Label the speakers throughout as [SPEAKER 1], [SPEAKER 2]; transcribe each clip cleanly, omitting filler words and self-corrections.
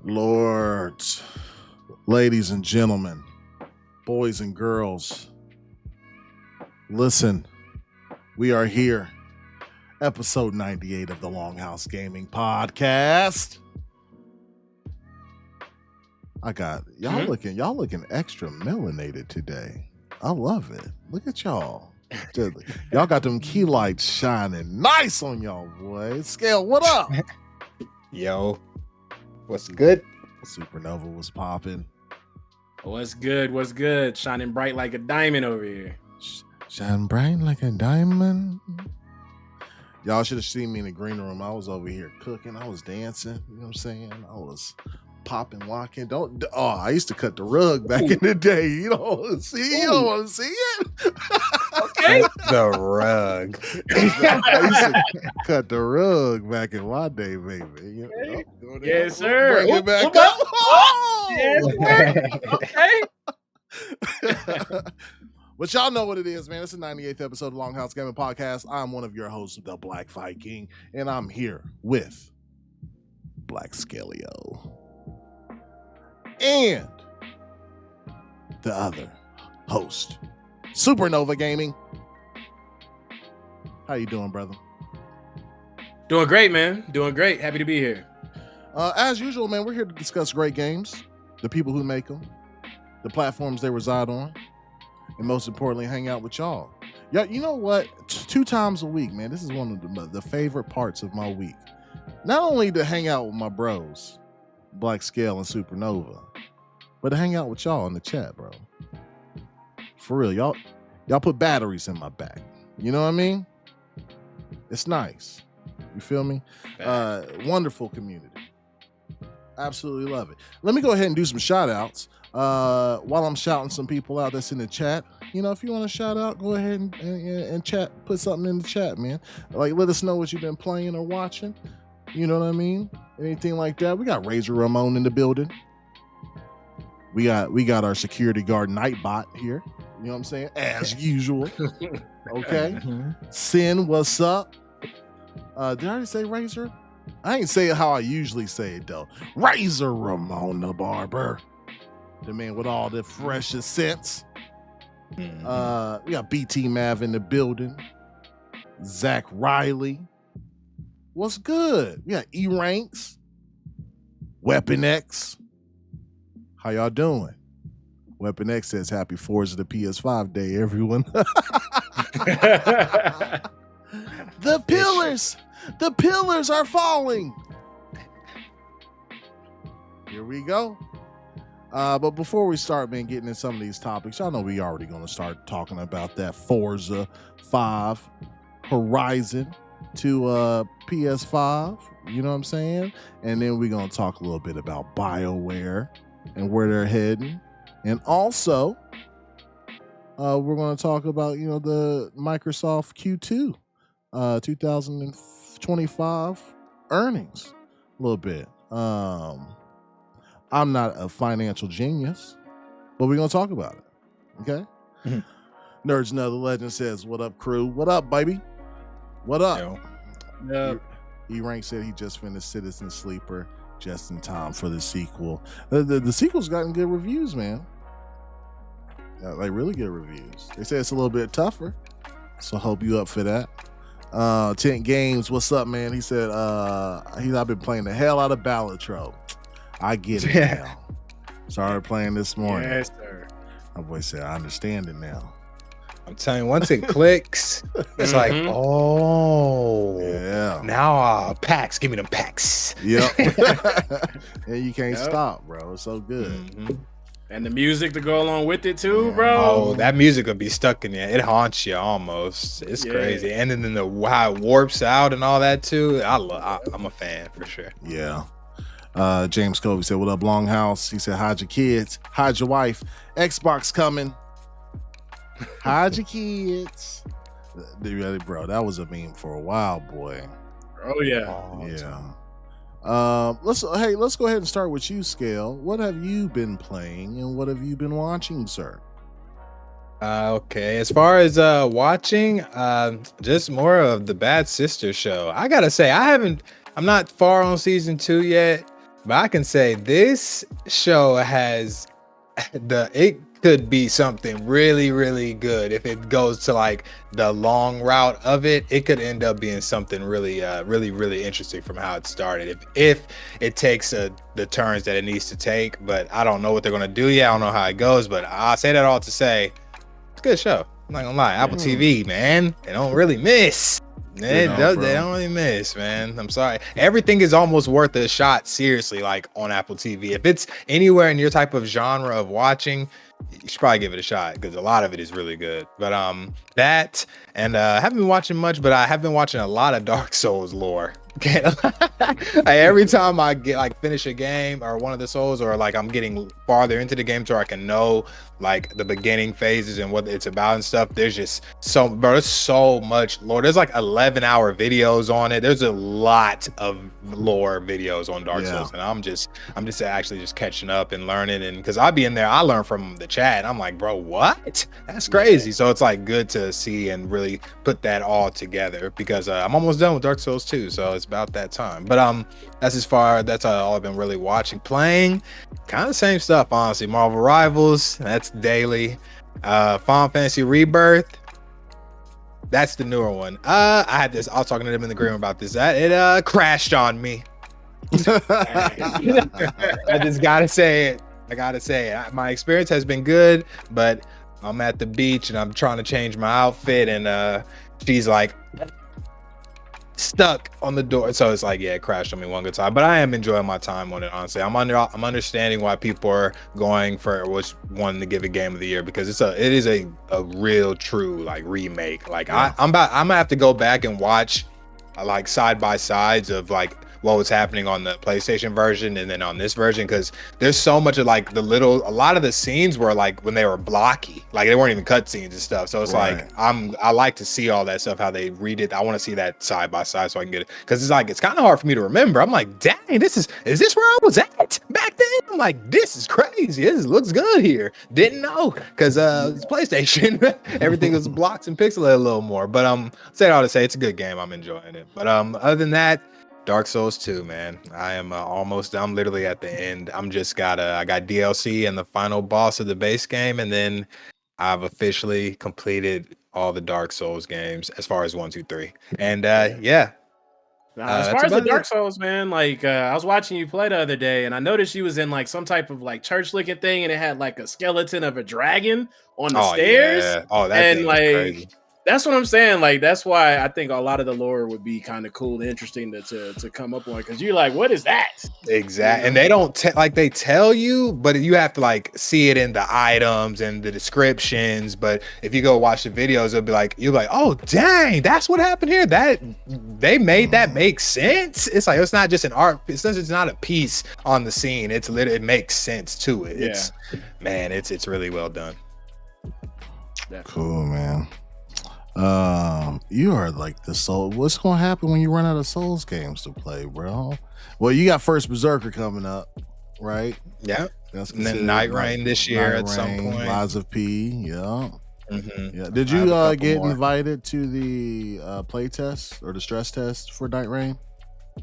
[SPEAKER 1] Lords, ladies and gentlemen, boys and girls, listen, we are here. Episode 98 of the Longhouse Gaming Podcast. I got y'all looking extra melanated today. I love it. Look at y'all. Y'all got them key lights shining nice on y'all, boys. Scale, what up?
[SPEAKER 2] Yo, what's good?
[SPEAKER 1] Supernova was popping.
[SPEAKER 3] What's good? What's good? Shining bright like a diamond over here.
[SPEAKER 1] Shine bright like a diamond. Y'all should have seen me in the green room. I was over here cooking. I was dancing. You know what I'm saying? I was popping, locking. I used to cut the rug back in the day. You don't want to see it? You don't want to see it?
[SPEAKER 3] Okay.
[SPEAKER 2] The rug.
[SPEAKER 1] I used to cut the rug back in my day, baby. You know,
[SPEAKER 3] Yes, sir.
[SPEAKER 1] Bring it back up.
[SPEAKER 3] Yes, sir.
[SPEAKER 1] Okay. But y'all know what it is, man. It's the 98th episode of Longhouse Gaming Podcast. I'm one of your hosts, the Black Viking, and I'm here with BLAQQ Skellio and the other host, Supernova Gaming. How you doing, brother?
[SPEAKER 3] Doing great, man. Doing great. Happy to be here.
[SPEAKER 1] As usual, man, we're here to discuss great games, the people who make them, the platforms they reside on, and most importantly, hang out with y'all. Yeah, you know what? 2 times a week, man. This is one of the favorite parts of my week. Not only to hang out with my bros, BLAQQ Scale and Supernova, but to hang out with y'all in the chat, bro. For real, y'all put batteries in my back. You know what I mean? It's nice. You feel me? Wonderful community. Absolutely love it. Let me go ahead and do some shout outs. While I'm shouting some people out that's in the chat, you know, if you want to shout out, go ahead and chat, put something in the chat, man. Like, let us know what you've been playing or watching. You know what I mean? Anything like that. We got Razor Ramon in the building. We got our security guard Nightbot here. You know what I'm saying? As usual. Okay. Sin, what's up? Did I already say Razor? I ain't say it how I usually say it though. Razor Ramon the barber. The man with all the freshest scents. We got BT Mav in the building. Zach Riley. What's good? We got E-Ranks. Weapon X. How y'all doing? Weapon X says happy Forza the PS5 day, everyone. The pillars are falling. Here we go. But before we start, man, getting into some of these topics, y'all know we already going to start talking about that Forza 5 Horizon to PS5. You know what I'm saying? And then we're going to talk a little bit about Bioware and where they're heading. And also, we're going to talk about, you know, the Microsoft Q2 2025 earnings a little bit. I'm not a financial genius, but we're going to talk about it. Okay? Mm-hmm. Nerds Another Legend says, what up, crew? What up, baby? What up?
[SPEAKER 3] Yep.
[SPEAKER 1] E-Rank said he just finished Citizen Sleeper just in time for the sequel. The sequel's gotten good reviews, man. Like really good reviews. They say it's a little bit tougher, so I hope you up for that. Tent Games, what's up, man? He said I've been playing the hell out of Balatro. I get it now. Started playing this morning.
[SPEAKER 3] Yes, sir.
[SPEAKER 1] My boy said, I understand it now.
[SPEAKER 2] I'm telling you, once it clicks, it's like, oh,
[SPEAKER 1] yeah.
[SPEAKER 2] Now packs, give me them packs.
[SPEAKER 1] Yep. And you can't stop, bro. It's so good.
[SPEAKER 2] Mm-hmm.
[SPEAKER 3] And the music to go along with it too, bro.
[SPEAKER 2] Oh, that music will be stuck in you. It haunts you almost. It's crazy. And then how it warps out and all that too. I'm a fan for sure.
[SPEAKER 1] Yeah. James Covey said, what up, Longhouse? He said, hide your kids, hide your wife. Xbox coming. Hide your kids. Bro, that was a meme for a while, boy.
[SPEAKER 3] Oh yeah.
[SPEAKER 1] Yeah. Let's go ahead and start with you, Scale. What have you been playing and what have you been watching, sir?
[SPEAKER 2] Okay, as far as watching, just more of the Bad Sister show. I gotta say, I'm not far on season 2 yet, But I can say this show has it could be something really, really good if it goes to like the long route of it. It could end up being something really, really interesting from how it started. If it takes the turns that it needs to take, but I don't know what they're gonna do yet. I don't know how it goes, but I say that all to say it's a good show. I'm not gonna lie, Apple TV, man, they don't really miss. They don't really miss, man. I'm sorry. Everything is almost worth a shot, seriously, like on Apple TV. If it's anywhere in your type of genre of watching, you should probably give it a shot because a lot of it is really good. But that and I haven't been watching much, but I have been watching a lot of Dark Souls lore. Every time I get like finish a game or one of the Souls, or like I'm getting farther into the game to where I can know like the beginning phases and what it's about and stuff, there's just there's so much lore. There's like 11-hour videos on it. There's a lot of lore videos on Dark Souls, and I'm just actually just catching up and learning. And because I be in there, I learn from the chat and I'm like, bro, what? That's crazy. So it's like good to see and really put that all together because I'm almost done with Dark Souls 2, so it's about that time. But that's all I've been really watching. Playing kind of the same stuff, honestly. Marvel Rivals, that's daily. Final Fantasy Rebirth, that's the newer one. I was talking to them in the green about this. It crashed on me. I just gotta say it. My experience has been good, but I'm at the beach and I'm trying to change my outfit, and she's like stuck on the door, so it's like, yeah, it crashed on me one good time. But I am enjoying my time on it, honestly. I'm understanding why people are going for which one to give it Game of the Year, because it is a real true like remake. Like I'm gonna have to go back and watch like side by sides of like what was happening on the PlayStation version and then on this version, because there's so much of like a lot of the scenes were like when they were blocky, like they weren't even cutscenes and stuff. So it's like I like to see all that stuff, how they read it. I want to see that side by side so I can get it, because it's like it's kind of hard for me to remember. I'm like, dang, is this where I was at back then? I'm like, this is crazy. This looks good here. Didn't know, because it's PlayStation. Everything was blocks and pixelated a little more. But say all to say, it's a good game. I'm enjoying it. But other than that, Dark Souls 2, man. I am I'm literally at the end. I got DLC and the final boss of the base game, and then I've officially completed all the Dark Souls games as far as 1, 2, 3. And yeah.
[SPEAKER 3] As far as the Dark Souls, man, like I was watching you play the other day, and I noticed you was in like some type of like church-looking thing, and it had like a skeleton of a dragon on the stairs.
[SPEAKER 2] Yeah. Oh, that thing was crazy.
[SPEAKER 3] That's what I'm saying. Like, that's why I think a lot of the lore would be kind of cool and interesting to come up on, because you're like, what is that?
[SPEAKER 2] Exactly. And they don't they tell you, but you have to like see it in the items and the descriptions. But if you go watch the videos, you'll be like, oh dang, that's what happened here. That they made that make sense. It's like, it's not just an art. It's not a piece on the scene. It's literally, it makes sense to it. Yeah. It's really well done.
[SPEAKER 1] Cool, man. You are like the soul. What's gonna happen when you run out of Souls games to play, bro? Well, you got First Berserker coming up, right?
[SPEAKER 2] Yeah. And then Night Rain this year at some point.
[SPEAKER 1] Lies of P. Yeah.
[SPEAKER 2] Mm-hmm.
[SPEAKER 1] Yeah. Did you get invited to the play test or the stress test for Night Rain?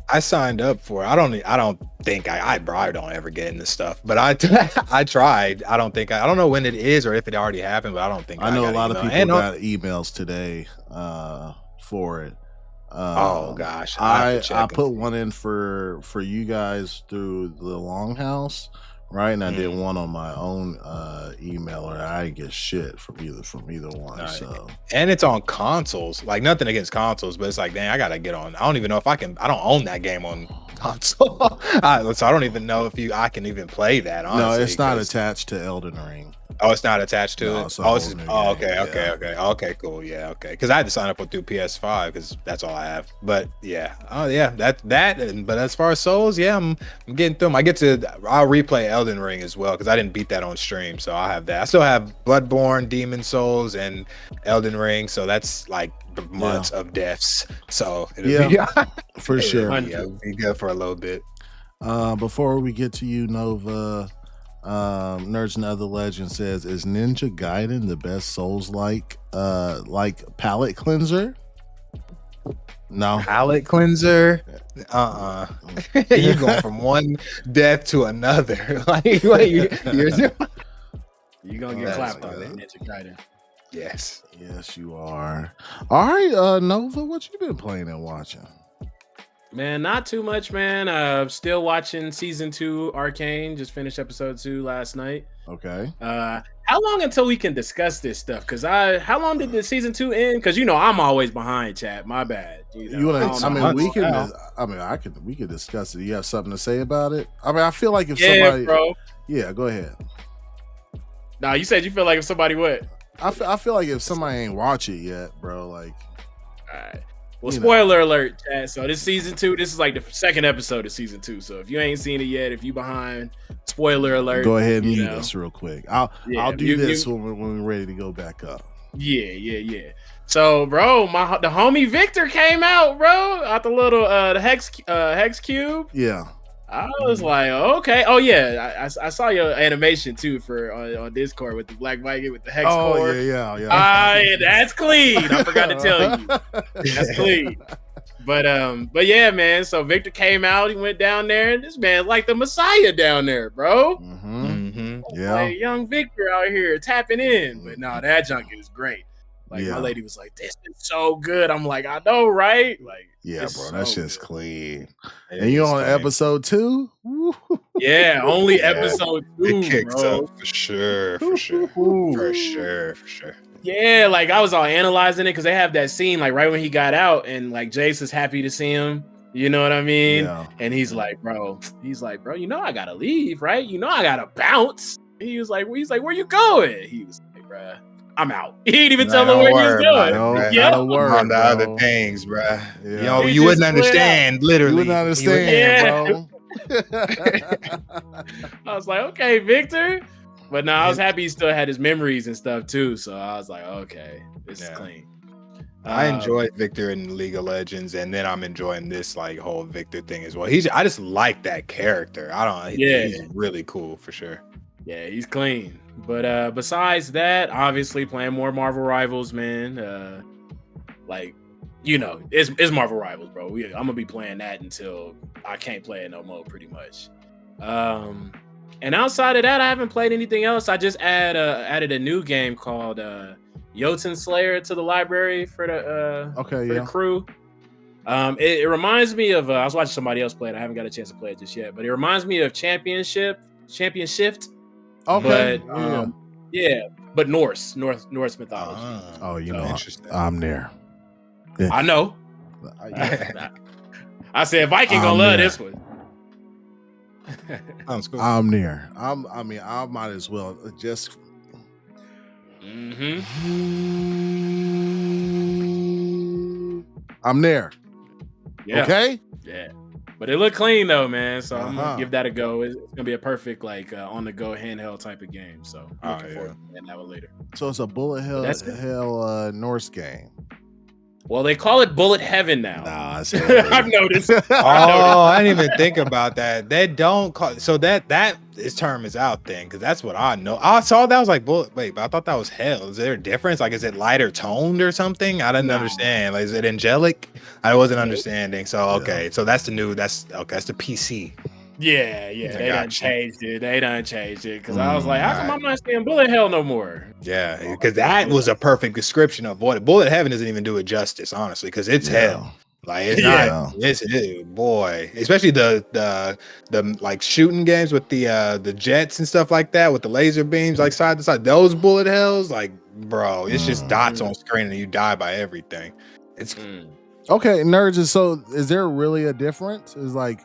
[SPEAKER 2] I signed up for it. I don't think I don't ever get into stuff, but I tried. I don't know when it is or if it already happened, but I don't think
[SPEAKER 1] I know a lot of people got emails today for it.
[SPEAKER 2] Oh gosh,
[SPEAKER 1] I put one in for you guys through the Longhouse, right? And I did one on my own email, and I didn't get shit from either one. Right. So, and
[SPEAKER 2] it's on consoles. Like, nothing against consoles, but it's like, dang, I gotta get on. I don't even know if I can. I don't own that game on console, so I don't even know if I can even play that. Honestly,
[SPEAKER 1] no, it's not attached to Elden Ring.
[SPEAKER 2] Oh, it's not attached to it. Okay, cool. Yeah, okay. Because I had to sign up through PS5 because that's all I have. But yeah, But as far as Souls, yeah, I'm getting through them. I'll replay Elden Ring as well because I didn't beat that on stream, so I'll have that. I still have Bloodborne, Demon Souls, and Elden Ring, so that's like months of deaths. So it'll be
[SPEAKER 1] for sure.
[SPEAKER 2] It'll be good for a little bit.
[SPEAKER 1] Before we get to you, Nova. Nerds and Other Legends says, is Ninja Gaiden the best Souls like palette cleanser? No.
[SPEAKER 2] Palate cleanser. You going from one death to another. Like you're
[SPEAKER 3] gonna get clapped on that Ninja Gaiden.
[SPEAKER 2] Yes.
[SPEAKER 1] Yes, you are. All right, Nova, what you been playing and watching?
[SPEAKER 3] Man, not too much, man. Still watching season 2 Arcane. Just finished episode 2 last night.
[SPEAKER 1] Okay.
[SPEAKER 3] How long until we can discuss this stuff? Cause how long did the season 2 end? Cause I'm always behind, chat. My bad. We could discuss it. You have something to say about it? I mean, I feel like if somebody, bro.
[SPEAKER 1] Yeah, go ahead.
[SPEAKER 3] Nah, you said you feel like if somebody what?
[SPEAKER 1] I feel like if somebody ain't watch it yet, bro, like.
[SPEAKER 3] All right. Well, spoiler alert, chat. So this season 2, this is like the second episode of season 2. So if you ain't seen it yet, if you behind, spoiler alert.
[SPEAKER 1] Go ahead and mute us real quick. I'll do this when we're ready to go back up.
[SPEAKER 3] Yeah. So, bro, the homie Victor came out, bro, out the little the hex cube.
[SPEAKER 1] Yeah.
[SPEAKER 3] I was like, okay. Oh yeah, I saw your animation too for on Discord with the Black Viking with the hex core.
[SPEAKER 1] Yeah.
[SPEAKER 3] That's clean. I forgot to tell you, that's clean. But yeah, man. So Victor came out. He went down there, and this man like the Messiah down there, bro.
[SPEAKER 1] Yeah,
[SPEAKER 3] like, young Victor out here tapping in. But no, that junk is great. Like my lady was like, "This is so good." I'm like, "I know, right?" Like,
[SPEAKER 1] yeah, bro,
[SPEAKER 3] so
[SPEAKER 1] that shit's clean. And you on episode 2?
[SPEAKER 3] Yeah, only episode 2.
[SPEAKER 2] It kicks
[SPEAKER 3] bro.
[SPEAKER 2] up for sure.
[SPEAKER 3] Yeah, like I was all analyzing it because they have that scene like right when he got out, and like Jace is happy to see him. You know what I mean?
[SPEAKER 1] Yeah.
[SPEAKER 3] And he's like, bro, you know I gotta leave, right? You know I gotta bounce. He was like, where you going? He was like, bro, I'm out. He didn't even tell him where he was going.
[SPEAKER 2] Don't worry on the other things, bro. Yeah. You wouldn't understand, literally.
[SPEAKER 1] You wouldn't understand, bro.
[SPEAKER 3] I was like, okay, Victor. But no, I was happy he still had his memories and stuff too. So I was like, okay, this is clean.
[SPEAKER 2] I enjoyed Victor in League of Legends, and then I'm enjoying this like whole Victor thing as well. I just like that character. He's really cool for sure.
[SPEAKER 3] Yeah, he's clean. But besides that, obviously playing more Marvel Rivals, man. It's Marvel Rivals, bro. I'm gonna be playing that until I can't play it no more, pretty much. And outside of that, I haven't played anything else. I just added a new game called Jotun Slayer to the library for the crew. It reminds me of I was watching somebody else play it. I haven't got a chance to play it just yet, but it reminds me of Championship.
[SPEAKER 1] Okay.
[SPEAKER 3] But Norse mythology.
[SPEAKER 2] Interesting.
[SPEAKER 1] I'm there.
[SPEAKER 3] I know. I said Viking gonna love this one.
[SPEAKER 2] Sounds cool.
[SPEAKER 1] I'm there. I might as well just. I'm there.
[SPEAKER 3] Yeah.
[SPEAKER 1] Okay.
[SPEAKER 3] Yeah. But it looked clean though, man. So I'm gonna give that a go. It's gonna be a perfect on the go handheld type of game. So looking forward to playing that one later.
[SPEAKER 1] So it's a bullet hell Norse game.
[SPEAKER 3] Well, they call it Bullet Heaven now.
[SPEAKER 1] Nah,
[SPEAKER 3] I've noticed.
[SPEAKER 2] I didn't even think about that. They don't call so that term is out then, because that's what I know. I saw that, I was like, bullet. Wait, but I thought that was hell. Is there a difference? Like, is it lighter toned or something? I didn't understand. Like, is it angelic? I wasn't understanding. So okay, so that's the new. That's the PC.
[SPEAKER 3] Yeah, they done changed it. Because I was like, how come I'm not saying bullet hell no more?
[SPEAKER 2] Yeah, because that was a perfect description of what bullet heaven doesn't even do it justice, honestly, because it's hell. Like it's not. It's boy, especially the like shooting games with the jets and stuff like that with the laser beams like side to side. Those bullet hells, like bro, it's just dots on screen and you die by everything. It's
[SPEAKER 1] okay, nerds. So is there really a difference? Is like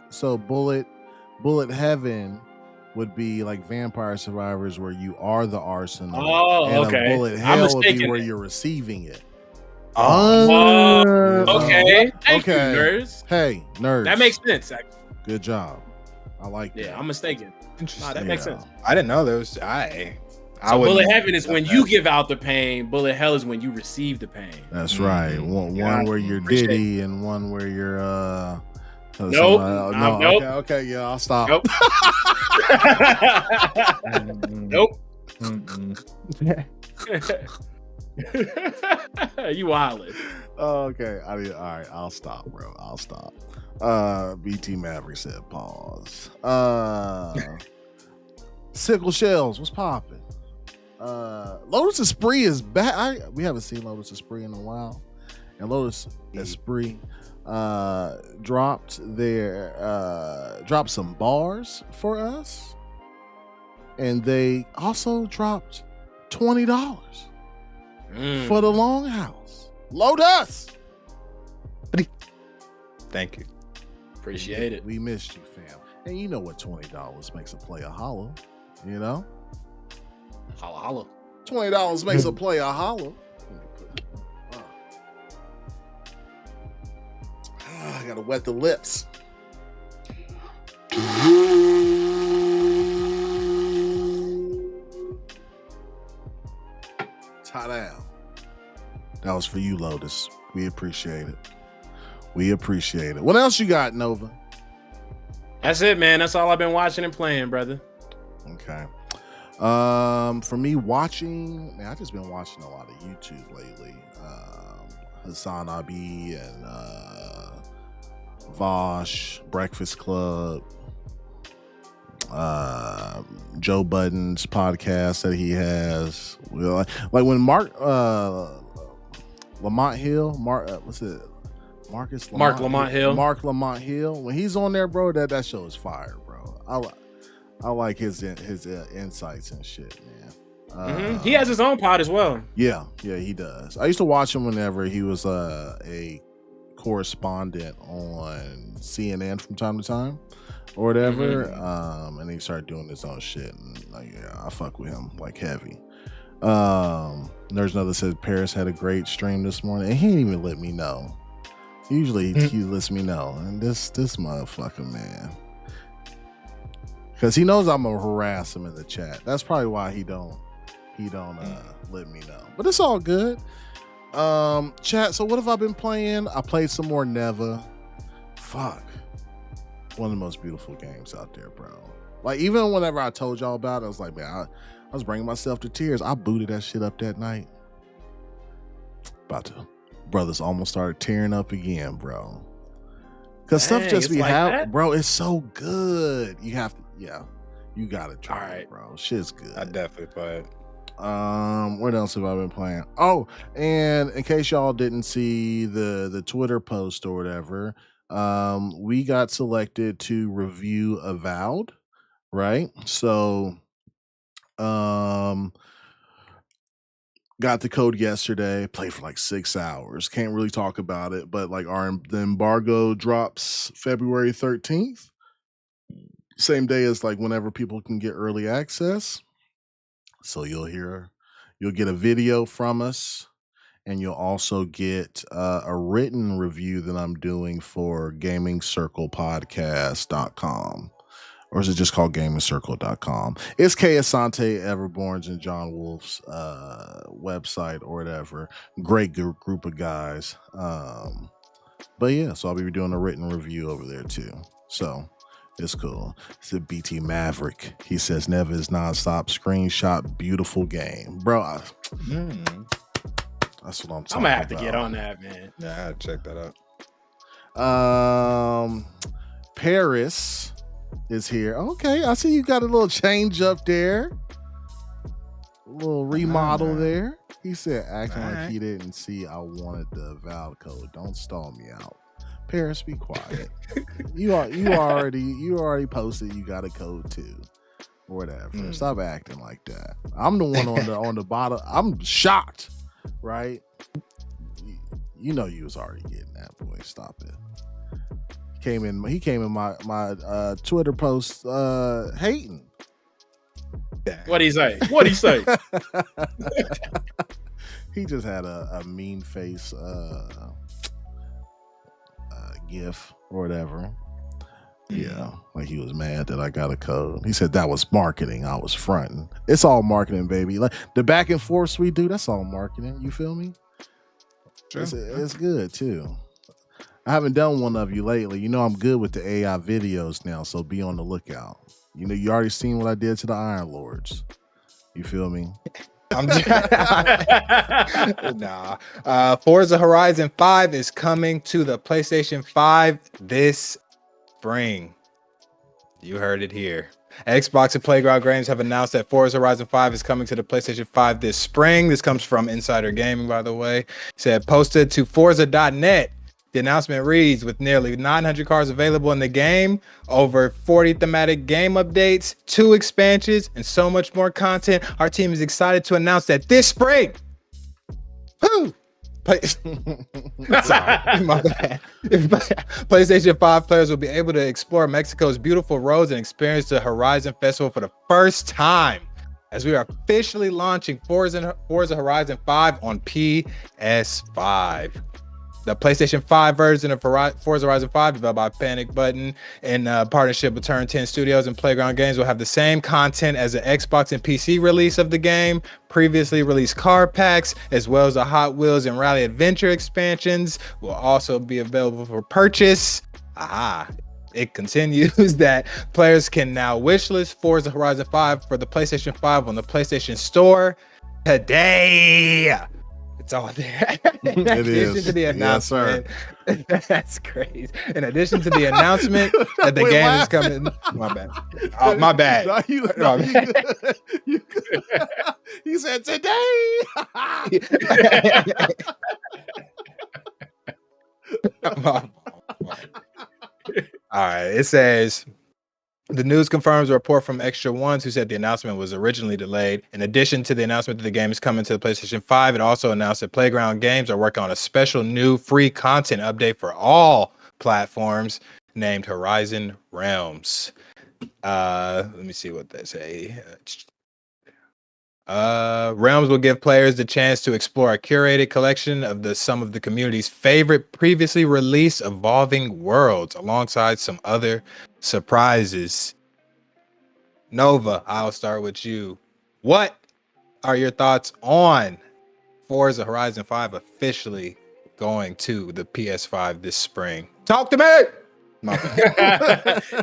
[SPEAKER 1] Bullet Heaven would be like Vampire Survivors, where you are the arsenal.
[SPEAKER 3] Oh,
[SPEAKER 1] and a bullet hell would be where you're receiving it.
[SPEAKER 3] Okay. Thank you, nerds.
[SPEAKER 1] Hey, nerds.
[SPEAKER 3] That makes sense. Actually.
[SPEAKER 1] Good job. I like that.
[SPEAKER 3] Yeah, I'm mistaken.
[SPEAKER 2] Interesting.
[SPEAKER 3] That makes sense.
[SPEAKER 2] I didn't know those.
[SPEAKER 3] Bullet Heaven is when you give out the pain. Bullet Hell is when you receive the pain.
[SPEAKER 1] That's right. One where you're Diddy and one where you're
[SPEAKER 3] Nope.
[SPEAKER 1] No. Okay. Yeah, I'll stop.
[SPEAKER 3] Nope. Nope. You wildin'.
[SPEAKER 1] Okay. All right. I'll stop, bro. I'll stop. BT Maverick said pause. Sickle Shells, what's popping? Lotus Esprit is back. We haven't seen Lotus Esprit in a while. And Lotus Esprit dropped some bars for us. And they also dropped $20 for the Longhouse. Lotus!
[SPEAKER 2] Thank you.
[SPEAKER 3] Appreciate it.
[SPEAKER 1] We missed you, fam. And you know what $20 makes a player hollow, you know?
[SPEAKER 3] Holla, holla.
[SPEAKER 1] $20 makes a player hollow. I gotta wet the lips. Tie down. That was for you, Lotus. We appreciate it. What else you got, Nova?
[SPEAKER 3] That's it, man. That's all I've been watching and playing, brother.
[SPEAKER 1] Okay. For me, watching, man, I've just been watching a lot of YouTube lately. Hassan Abi and Vosh, Breakfast Club, Joe Budden's podcast that he has. Like when Mark Lamont Hill, what's it? Marcus Lamont,
[SPEAKER 3] Mark Lamont Hill.
[SPEAKER 1] Mark Lamont Hill. When he's on there, bro, that show is fire, bro. I like his insights and shit, man.
[SPEAKER 3] He has his own pod as well.
[SPEAKER 1] Yeah, he does. I used to watch him whenever he was a correspondent on CNN from time to time or whatever. And he started doing his own shit, and like, yeah, I fuck with him like heavy. There's another said Paris had a great stream this morning, and he didn't even let me know. Usually he lets me know, and this motherfucker, man, because he knows I'm gonna harass him in the chat. That's probably why he don't let me know. But it's all good. Chat. So what have I been playing? I played some more Neva. Fuck, one of the most beautiful games out there, bro. Like even whenever I told y'all about it, I was like, man, I was bringing myself to tears. I booted that shit up that night. Brothers almost started tearing up again, bro. Cause stuff just be like bro. It's so good. You have to, you gotta try it, bro. Shit's good.
[SPEAKER 2] I definitely play it.
[SPEAKER 1] What else have I been playing? Oh, and in case y'all didn't see the Twitter post or whatever, we got selected to review Avowed, right? So, got the code yesterday, played for like 6 hours. Can't really talk about it, but like the embargo drops February 13th. Same day as like whenever people can get early access. So you'll get a video from us, and you'll also get a written review that I'm doing for GamingCirclePodcast.com. Or is it just called GamingCircle.com? It's K. Asante Everborn's and John Wolf's website or whatever. Great group of guys. But yeah, so I'll be doing a written review over there too. So it's cool. It's a BT Maverick. He says Neva is nonstop screenshot. Beautiful game. Bro, that's what I'm talking about.
[SPEAKER 3] I'm gonna have to get on that, man.
[SPEAKER 2] Yeah, I'll check that out.
[SPEAKER 1] Paris is here. Okay, I see you got a little change up there. A little remodel there. He said acting like he didn't see I wanted the Avowed code. Don't stall me out. Paris, be quiet. you already posted you got a code too. Or whatever. Stop acting like that. I'm the one on the bottom. I'm shocked, right? You know you was already getting that, boy. Stop it. He came in my Twitter post hating.
[SPEAKER 3] What'd he say?
[SPEAKER 1] He just had a mean face gif or whatever. Yeah, like he was mad that I got a code. He said that was marketing. I was fronting. It's all marketing, baby. Like the back and forth we do, that's all marketing. You feel me? Sure. It's good too. I haven't done one of you lately. You know I'm good with the AI videos now, so be on the lookout. You know, you already seen what I did to the Iron Lords. You feel me?
[SPEAKER 2] I'm nah. Forza Horizon 5 is coming to the PlayStation 5 this spring. You heard it here. Xbox and Playground Games have announced that Forza Horizon 5 is coming to the PlayStation 5 this spring. This comes from Insider Gaming, by the way. Said posted to Forza.net. The announcement reads, with nearly 900 cars available in the game, over 40 thematic game updates, 2 expansions, and so much more content, our team is excited to announce that this spring, sorry, my bad. PlayStation 5 players will be able to explore Mexico's beautiful roads and experience the Horizon Festival for the first time, as we are officially launching Forza Horizon 5 on PS5. The PlayStation 5 version of Forza Horizon 5, developed by Panic Button in partnership with Turn 10 Studios and Playground Games, will have the same content as the Xbox and PC release of the game, previously released car packs, as well as the Hot Wheels and Rally Adventure expansions will also be available for purchase. It continues that players can now wishlist Forza Horizon 5 for the PlayStation 5 on the PlayStation Store today. It's all there. In addition to the announcement, that's crazy. In addition to the announcement that the game is coming, my bad. Oh, my bad.
[SPEAKER 1] He said today.
[SPEAKER 2] All right. It says, the news confirms a report from Extra Ones, who said the announcement was originally delayed. In addition to the announcement that the game is coming to the PlayStation 5, it also announced that Playground Games are working on a special new free content update for all platforms named Horizon Realms. Let me see what they say. Realms will give players the chance to explore a curated collection of some of the community's favorite previously released evolving worlds, alongside some other surprises. Nova, I'll start with you. What are your thoughts on Forza Horizon 5 officially going to the PS5 this spring? Talk to me.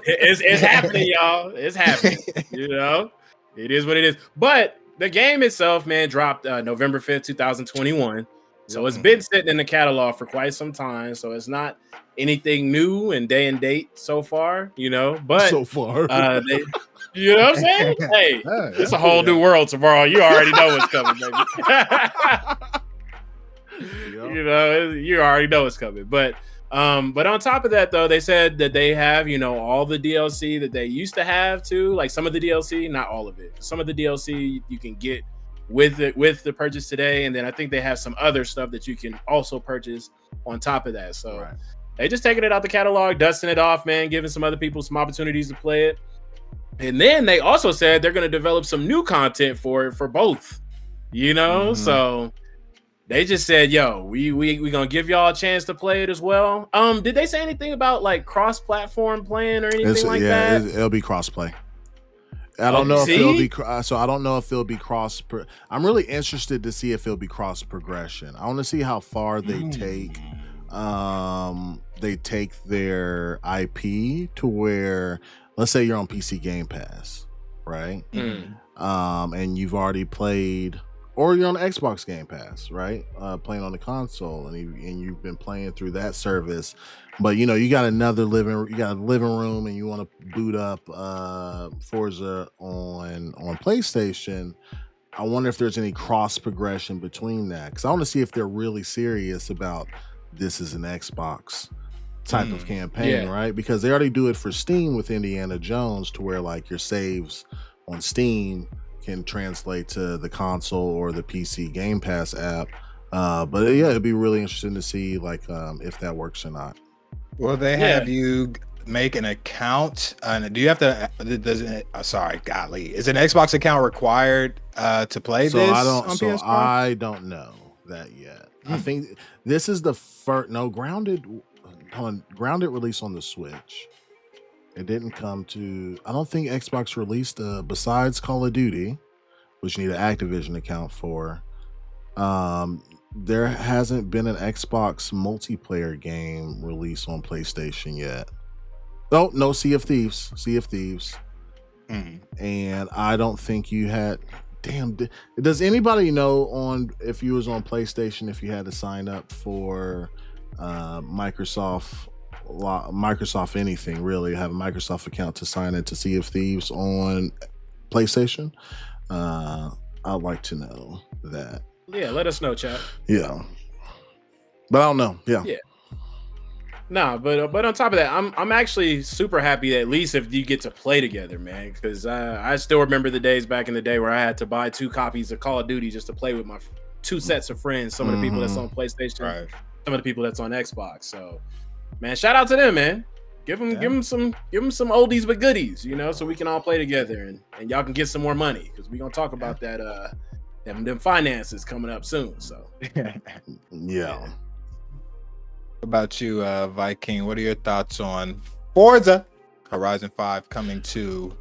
[SPEAKER 3] It's happening, y'all. It's happening. You know, it is what it is. But the game itself, man, dropped November 5th, 2021. So it's been sitting in the catalog for quite some time. So it's not anything new and day and date so far, you know. But
[SPEAKER 1] so far,
[SPEAKER 3] you know what I'm saying? Hey, it's a whole new world tomorrow. You already know what's coming, baby. You know, you already know what's coming. But on top of that, though, they said that they have, you know, all the DLC that they used to have too. Like some of the DLC, not all of it. Some of the DLC you can get with the purchase today, and then I think they have some other stuff that you can also purchase on top of that. So they just taking it out the catalog, dusting it off, man, giving some other people some opportunities to play it. And then they also said they're going to develop some new content for it for both. You know, so. They just said, "Yo, we gonna give y'all a chance to play it as well." Did they say anything about like cross-platform playing or anything like that?
[SPEAKER 1] It'll be cross-play. I don't know if it'll be so. I don't know if it'll be cross. I'm really interested to see if it'll be cross progression. I want to see how far they take. They take their IP to where, let's say you're on PC Game Pass, right? And you've already played. Or you're on Xbox Game Pass, right? Playing on the console, and you've been playing through that service, but you know you got a living room, and you want to boot up Forza on PlayStation. I wonder if there's any cross progression between that, because I want to see if they're really serious about this is an Xbox type of campaign, right? Because they already do it for Steam with Indiana Jones, to where like your saves on Steam can translate to the console or the PC Game Pass app. But yeah, it'd be really interesting to see like if that works or not.
[SPEAKER 2] Well, they have you make an account. Do you have to? Sorry, golly, is an Xbox account required to play this?
[SPEAKER 1] I don't know that yet. I think this is the first. No, Grounded released on the Switch. It didn't come to. I don't think Xbox released besides Call of Duty, which you need an Activision account for. There hasn't been an Xbox multiplayer game released on PlayStation yet. Oh no, Sea of Thieves. And I don't think you had. Damn. Does anybody know on if you was on PlayStation if you had to sign up for Microsoft anything really? Have a Microsoft account to sign into Sea of Thieves on PlayStation? I'd like to know that.
[SPEAKER 3] Yeah, let us know, chat.
[SPEAKER 1] Yeah, but I don't know. Yeah.
[SPEAKER 3] No, but on top of that, I'm actually super happy that at least if you get to play together, man. Because I still remember the days back in the day where I had to buy 2 copies of Call of Duty just to play with my 2 sets of friends. Some of the people that's on PlayStation,
[SPEAKER 2] Right.
[SPEAKER 3] some of the people that's on Xbox. So, man, shout out to them, man. Give them some oldies but goodies, you know, so we can all play together and y'all can get some more money because we're gonna talk about that them finances coming up soon. So
[SPEAKER 1] Yeah.
[SPEAKER 2] About you, Viking, what are your thoughts on Forza Horizon 5 coming to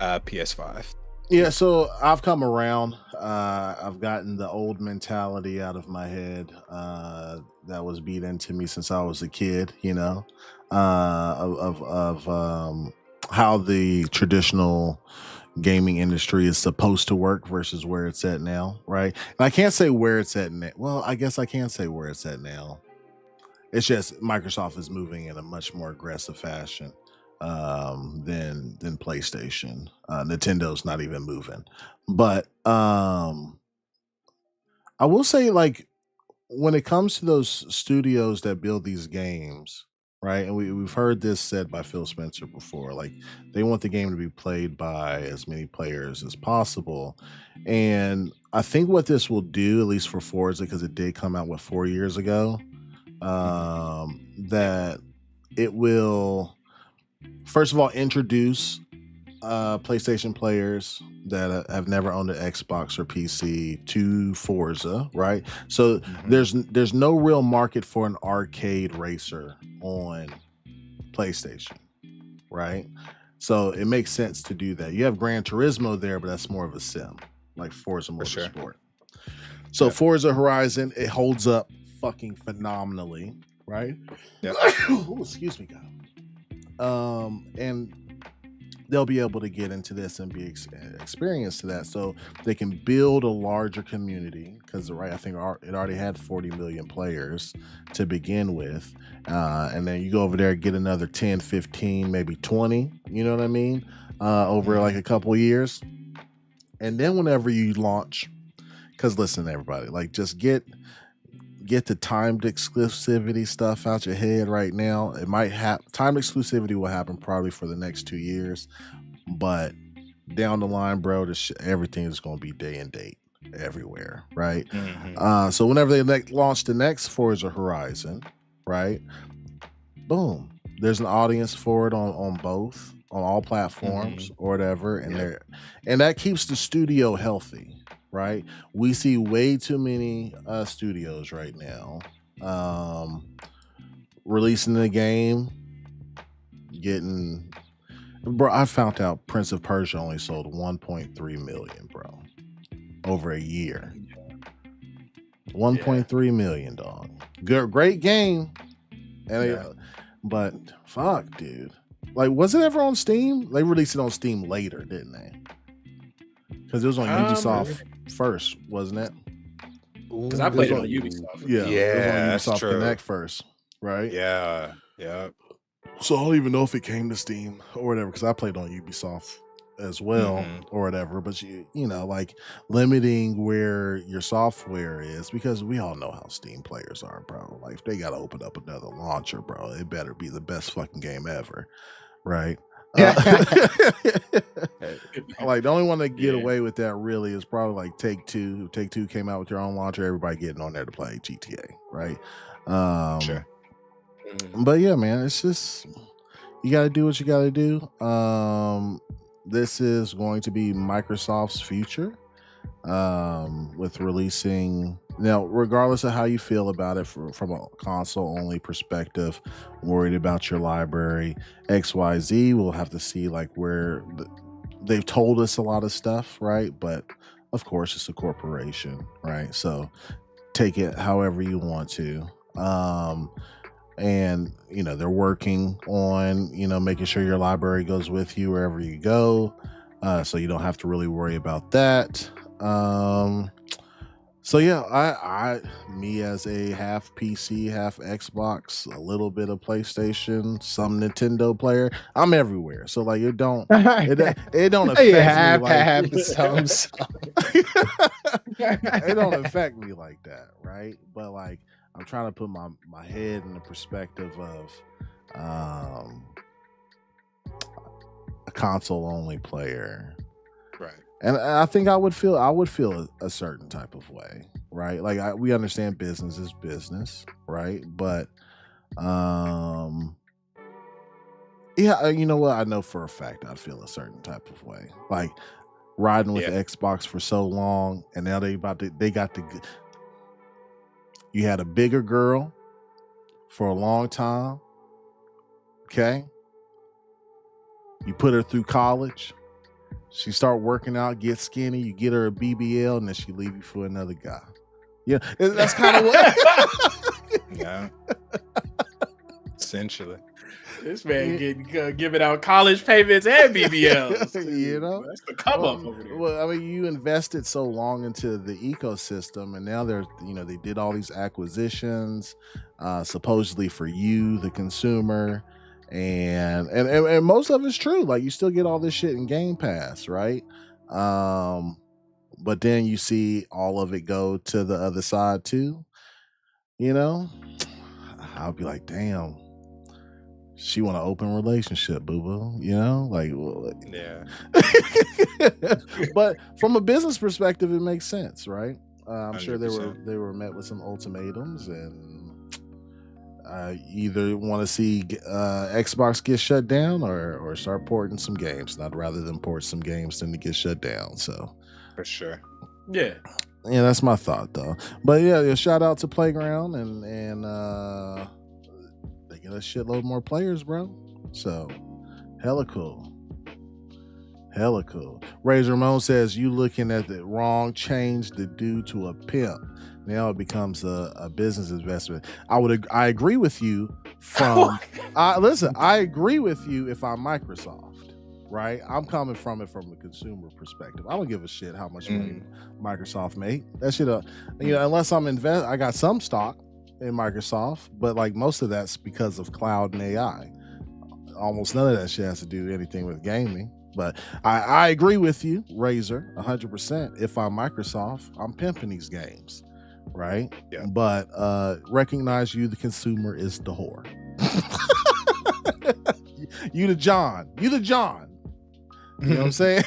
[SPEAKER 2] PS5?
[SPEAKER 1] Yeah, so I've come around. I've gotten the old mentality out of my head that was beat into me since I was a kid, you know, of how the traditional gaming industry is supposed to work versus where it's at now, right? And I can't say where it's at now. Well, I guess I can say where it's at now. It's just Microsoft is moving in a much more aggressive fashion than PlayStation. Nintendo's not even moving. But I will say, like, when it comes to those studios that build these games, right? And we've heard this said by Phil Spencer before, like they want the game to be played by as many players as possible. And I think what this will do, at least for Forza, because it did come out 4 years ago, that it will first of all introduce PlayStation players that have never owned an Xbox or PC to Forza, right? So there's no real market for an arcade racer on PlayStation, right? So it makes sense to do that. You have Gran Turismo there, but that's more of a sim, like Forza Motorsport.
[SPEAKER 2] Sure.
[SPEAKER 1] So Forza Horizon, it holds up fucking phenomenally, right?
[SPEAKER 2] Yeah.
[SPEAKER 1] Ooh, excuse me, God. And they'll be able to get into this and be experienced to that, so they can build a larger community. Because I think it already had 40 million players to begin with, and then you go over there and get another 10, 15, maybe 20. You know what I mean? Over like a couple years, and then whenever you launch, because listen, everybody, like just get the timed exclusivity stuff out your head right now. It might have timed exclusivity will happen probably for the next 2 years, but down the line, bro, everything is going to be day and date everywhere, right? So whenever they launch the next Forza Horizon, right, boom, there's an audience for it on both, on all platforms or whatever, and that keeps the studio healthy. Right, we see way too many studios right now releasing the game, getting. Bro, I found out Prince of Persia only sold 1.3 million, bro, over a year. 1.3 million, dog. Good, great game, but fuck, dude. Like, was it ever on Steam? They released it on Steam later, didn't they? Because it was on Ubisoft first, wasn't it?
[SPEAKER 3] Because I played it on Ubisoft.
[SPEAKER 1] Yeah, it was on
[SPEAKER 2] that's
[SPEAKER 1] Ubisoft
[SPEAKER 2] true.
[SPEAKER 1] Connect first, right?
[SPEAKER 2] Yeah.
[SPEAKER 1] So I don't even know if it came to Steam or whatever, because I played on Ubisoft as well or whatever. But you know, like limiting where your software is, because we all know how Steam players are, bro. Like if they got to open up another launcher, bro, it better be the best fucking game ever, right? Like the only one that get away with that really is probably like Take-Two. Take-Two came out with their own launcher, everybody getting on there to play GTA, right?
[SPEAKER 2] Sure.
[SPEAKER 1] But yeah, man, it's just you got to do what you got to do. This is going to be Microsoft's future with releasing now, regardless of how you feel about it from a console only perspective, worried about your library, XYZ. We'll have to see like where they've told us a lot of stuff, right? But of course, it's a corporation, right? So take it however you want to. And you know, they're working on, you know, making sure your library goes with you wherever you go, so you don't have to really worry about that. So yeah, me as a half PC, half Xbox, a little bit of PlayStation, some Nintendo player, I'm everywhere. So like it don't affect me
[SPEAKER 2] half,
[SPEAKER 1] like
[SPEAKER 2] half, some.
[SPEAKER 1] it don't affect me like that, right? But like I'm trying to put my head in the perspective of a console only player.
[SPEAKER 2] Right.
[SPEAKER 1] And I think I would feel a certain type of way, right? Like we understand business is business, right? But yeah, you know what? I know for a fact I'd feel a certain type of way. Like riding with Xbox for so long, and now you had a bigger girl for a long time. Okay. You put her through college. She start working out, get skinny. You get her a BBL, and then she leave you for another guy. Yeah, that's kind of what.
[SPEAKER 2] Yeah. Essentially,
[SPEAKER 3] this man giving out college payments and BBLs.
[SPEAKER 1] You know,
[SPEAKER 3] that's the come up over there.
[SPEAKER 1] Well, I mean, you invested so long into the ecosystem, and now they did all these acquisitions, supposedly for you, the consumer. And most of it's true. Like you still get all this shit in Game Pass, right? But then you see all of it go to the other side too. You know, I'll be like, damn, she want an open relationship, boo boo. You know, like,
[SPEAKER 2] yeah.
[SPEAKER 1] But from a business perspective, it makes sense, right? I'm
[SPEAKER 2] 100%.
[SPEAKER 1] sure they were met with some ultimatums and. Either want to see Xbox get shut down or start porting some games. And I'd rather them port some games than to get shut down. So
[SPEAKER 2] for sure,
[SPEAKER 3] yeah,
[SPEAKER 1] that's my thought though. But yeah, shout out to Playground and they get a shitload more players, bro. So hella cool. Razor Ramon says you looking at the wrong change the dude to a pimp. Now it becomes a business investment. I agree with you from listen, I agree with you if I'm Microsoft, right? I'm coming from it from a consumer perspective. I don't give a shit how much money Microsoft make. That shit unless I'm I got some stock in Microsoft, but like most of that's because of cloud and AI. Almost none of that shit has to do anything with gaming. But I agree with you, Razor, 100%. If I'm Microsoft, I'm pimping these games. Right?
[SPEAKER 2] Yeah.
[SPEAKER 1] But recognize you, the consumer, is the whore. You the John. You know what I'm saying?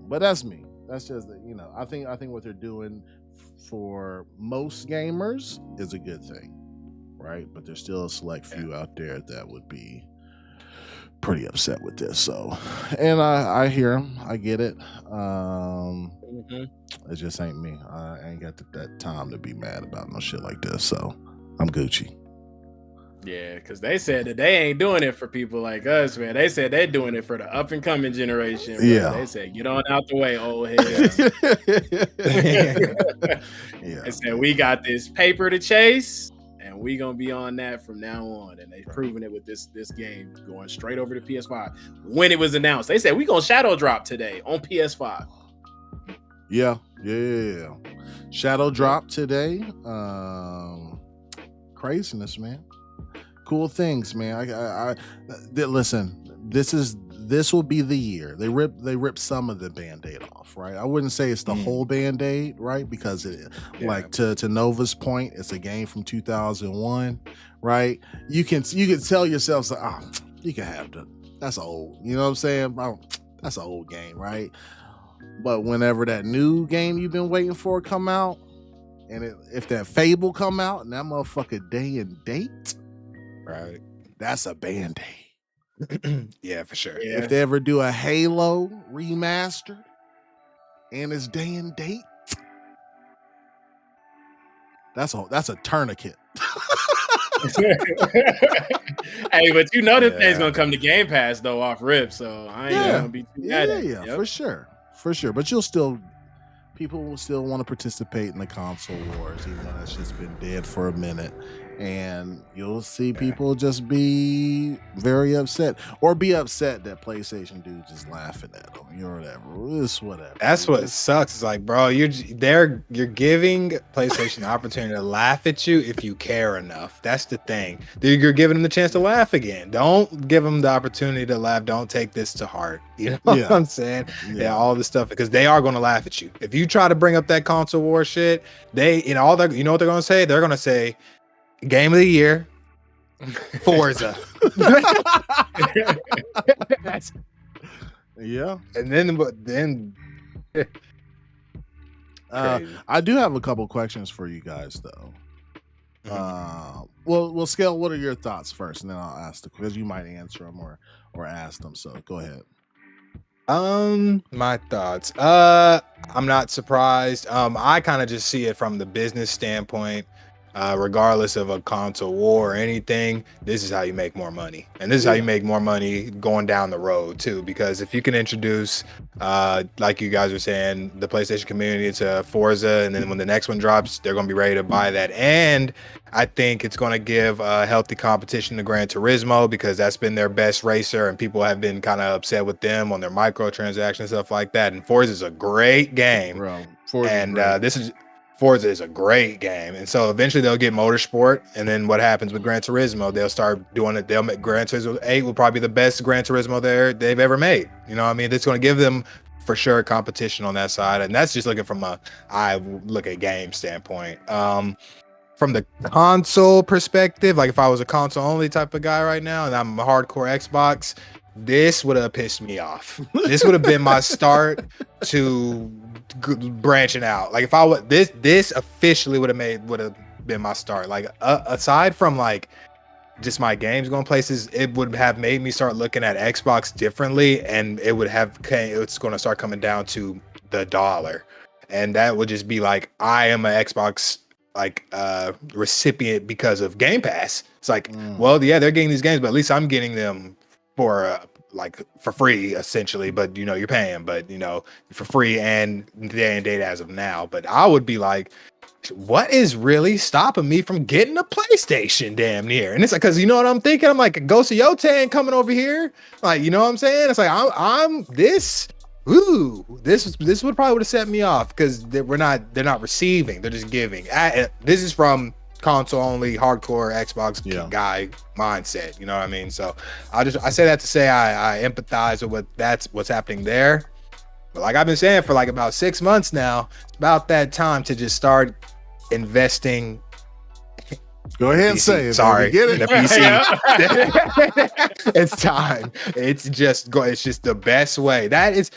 [SPEAKER 1] But that's me. That's just I think what they're doing for most gamers is a good thing, right? But there's still a select few out there that would be pretty upset with this. So, and I hear them. I get it. It just ain't me. I ain't got that time to be mad about no shit like this. So I'm Gucci.
[SPEAKER 3] Yeah, because they said that they ain't doing it for people like us, man. They said they're doing it for the up and coming generation. Bro. Yeah. They said, get on out the way, old head. Yeah. They said, we got this paper to chase, and we gonna be on that from now on. And they've proven it with this game going straight over to PS5. When it was announced, they said, we gonna shadow drop today on PS5.
[SPEAKER 1] Yeah. Shadow drop today. Craziness, man. Cool things, man. Listen. This will be the year they rip some of the Band-Aid off, right? I wouldn't say it's the whole Band-Aid, right? Because like to Nova's point, it's a game from 2001, right? You can tell yourself, you can have that's old. You know what I'm saying? That's an old game, right? But whenever that new game you've been waiting for come out, and if that Fable come out and that motherfucker day and date,
[SPEAKER 2] right?
[SPEAKER 1] That's a Band-Aid.
[SPEAKER 2] Yeah, for sure.
[SPEAKER 1] Yeah. If they ever do a Halo remaster and it's day and date, that's a tourniquet.
[SPEAKER 3] Hey, but this thing's gonna come to Game Pass though off rip, so I ain't gonna be too mad at it.
[SPEAKER 1] Yeah, for sure. But people will still want to participate in the console wars, even though that's just been dead for a minute. And you'll see people just be very upset, or be upset that PlayStation dudes is laughing at them. You know, whatever. It's whatever.
[SPEAKER 2] That's what sucks. It's like, bro, you're giving PlayStation the opportunity to laugh at you if you care enough. That's the thing. You're giving them the chance to laugh again. Don't give them the opportunity to laugh. Don't take this to heart. You know what I'm saying? Yeah, all this stuff, because they are going to laugh at you if you try to bring up that console war shit. You know what they're going to say? They're going to say, Game of the year, Forza.
[SPEAKER 1] Yeah.
[SPEAKER 2] And then
[SPEAKER 1] I do have a couple questions for you guys though. Well, Scale, what are your thoughts first, and then I'll ask because you might answer them or ask them. So go ahead.
[SPEAKER 2] My thoughts. I'm not surprised. I kind of just see it from the business standpoint. Regardless of a console war or anything, this is how you make more money. And this is how you make more money going down the road too, because if you can introduce, like you guys were saying, the PlayStation community to Forza, and then when the next one drops, they're going to be ready to buy that. And I think it's going to give a healthy competition to Gran Turismo, because that's been their best racer, and people have been kind of upset with them on their microtransactions, stuff like that. And Forza is a great game.
[SPEAKER 1] Bro,
[SPEAKER 2] Forza is a great game, and so eventually they'll get Motorsport, and then what happens with Gran Turismo? They'll start doing it. They'll make Gran Turismo 8 will probably be the best Gran Turismo they've ever made. You know what I mean? It's going to give them for sure competition on that side, and that's just looking from I look at game standpoint. From the console perspective, like if I was a console only type of guy right now, and I'm a hardcore Xbox, this would have pissed me off. This would have been my start to branching out. Like if I would this officially would have been my start. Like aside from like just my games going places, it would have made me start looking at Xbox differently, and it's going to start coming down to the dollar, and that would just be like, I am an Xbox recipient because of Game Pass. It's like, well, yeah, they're getting these games, but at least I'm getting them for free essentially, but you know, you're paying, but you know, for free and day and date as of now. But I would be like, what is really stopping me from getting a PlayStation damn near? And it's like, because you know what I'm thinking? I'm like, Ghost of Yote ain't coming over here. Like, you know what I'm saying? It's like, this would probably would have set me off, because they're not receiving, they're just giving. This is from console only hardcore Xbox guy mindset, you know what I mean? So I say that to say I empathize with what's happening there. But like I've been saying for like about 6 months now, it's about that time to just start investing.
[SPEAKER 1] Go ahead and say it.
[SPEAKER 2] Sorry,
[SPEAKER 1] get it.
[SPEAKER 2] The PC. It's time. It's just the best way. That is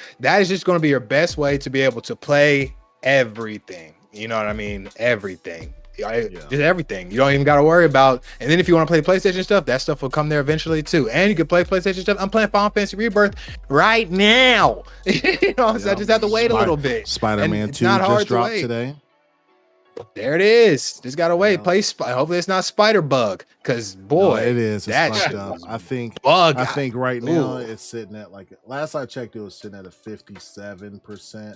[SPEAKER 2] just going to be your best way to be able to play everything. You know what I mean? Everything. Just everything. You don't even got to worry about. And then if you want to play PlayStation stuff, that stuff will come there eventually too. And you can play PlayStation stuff. I'm playing Final Fantasy Rebirth right now. You know, so I just have to wait a little bit.
[SPEAKER 1] Spider-Man 2 just dropped today.
[SPEAKER 2] There it is. Just gotta wait. Hopefully it's not Spider Bug, because boy,
[SPEAKER 1] it is. It's fucked up. I think right now it's sitting at like, last I checked, it was sitting at a 57%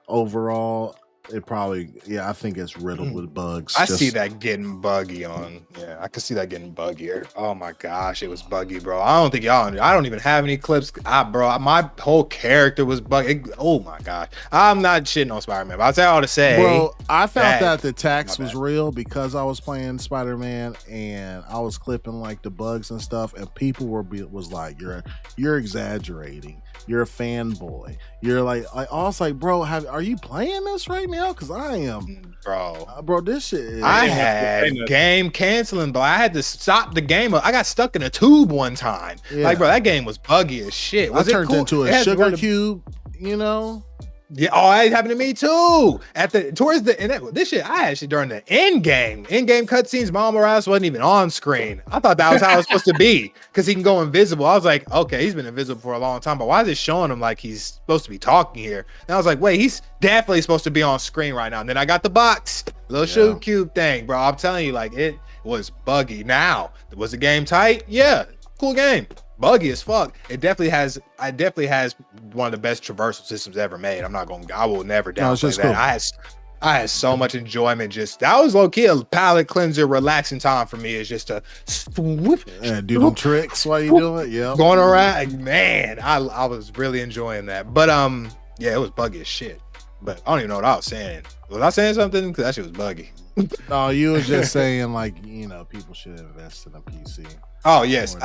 [SPEAKER 1] overall. It probably, I think it's riddled with bugs.
[SPEAKER 2] I see that getting buggy on. Yeah, I can see that getting buggier. Oh my gosh, it was buggy, bro. I don't even have any clips. Bro, my whole character was buggy. Oh my gosh. I'm not shitting on Spider-Man, but I'll tell you all to say.
[SPEAKER 1] Bro, I found out the tax was real because I was playing Spider-Man and I was clipping like the bugs and stuff, and people was like, you're exaggerating. You're a fanboy. You're like I was like, bro, are you playing this right now? Because I am, bro. This shit.
[SPEAKER 2] I had game canceling, but I had to stop the game. I got stuck in a tube one time. Yeah. Like, bro, that game was buggy as shit.
[SPEAKER 1] I turned into a sugar cube. You know.
[SPEAKER 2] Yeah, that happened to me too. This shit, I actually during the end game cutscenes, Miles Morales wasn't even on screen. I thought that was how it was supposed to be, because he can go invisible. I was like, okay, he's been invisible for a long time, but why is it showing him like he's supposed to be talking here? And I was like, wait, he's definitely supposed to be on screen right now. And then I got the box, little shoe cube thing, bro. I'm telling you, like, it was buggy. Now, was the game tight? Yeah, cool game. Buggy as fuck. It definitely has one of the best traversal systems ever made. I will never downplay that. Cool. I had so much enjoyment. Just that was low key a palate cleanser, relaxing time for me. Is just to
[SPEAKER 1] do them tricks while you do it. Yeah,
[SPEAKER 2] going around. Man, I was really enjoying that. But yeah, it was buggy as shit. But I don't even know what I was saying. Was I saying something? Because that shit was buggy.
[SPEAKER 1] No, you was just saying like, you know, people should invest in a PC.
[SPEAKER 2] Oh yes,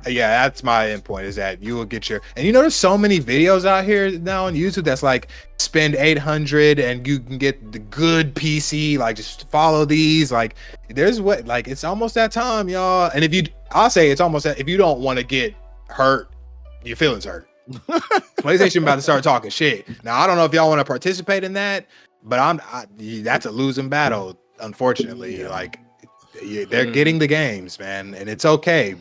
[SPEAKER 2] yeah, that's my end point, is that you will get your, and you know there's so many videos out here now on YouTube that's like spend 800 and you can get the good PC, like just follow these, like there's what, like it's almost that time, y'all. And I'll say it's almost that, if you don't want to get hurt, your feelings hurt. PlayStation about to start talking shit. Now I don't know if y'all want to participate in that, but that's a losing battle, unfortunately. Yeah. Like they're getting the games, man, and it's okay.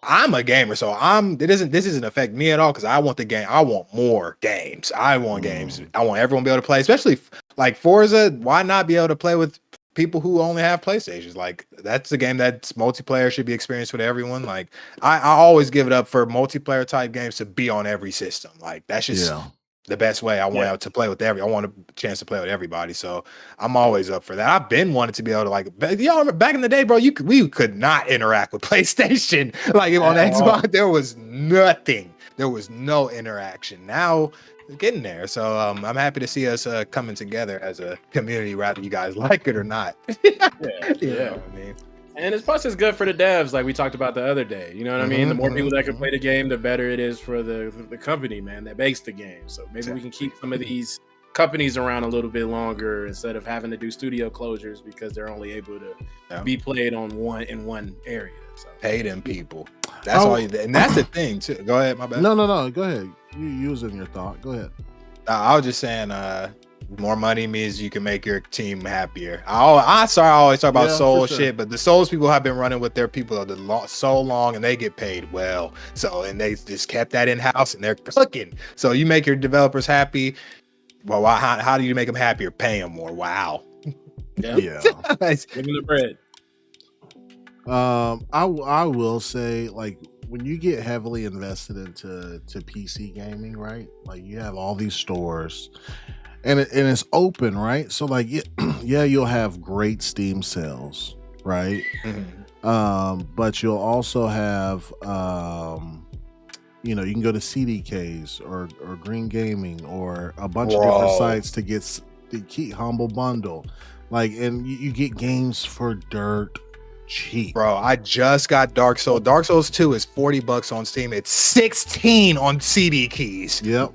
[SPEAKER 2] I'm a gamer, so this doesn't affect me at all, because I want the game. I want more games. I want games. I want everyone to be able to play, especially like Forza. Why not be able to play with people who only have PlayStations? Like that's a game that's multiplayer should be experienced with everyone. Like I always give it up for multiplayer type games to be on every system. Like that's just the best way. I want to play with I want a chance to play with everybody. So I'm always up for that. I've been wanting to be able to, like, y'all back in the day, bro, we could not interact with PlayStation. Like on Xbox, there was nothing. There was no interaction. Now we're getting there. So I'm happy to see us coming together as a community, whether you guys like it or not.
[SPEAKER 3] Yeah. I mean, and it's plus it's good for the devs, like we talked about the other day. You know what I mean? The more people that can play the game, the better it is for the company, man, that makes the game. So maybe we can keep some of these companies around a little bit longer instead of having to do studio closures because they're only able to be played in one area. So
[SPEAKER 2] pay them people. That's all and that's the thing too. Go ahead, my bad.
[SPEAKER 1] No. Go ahead. You was in your thought. Go ahead.
[SPEAKER 2] I was just saying, more money means you can make your team happier. I always talk about soul shit, but the Souls people have been running with their people so long, and they get paid well. So, and they just kept that in house, and they're cooking. So you make your developers happy. Well, how do you make them happier? Pay them more. Wow.
[SPEAKER 3] Yeah. Give them the bread.
[SPEAKER 1] I will say, like, when you get heavily invested into PC gaming, right? Like you have all these stores. And it's open, right? So like, you'll have great Steam sales, right? But you'll also have, you can go to CDKs or Green Gaming or a bunch of different sites to get the key Humble Bundle, like, and you get games for dirt cheap.
[SPEAKER 2] Bro, I just got Dark Souls. Dark Souls 2 is $40 on Steam. It's $16 on CD keys.
[SPEAKER 1] Yep.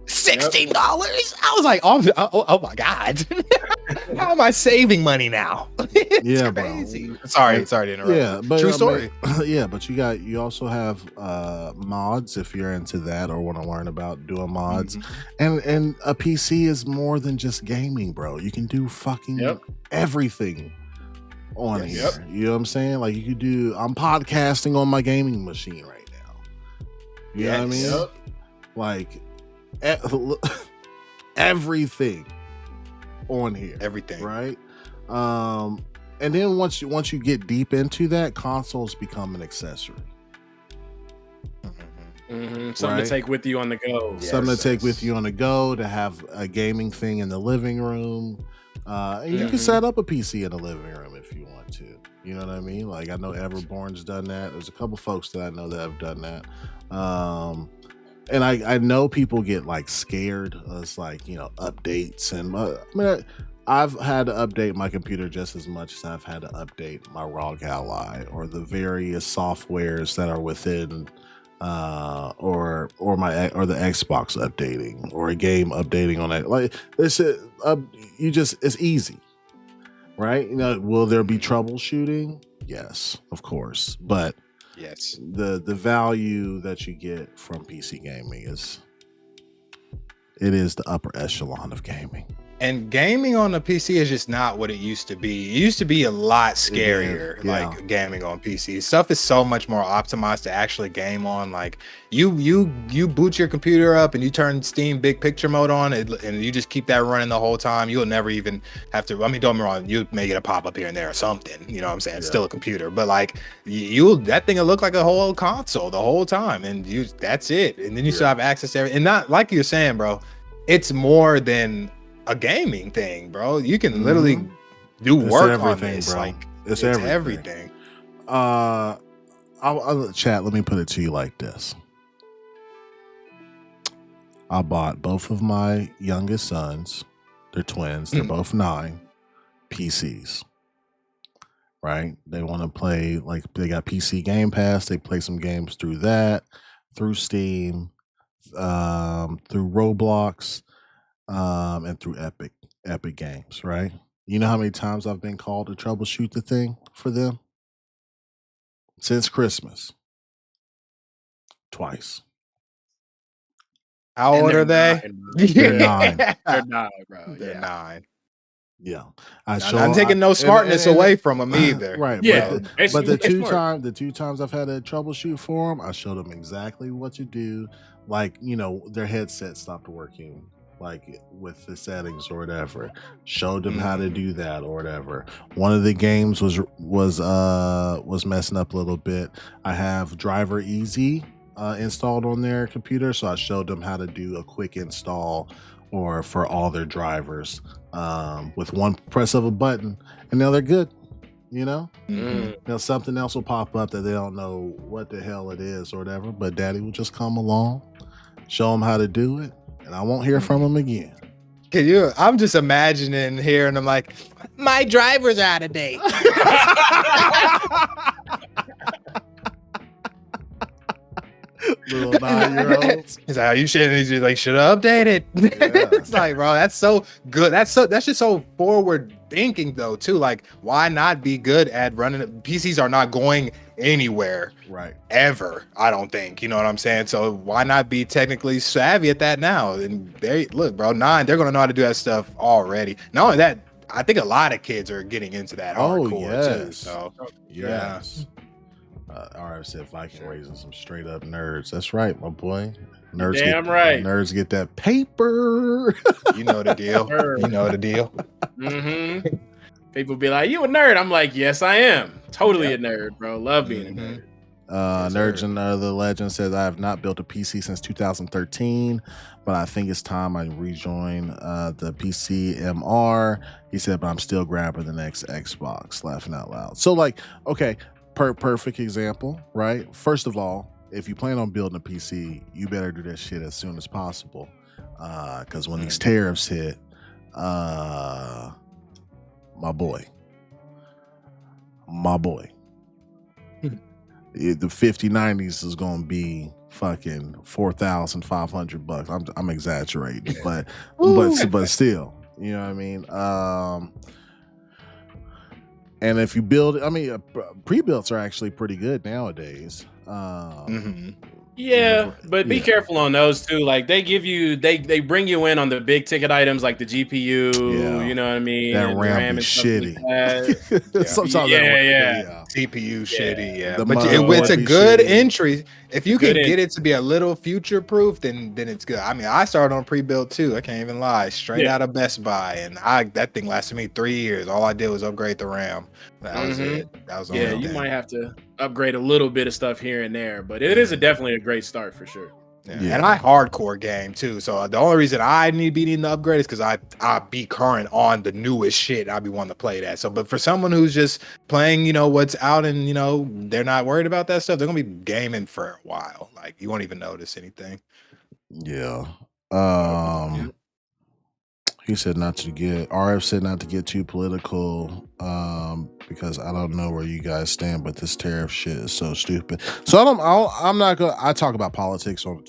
[SPEAKER 2] $16. I was like, oh my god. How am I saving money now? It's crazy, bro. Sorry to interrupt. Yeah, but true story.
[SPEAKER 1] But you also have mods if you're into that or want to learn about doing mods. And a PC is more than just gaming, bro. You can do fucking everything on here. You know what I'm saying? Like you could do, I'm podcasting on my gaming machine right now. You know what I mean? Like everything on here, right? And then once you get deep into that, consoles become an accessory.
[SPEAKER 3] Something to take with you on the go.
[SPEAKER 1] Something to take with you on the go, to have a gaming thing in the living room. And you can set up a PC in the living room if you want to. You know what I mean? Like I know Everborn's done that. There's a couple folks that I know that have done that. And I know people get like scared. It's like, updates. And I've had to update my computer just as much as I've had to update my ROG Ally or the various softwares that are within or the Xbox updating or a game updating on that. Like this, it's easy, right? Will there be troubleshooting? Yes, of course, but the value that you get from PC gaming is the upper echelon of gaming.
[SPEAKER 2] And gaming on the PC is just not what it used to be. It used to be a lot scarier, like gaming on PC. Stuff is so much more optimized to actually game on. Like you boot your computer up and you turn Steam big picture mode on, and you just keep that running the whole time. You'll never even have to. I mean, don't get me wrong. You may get a pop up here and there or something. You know what I'm saying? It's still a computer, but like that thing will look like a whole console the whole time, and that's it. And then you still have access to everything. And not like you're saying, bro. It's more than a gaming thing, bro. You can literally do work on this.
[SPEAKER 1] bro.
[SPEAKER 2] Like
[SPEAKER 1] it's
[SPEAKER 2] everything.
[SPEAKER 1] Chat, let me put it to you like this. I bought both of my youngest sons, they're twins, they're both 9, PCs. Right? They want to play, like, they got PC Game Pass, they play some games through that, through Steam, through Roblox, and through Epic Games, right? You know how many times I've been called to troubleshoot the thing for them? Since Christmas. Twice.
[SPEAKER 2] How old are they?
[SPEAKER 1] They're 9.
[SPEAKER 3] They're 9, bro.
[SPEAKER 2] They're 9.
[SPEAKER 1] Yeah.
[SPEAKER 2] I'm taking no smartness away from them either.
[SPEAKER 1] Right.
[SPEAKER 3] Yeah.
[SPEAKER 1] But the two times I've had to troubleshoot for them, I showed them exactly what to do. Like, you know, their headset stopped working, like with the settings or whatever. Showed them how to do that or whatever. One of the games was messing up a little bit. I have Driver Easy installed on their computer, so I showed them how to do a quick install or for all their drivers with one press of a button, and now they're good. You know, now something else will pop up that they don't know what the hell it is or whatever, but daddy will just come along, show them how to do it, and I won't hear from them again.
[SPEAKER 2] I'm just imagining hearing them like, my driver's out of date.
[SPEAKER 1] Little 9-year-olds.
[SPEAKER 2] He's like, you should update it. Yeah. It's like, bro, that's so good. That's just so forward thinking though, too. Like, why not be good at running? PCs are not going anywhere,
[SPEAKER 1] right?
[SPEAKER 2] Ever, I don't think. You know what I'm saying? So why not be technically savvy at that now? And they look, bro, 9, they're gonna know how to do that stuff already. Not only that, I think a lot of kids are getting into that hardcore too. So
[SPEAKER 1] yes. RF said Viking raising some straight up nerds. That's right, my boy. Nerds Nerds get that paper.
[SPEAKER 2] You know the deal. You know the deal.
[SPEAKER 3] People be like, "You a nerd?" I'm like, "Yes, I am. Totally a nerd, bro. Love being a nerd."
[SPEAKER 1] Nerds and the Legend says, I have not built a PC since 2013, but I think it's time I rejoin the PCMR. He said, but I'm still grabbing the next Xbox. Laughing out loud. So, like, okay. Perfect example, right? First of all, if you plan on building a PC, you better do that shit as soon as possible, because when these tariffs hit, my boy, the 5090s is gonna be fucking $4,500. I'm exaggerating, but still, you know what I mean. And if you build, I mean, pre-builds are actually pretty good nowadays.
[SPEAKER 3] Yeah, but be careful on those too. Like they give you, they bring you in on the big ticket items like the GPU. You know what I mean?
[SPEAKER 1] That RAM is shitty.
[SPEAKER 3] Like
[SPEAKER 1] Sometimes
[SPEAKER 2] CPU shitty. Yeah, but it's a good entry. If you can get it to be a little future proof, then it's good. I mean, I started on pre-built too. I can't even lie. Straight out of Best Buy, and that thing lasted me 3 years. All I did was upgrade the RAM. That was it. That was
[SPEAKER 3] you might have to upgrade a little bit of stuff here and there, but it is definitely a great start for sure.
[SPEAKER 2] And I hardcore game too, so the only reason I be needing to upgrade is because I be current on the newest shit. I be wanting to play that. So, but for someone who's just playing, you know, what's out and you know they're not worried about that stuff, they're gonna be gaming for a while. Like you won't even notice anything.
[SPEAKER 1] Yeah. He said not to get. RF said not to get too political, because I don't know where you guys stand, but this tariff shit is so stupid. So I'm not gonna. I talk about politics on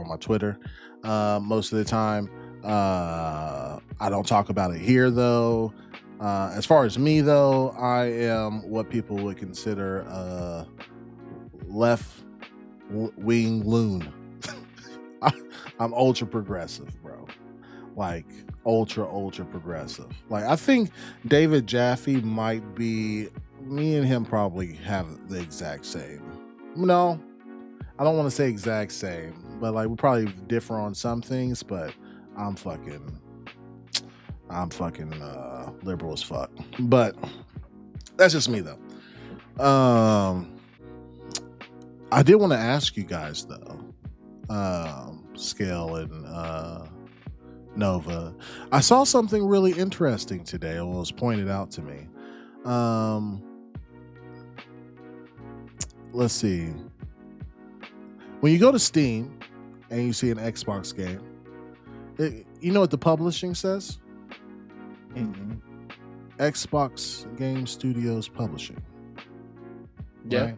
[SPEAKER 1] my Twitter most of the time. I don't talk about it here though. As far as me though, I am what people would consider a left wing loon. I'm ultra progressive, bro. Like ultra progressive. Like I think David Jaffe might be. Me and him probably have the exact same. No, I don't want to say exact same, but like we probably differ on some things. But I'm fucking liberal as fuck. But that's just me though. I did want to ask you guys though, Scale and Nova. I saw something really interesting today. It was pointed out to me. Let's see. When you go to Steam and you see an Xbox game, you know what the publishing says?
[SPEAKER 2] Mm-hmm.
[SPEAKER 1] Xbox Game Studios Publishing.
[SPEAKER 3] Yeah.
[SPEAKER 1] Right?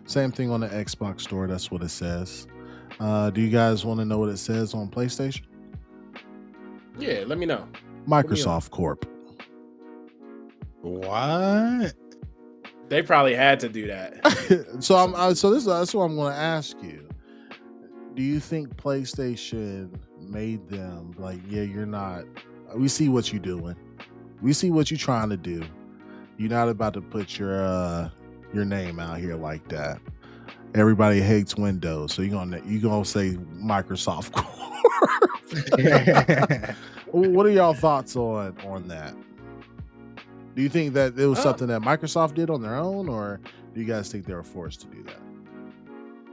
[SPEAKER 1] Same thing on the Xbox store. That's what it says. Do you guys want to know what it says on PlayStation?
[SPEAKER 3] Yeah, let me know.
[SPEAKER 1] Microsoft Corp.
[SPEAKER 2] What?
[SPEAKER 3] They probably had to do that.
[SPEAKER 1] That's what I'm going to ask you. Do you think PlayStation made them like, yeah, you're not? We see what you're doing. We see what you're trying to do. You're not about to put your name out here like that. Everybody hates Windows, so you're gonna say Microsoft Corp. What are y'all thoughts on that? Do you think that it was something that Microsoft did on their own, or do you guys think they were forced to do that?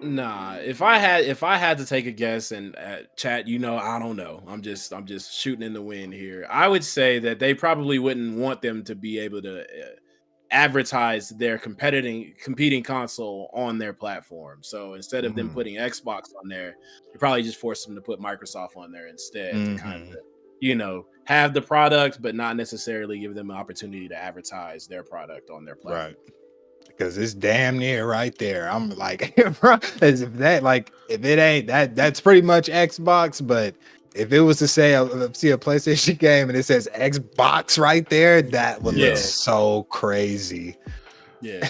[SPEAKER 3] Nah, if I had to take a guess, and chat, I don't know. I'm just shooting in the wind here. I would say that they probably wouldn't want them to be able to advertise their competing console on their platform. So instead of them putting Xbox on there, they probably just forced them to put Microsoft on there instead to kind of, have the product, but not necessarily give them an opportunity to advertise their product on their platform.
[SPEAKER 2] Right. Because it's damn near right there. I'm like, bro, as if it ain't that's pretty much Xbox. But if it was to say, see a PlayStation game and it says Xbox right there, that would look so crazy.
[SPEAKER 3] Yeah.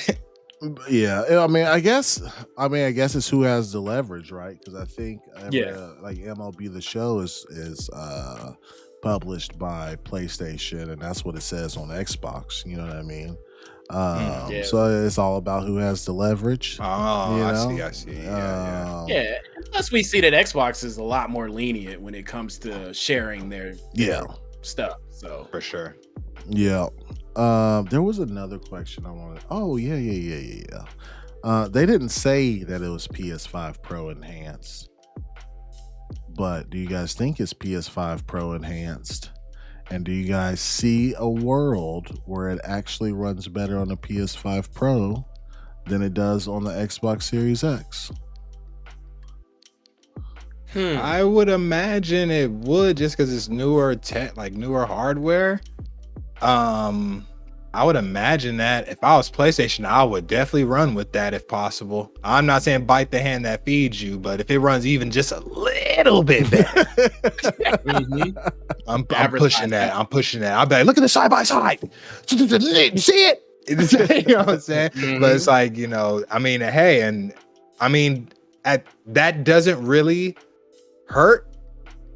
[SPEAKER 1] Yeah. I guess it's who has the leverage, right? Because I think like MLB The Show is published by PlayStation, and that's what it says on Xbox. You know what I mean? So it's all about who has the leverage.
[SPEAKER 2] I see.
[SPEAKER 3] Yeah. Plus, we see that Xbox is a lot more lenient when it comes to sharing their stuff. So
[SPEAKER 2] for sure.
[SPEAKER 1] Yeah. There was another question I wanted. Oh yeah. They didn't say that it was PS5 Pro enhanced, but do you guys think it's PS5 Pro enhanced? And do you guys see a world where it actually runs better on the PS5 Pro than it does on the Xbox Series X?
[SPEAKER 2] I would imagine it would, just because it's newer hardware. I would imagine that if I was PlayStation, I would definitely run with that if possible. I'm not saying bite the hand that feeds you, but if it runs even just a little bit better, I'm pushing that. I'm be like, look at the side by side. You see it? You know what I'm saying? But it's like, that doesn't really hurt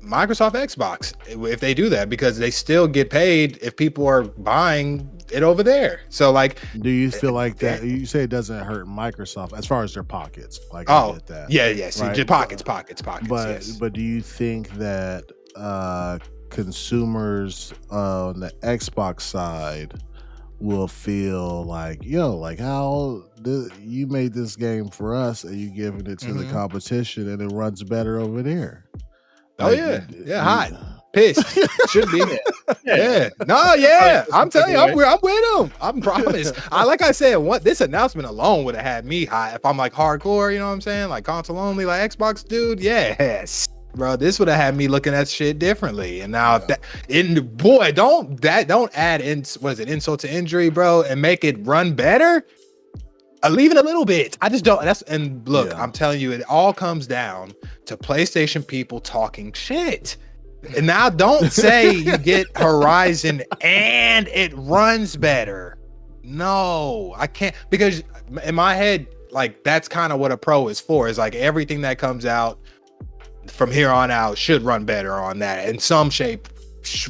[SPEAKER 2] Microsoft Xbox if they do that, because they still get paid if people are buying it over there. So like,
[SPEAKER 1] do you feel like that you say it doesn't hurt Microsoft as far as their pockets? Like,
[SPEAKER 2] I
[SPEAKER 1] get that.
[SPEAKER 2] Yeah. See,
[SPEAKER 1] right?
[SPEAKER 2] Just pockets.
[SPEAKER 1] But do you think that consumers on the Xbox side will feel like, how you made this game for us and you giving it to the competition and it runs better over there?
[SPEAKER 2] Hot, pissed, should be. I'm telling you, I'm with him. I'm promise. Like I said, this announcement alone would have had me hot if I'm like hardcore. You know what I'm saying? Like console only, like Xbox, dude. Yes, bro. This would have had me looking at shit differently. And now, don't add insult to injury, bro, and make it run better. Leave it a little bit. I just don't. I'm telling you, it all comes down to PlayStation people talking shit. And now don't say you get Horizon and it runs better. No, I can't, because in my head, like, that's kind of what a pro is for. Is like everything that comes out from here on out should run better on that in some shape,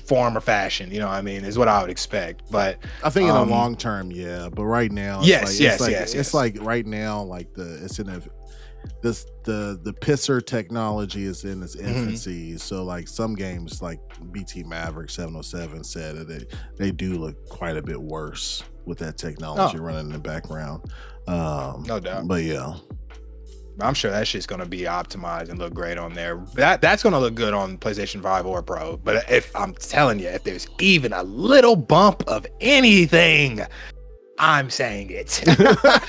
[SPEAKER 2] form, or fashion. You know what I mean? Is what I would expect. But
[SPEAKER 1] I think in the long term, yeah. But right now, it's like right now, like the pisser technology is in its infancy. So like some games like BT Maverick 707 said that they do look quite a bit worse with that technology running in the background.
[SPEAKER 2] No doubt.
[SPEAKER 1] But yeah.
[SPEAKER 2] I'm sure that shit's gonna be optimized and look great on there. That's gonna look good on PlayStation 5 or Pro. But if I'm telling you, if there's even a little bump of anything, I'm saying it.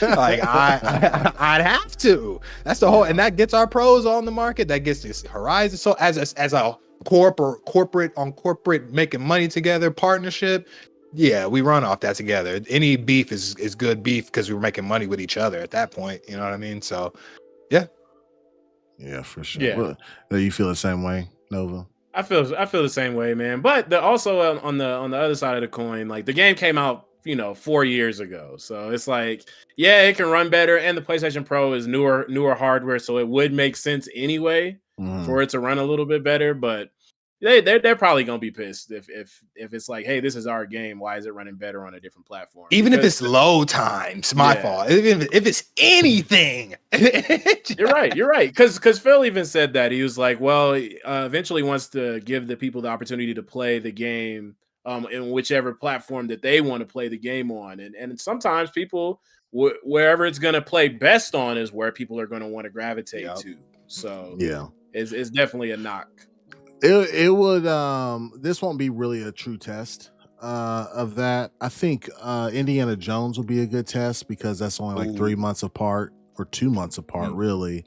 [SPEAKER 2] Like I'd have to. That's the whole, and that gets our pros on the market. That gets this Horizon. So as a corporate making money together partnership. Yeah, we run off that together. Any beef is good beef because we're making money with each other at that point. You know what I mean? So, yeah,
[SPEAKER 1] for sure.
[SPEAKER 3] Yeah.
[SPEAKER 1] Well, you feel the same way, Nova?
[SPEAKER 3] I feel the same way, man. But also on the other side of the coin, like the game came out, 4 years ago, so it's like, yeah, it can run better, and the PlayStation Pro is newer hardware, so it would make sense anyway for it to run a little bit better, but. They're probably gonna be pissed if it's like, hey, this is our game. Why is it running better on a different platform?
[SPEAKER 2] Even if it's load times, my fault. If it's anything,
[SPEAKER 3] you're right. Because Phil even said that he was like, well, eventually wants to give the people the opportunity to play the game in whichever platform that they want to play the game on, and sometimes people wherever it's gonna play best on is where people are gonna want to gravitate to. So it's definitely a knock.
[SPEAKER 1] It would this won't be really a true test of that. I think Indiana Jones will be a good test because that's only like 3 months apart or 2 months apart really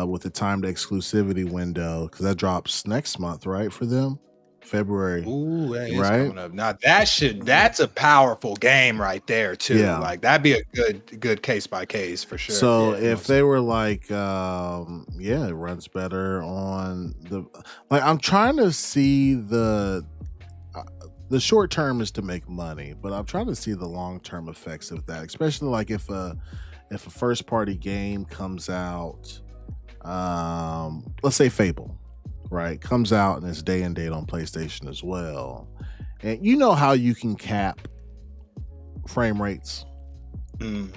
[SPEAKER 1] with the timed exclusivity window because that drops next month, right, for them? February.
[SPEAKER 2] Ooh, that is coming up. Now that's a powerful game right there too. Yeah. Like that'd be a good case by case for sure.
[SPEAKER 1] So if they were like it runs better on the I'm trying to see the short term is to make money, but I'm trying to see the long term effects of that, especially like if a first party game comes out, let's say Fable. Right, comes out and it's day and date on PlayStation as well, and you know how you can cap frame rates,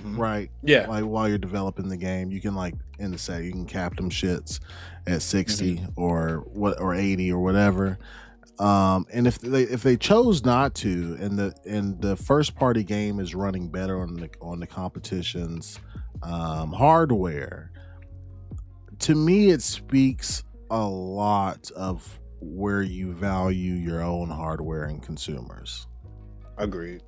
[SPEAKER 1] right?
[SPEAKER 3] Yeah,
[SPEAKER 1] like while you're developing the game, you can like in the set you can cap them shits at 60 or 80 or whatever. And if they chose not to, and the first party game is running better on the competition's hardware, to me it speaks a lot of where you value your own hardware and consumers.
[SPEAKER 2] Agreed.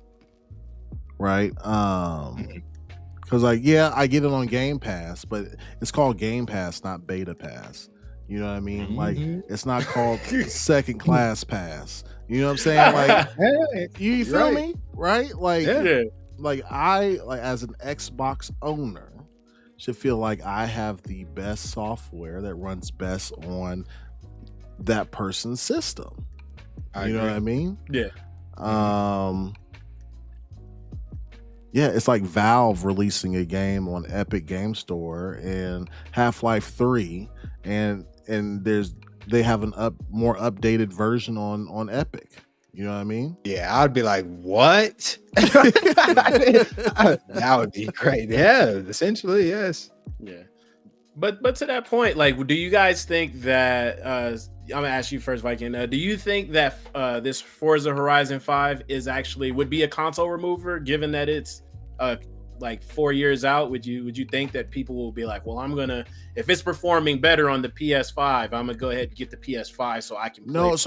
[SPEAKER 1] Right? Because I get it on Game Pass, but it's called Game Pass, not Beta Pass. You know what I mean? Like it's not called Second Class Pass. You know what I'm saying? Like you feel me? Right? Like like I as an Xbox owner should feel like I have the best software that runs best on that person's system. You know what I mean?
[SPEAKER 3] Yeah.
[SPEAKER 1] It's like Valve releasing a game on Epic Game Store and Half-Life 3 and they have a more updated version on Epic. You know what I mean?
[SPEAKER 2] Yeah, I'd be like, what? That would be great. Yeah, essentially, yes.
[SPEAKER 3] Yeah. But to that point, like, do you guys think that I'm gonna ask you first, Viking. Do you think that this Forza Horizon 5 would be a console remover, given that it's like 4 years out? Would you think that people will be like, well, if it's performing better on the PS5, I'm gonna go ahead and get the PS5 so I can play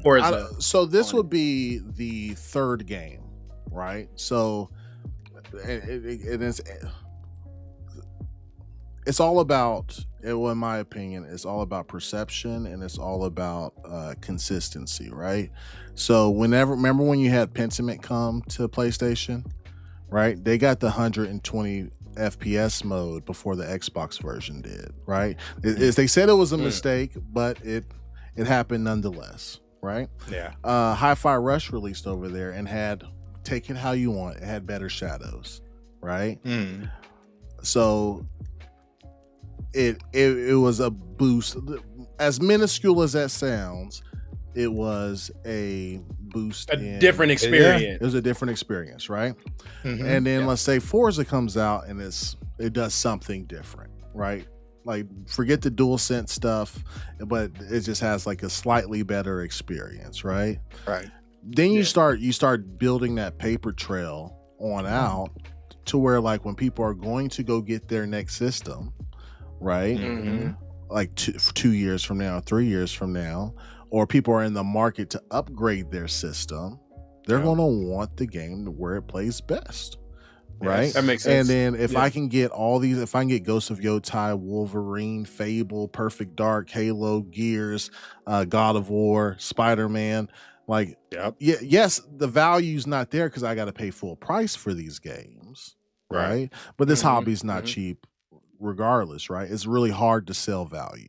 [SPEAKER 3] Forza.
[SPEAKER 1] So this would be the third game, right? So it's all about, in my opinion, it's all about perception and it's all about consistency, right? So remember when you had Pentiment come to PlayStation, right? They got the 120 FPS mode before the Xbox version did, right? They said it was a mistake, but it happened nonetheless, right?
[SPEAKER 2] Yeah.
[SPEAKER 1] Hi-Fi Rush released over there and had, take it how you want, it had better shadows, right? So it was a boost. As minuscule as that sounds, it was a boost.
[SPEAKER 3] Different experience.
[SPEAKER 1] It was a different experience, right? And then let's say Forza comes out and it does something different, right? Like forget the DualSense stuff, but it just has like a slightly better experience, right?
[SPEAKER 2] Right.
[SPEAKER 1] Then you start building that paper trail on out to where like when people are going to go get their next system, right?
[SPEAKER 3] Mm-hmm.
[SPEAKER 1] Like 2 years from now, 3 years from now, or people are in the market to upgrade their system, they're going to want the game to where it plays best. Right.
[SPEAKER 3] Yes, that makes sense.
[SPEAKER 1] And then if I can get all these, if I can get Ghost of Yotai, Wolverine, Fable, Perfect Dark, Halo, Gears, God of War, Spider-Man, like, yes, the value's not there because I got to pay full price for these games. Right. But this hobby's not cheap regardless. Right. It's really hard to sell value,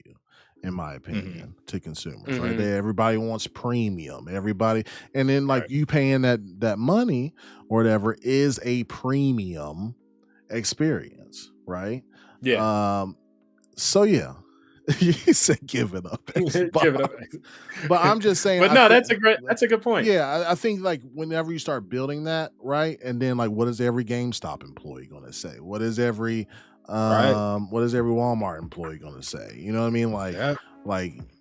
[SPEAKER 1] in my opinion, to consumers. Right. Everybody wants premium. Everybody, and then like you paying that money or whatever is a premium experience, right?
[SPEAKER 3] Yeah.
[SPEAKER 1] So yeah, you said give it up,
[SPEAKER 3] Give it up.
[SPEAKER 1] But I'm just saying.
[SPEAKER 3] But no, that's a good point.
[SPEAKER 1] Yeah, I think like whenever you start building that, right, and then like what is every GameStop employee going to say? What is every what is every Walmart employee going to say? You know what I mean? Like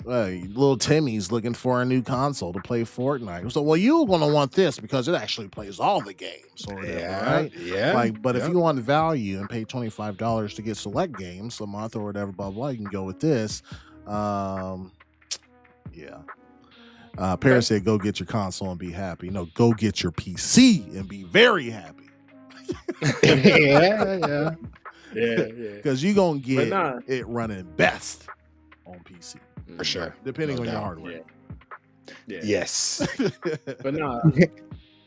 [SPEAKER 1] little Timmy's looking for a new console to play Fortnite. So, well, you're going to want this because it actually plays all the games or whatever, right?
[SPEAKER 2] Yeah.
[SPEAKER 1] Like, but if you want value and pay $25 to get select games a month or whatever, blah, blah, you can go with this. Paris said, go get your console and be happy. No, go get your PC and be very happy.
[SPEAKER 3] Yeah.
[SPEAKER 1] Because you're going to get it running best on PC.
[SPEAKER 2] For sure.
[SPEAKER 1] Depending on your hardware.
[SPEAKER 3] Yeah.
[SPEAKER 2] Yes.
[SPEAKER 3] But no.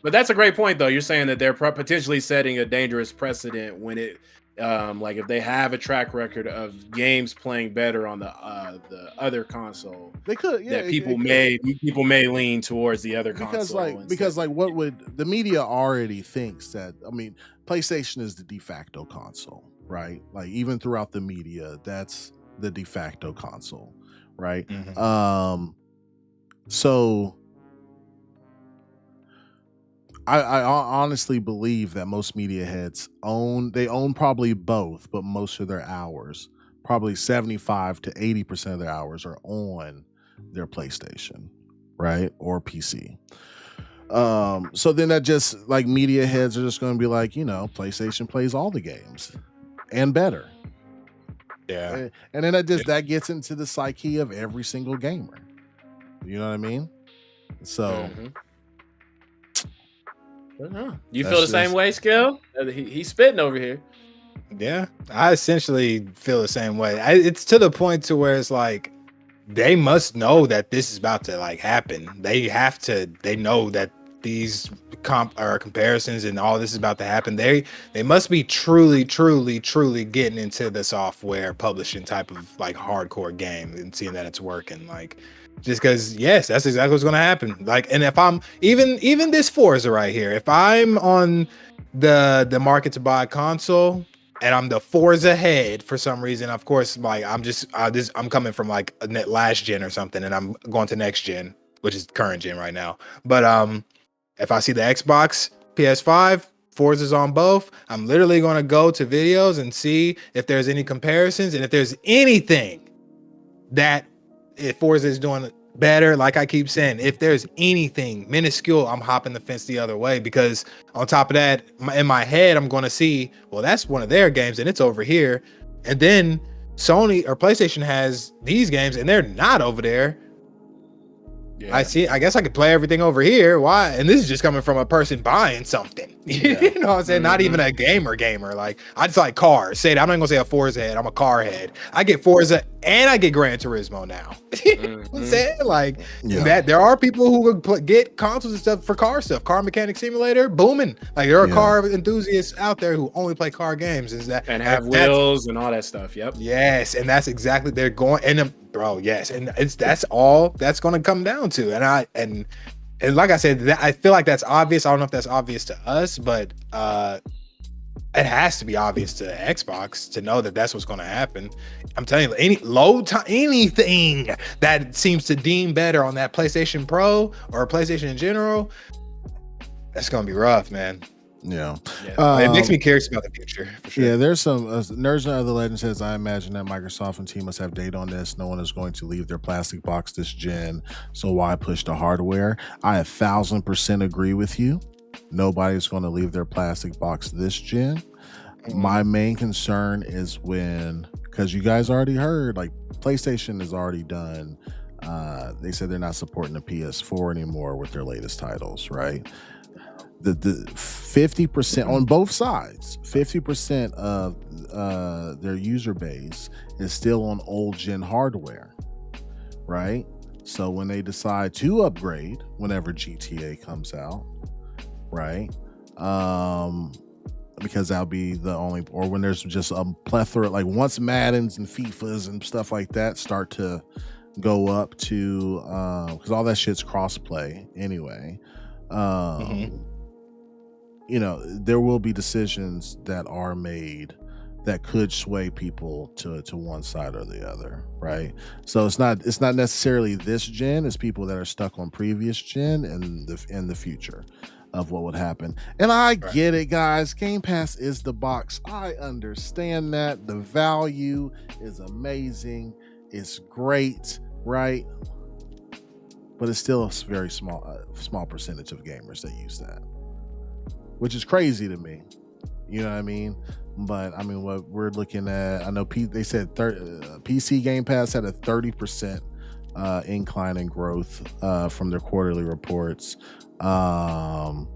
[SPEAKER 3] But that's a great point, though. You're saying that they're potentially setting a dangerous precedent when it, like if they have a track record of games playing better on the other console,
[SPEAKER 1] they could. Yeah,
[SPEAKER 3] that people may lean towards the other console.
[SPEAKER 1] Because what would the media already thinks that? I mean, PlayStation is the de facto console, right? Like even throughout the media, that's the de facto console, right? So I honestly believe that most media heads own probably both, but most of their hours, probably 75 to 80% of their hours are on their PlayStation, right? Or PC. So then that just like media heads are just going to be like, PlayStation plays all the games and better.
[SPEAKER 2] Yeah.
[SPEAKER 1] And then that gets into the psyche of every single gamer. You know what I mean? So
[SPEAKER 3] you feel the same way, Skill? He's spitting over here.
[SPEAKER 2] Yeah, I essentially feel the same way. It's to the point to where it's like they must know that this is about to like happen. They know that these comparisons and all this is about to happen. They must be truly getting into the software publishing type of like hardcore game and seeing that it's working. Like, just because, yes, that's exactly what's going to happen. Like, and if I'm even this Forza right here, if I'm on the market to buy a console and I'm the Forza head for some reason, of course, like I'm coming from like a last gen or something, and I'm going to next gen, which is current gen right now. But if I see the Xbox, PS5, Forza's on both, I'm literally going to go to videos and see if there's any comparisons, and if there's anything that if Forza is doing better, like I keep saying, if there's anything minuscule, I'm hopping the fence the other way, because on top of that, in my head, I'm going to see, well, that's one of their games and it's over here. And then Sony or PlayStation has these games and they're not over there. Yeah. I guess I could play everything over here. Why? And this is just coming from a person buying something. Yeah. You know what I'm saying? Not even a gamer. Like, I just like cars. I'm not gonna say a Forza head. I'm a car head. I get Forza and I get Gran Turismo now. You know what I'm saying? Like, that there are people who would get consoles and stuff for car stuff. Car Mechanic Simulator, booming. Like, there are car enthusiasts out there who only play car games. And
[SPEAKER 3] have wheels and all that stuff. Yep.
[SPEAKER 2] Yes, and that's exactly they're going. And bro, yes, and that's all that's going to come down to. And like I said, I feel like that's obvious. I don't know if that's obvious to us, but it has to be obvious to Xbox to know that that's what's going to happen. I'm telling you, anything that seems to deem better on that PlayStation Pro or PlayStation in general, that's going to be rough, man.
[SPEAKER 1] Yeah.
[SPEAKER 2] It makes me curious about the future, for sure.
[SPEAKER 1] Yeah, there's some Nerds and Other Legend says, I imagine that Microsoft and team must have data on this. No one is going to leave their plastic box this gen, so why push the hardware? I 1,000% agree with you. Nobody's going to leave their plastic box this gen. My main concern is when because you guys already heard, like PlayStation is already done. They said they're not supporting the PS4 anymore with their latest titles, right? The 50% on both sides, 50% of their user base is still on old gen hardware, right? So when they decide to upgrade whenever GTA comes out, right? Because that'll be the only, or when there's just a plethora, like once Maddens and FIFAs and stuff like that start to go up to, because all that shit's crossplay anyway. You know, there will be decisions that are made that could sway people to one side or the other, right? So it's not necessarily this gen, it's people that are stuck on previous gen and in the future of what would happen. And I get it, guys. Game Pass is the box. I understand that. The value is amazing. It's great, right? But it's still a very small percentage of gamers that use that, which is crazy to me. You know what I mean? But I mean, what we're looking at, I know they said PC Game Pass had a 30% incline in growth from their quarterly reports. I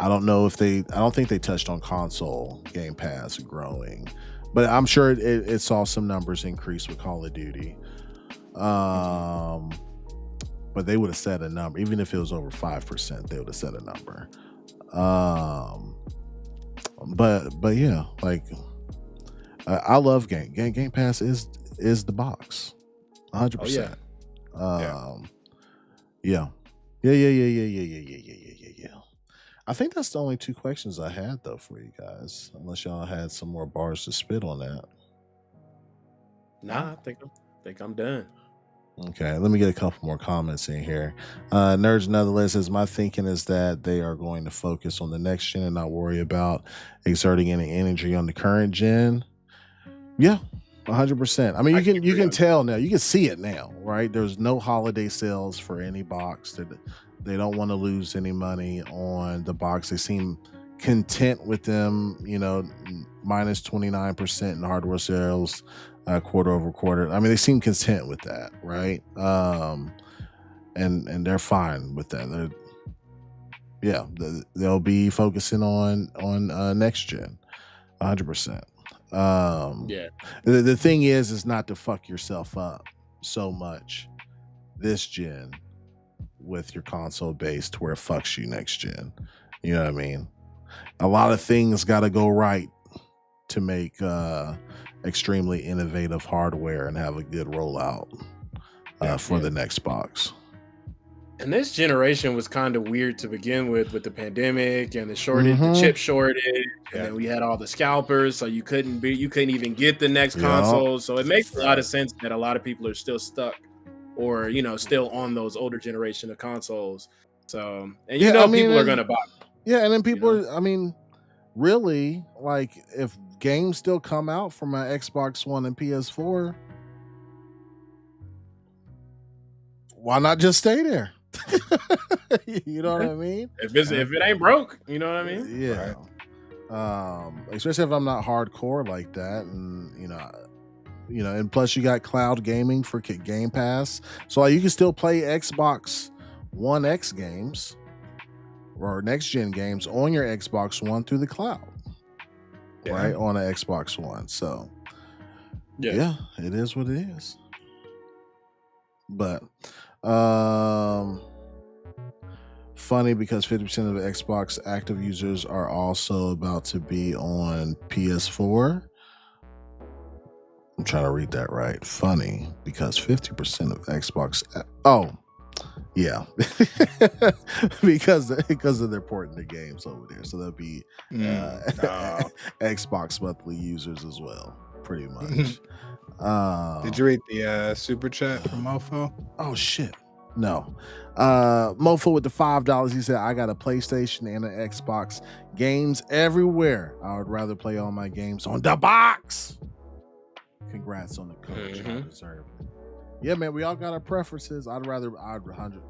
[SPEAKER 1] don't think they touched on console Game Pass growing, but I'm sure it saw some numbers increase with Call of Duty. But they would have set a number, even if it was over 5%, they would have set a number. But yeah, like I love Game Pass is the box, 100%. Yeah. I think that's the only two questions I had though for you guys, unless y'all had some more bars to spit on that.
[SPEAKER 3] Nah, I think I'm done.
[SPEAKER 1] Okay, let me get a couple more comments in here. Nerds Nonetheless says, my thinking is that they are going to focus on the next gen and not worry about exerting any energy on the current gen. Yeah, 100%. I mean, you can tell now. You can see it now, right? There's no holiday sales for any box. They don't want to lose any money on the box. They seem content with them, you know, minus 29% in hardware sales. Quarter over quarter. I mean, they seem content with that, right? And they're fine with that. They'll be focusing on next gen, 100%. The thing is not to fuck yourself up so much this gen with your console base to where it fucks you next gen. You know what I mean? A lot of things got to go right to make extremely innovative hardware and have a good rollout for the next box.
[SPEAKER 3] And this generation was kind of weird to begin with the pandemic and the shortage, the chip shortage, and then we had all the scalpers, so you couldn't even get the next console. So it makes a lot of sense that a lot of people are still stuck, or still on those older generation of consoles. So people are gonna buy.
[SPEAKER 1] Yeah, and then people are. I mean, really, like if games still come out from my Xbox One and PS4, why not just stay there? You know what I mean?
[SPEAKER 3] If it ain't broke, you know what I mean?
[SPEAKER 1] Yeah. Right. Especially if I'm not hardcore like that, and and plus you got cloud gaming for Game Pass, so you can still play Xbox One X games or next gen games on your Xbox One through the cloud. Right, on an Xbox One. So yeah, it is what it is. But funny because 50% of the Xbox active users are also about to be on PS4. I'm trying to read that right. Funny because 50% of Xbox yeah, because they're porting the games over there, so that'll be Xbox monthly users as well, pretty much.
[SPEAKER 2] Did you read the super chat from Mofo?
[SPEAKER 1] Oh shit, no. Mofo with the $5. He said, "I got a PlayStation and an Xbox. Games everywhere. I would rather play all my games on the box. Congrats on the coach. I deserve it." Yeah, man, we all got our preferences. I'd 100.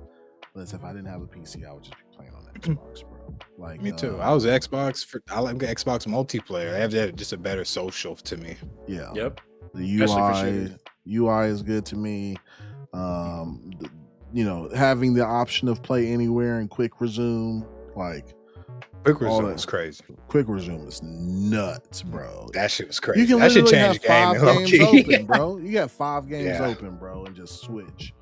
[SPEAKER 1] Listen, if I didn't have a PC, I would just be playing on Xbox, bro. Like
[SPEAKER 2] me too. I was Xbox I like Xbox multiplayer. They have just a better social to me.
[SPEAKER 1] Yeah.
[SPEAKER 3] Yep.
[SPEAKER 1] The UI is good to me. Having the option of play anywhere and quick resume, like
[SPEAKER 2] quick resume is crazy.
[SPEAKER 1] Quick resume is nuts, bro.
[SPEAKER 2] That shit was crazy.
[SPEAKER 1] You can
[SPEAKER 2] that
[SPEAKER 1] literally
[SPEAKER 2] shit change
[SPEAKER 1] have
[SPEAKER 2] the
[SPEAKER 1] 5
[SPEAKER 2] game.
[SPEAKER 1] games open, bro. You got 5 games open, bro, and just switch.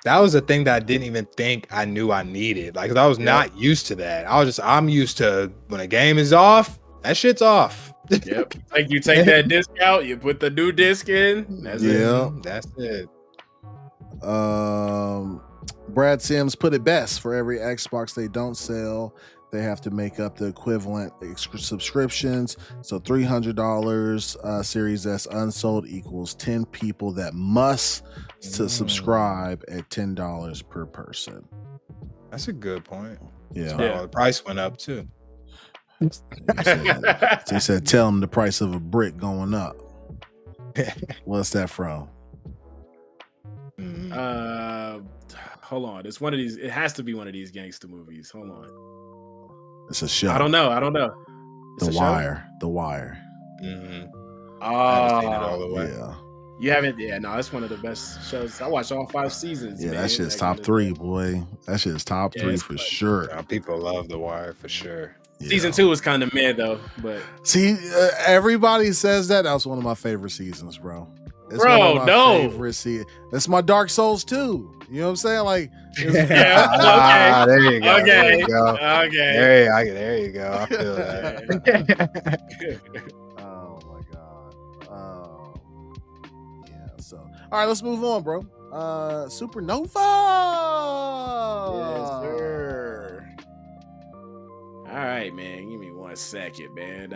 [SPEAKER 2] That was a thing that I didn't even think I knew I needed. Like, 'cause I was not used to that. I'm used to when a game is off, that shit's off.
[SPEAKER 3] Yep. Like you take that disc out, you put the new disc in. That's it.
[SPEAKER 2] That's it.
[SPEAKER 1] Brad Sims put it best: for every Xbox they don't sell, they have to make up the equivalent subscriptions. So $300 Series S unsold equals 10 people that must to subscribe at $10 per person.
[SPEAKER 2] That's a good point.
[SPEAKER 1] Yeah.
[SPEAKER 2] So the price went up too.
[SPEAKER 1] They said, tell them the price of a brick going up. What's that from?
[SPEAKER 3] Hold on. It's one of these. It has to be one of these gangster movies. Hold on.
[SPEAKER 1] It's a show.
[SPEAKER 3] I don't know. It's
[SPEAKER 1] The Wire. The Wire.
[SPEAKER 2] Mm-hmm.
[SPEAKER 3] I
[SPEAKER 2] haven't seen it all the way.
[SPEAKER 1] Yeah.
[SPEAKER 3] You haven't? Yeah, no, it's one of the best shows. I watched all 5 seasons.
[SPEAKER 1] Yeah,
[SPEAKER 3] man.
[SPEAKER 1] that shit's top 3, boy. That shit's top 3 for sure.
[SPEAKER 2] People love The Wire for sure.
[SPEAKER 1] Yeah.
[SPEAKER 3] Season 2 was kind of mad though, but
[SPEAKER 1] see, everybody says that. That was one of my favorite seasons, bro. It's
[SPEAKER 3] bro,
[SPEAKER 1] one of my
[SPEAKER 3] no,
[SPEAKER 1] favorite season. That's my Dark Souls 2. You know what I'm saying? Like,
[SPEAKER 3] yeah,
[SPEAKER 2] there you go.
[SPEAKER 3] Okay.
[SPEAKER 2] There you go.
[SPEAKER 3] Okay.
[SPEAKER 2] There you go. I feel that.
[SPEAKER 1] Oh my god. Yeah. So, all right, let's move on, bro. Supernova.
[SPEAKER 3] Yes, sir. All right, man. Give me 1 second, man.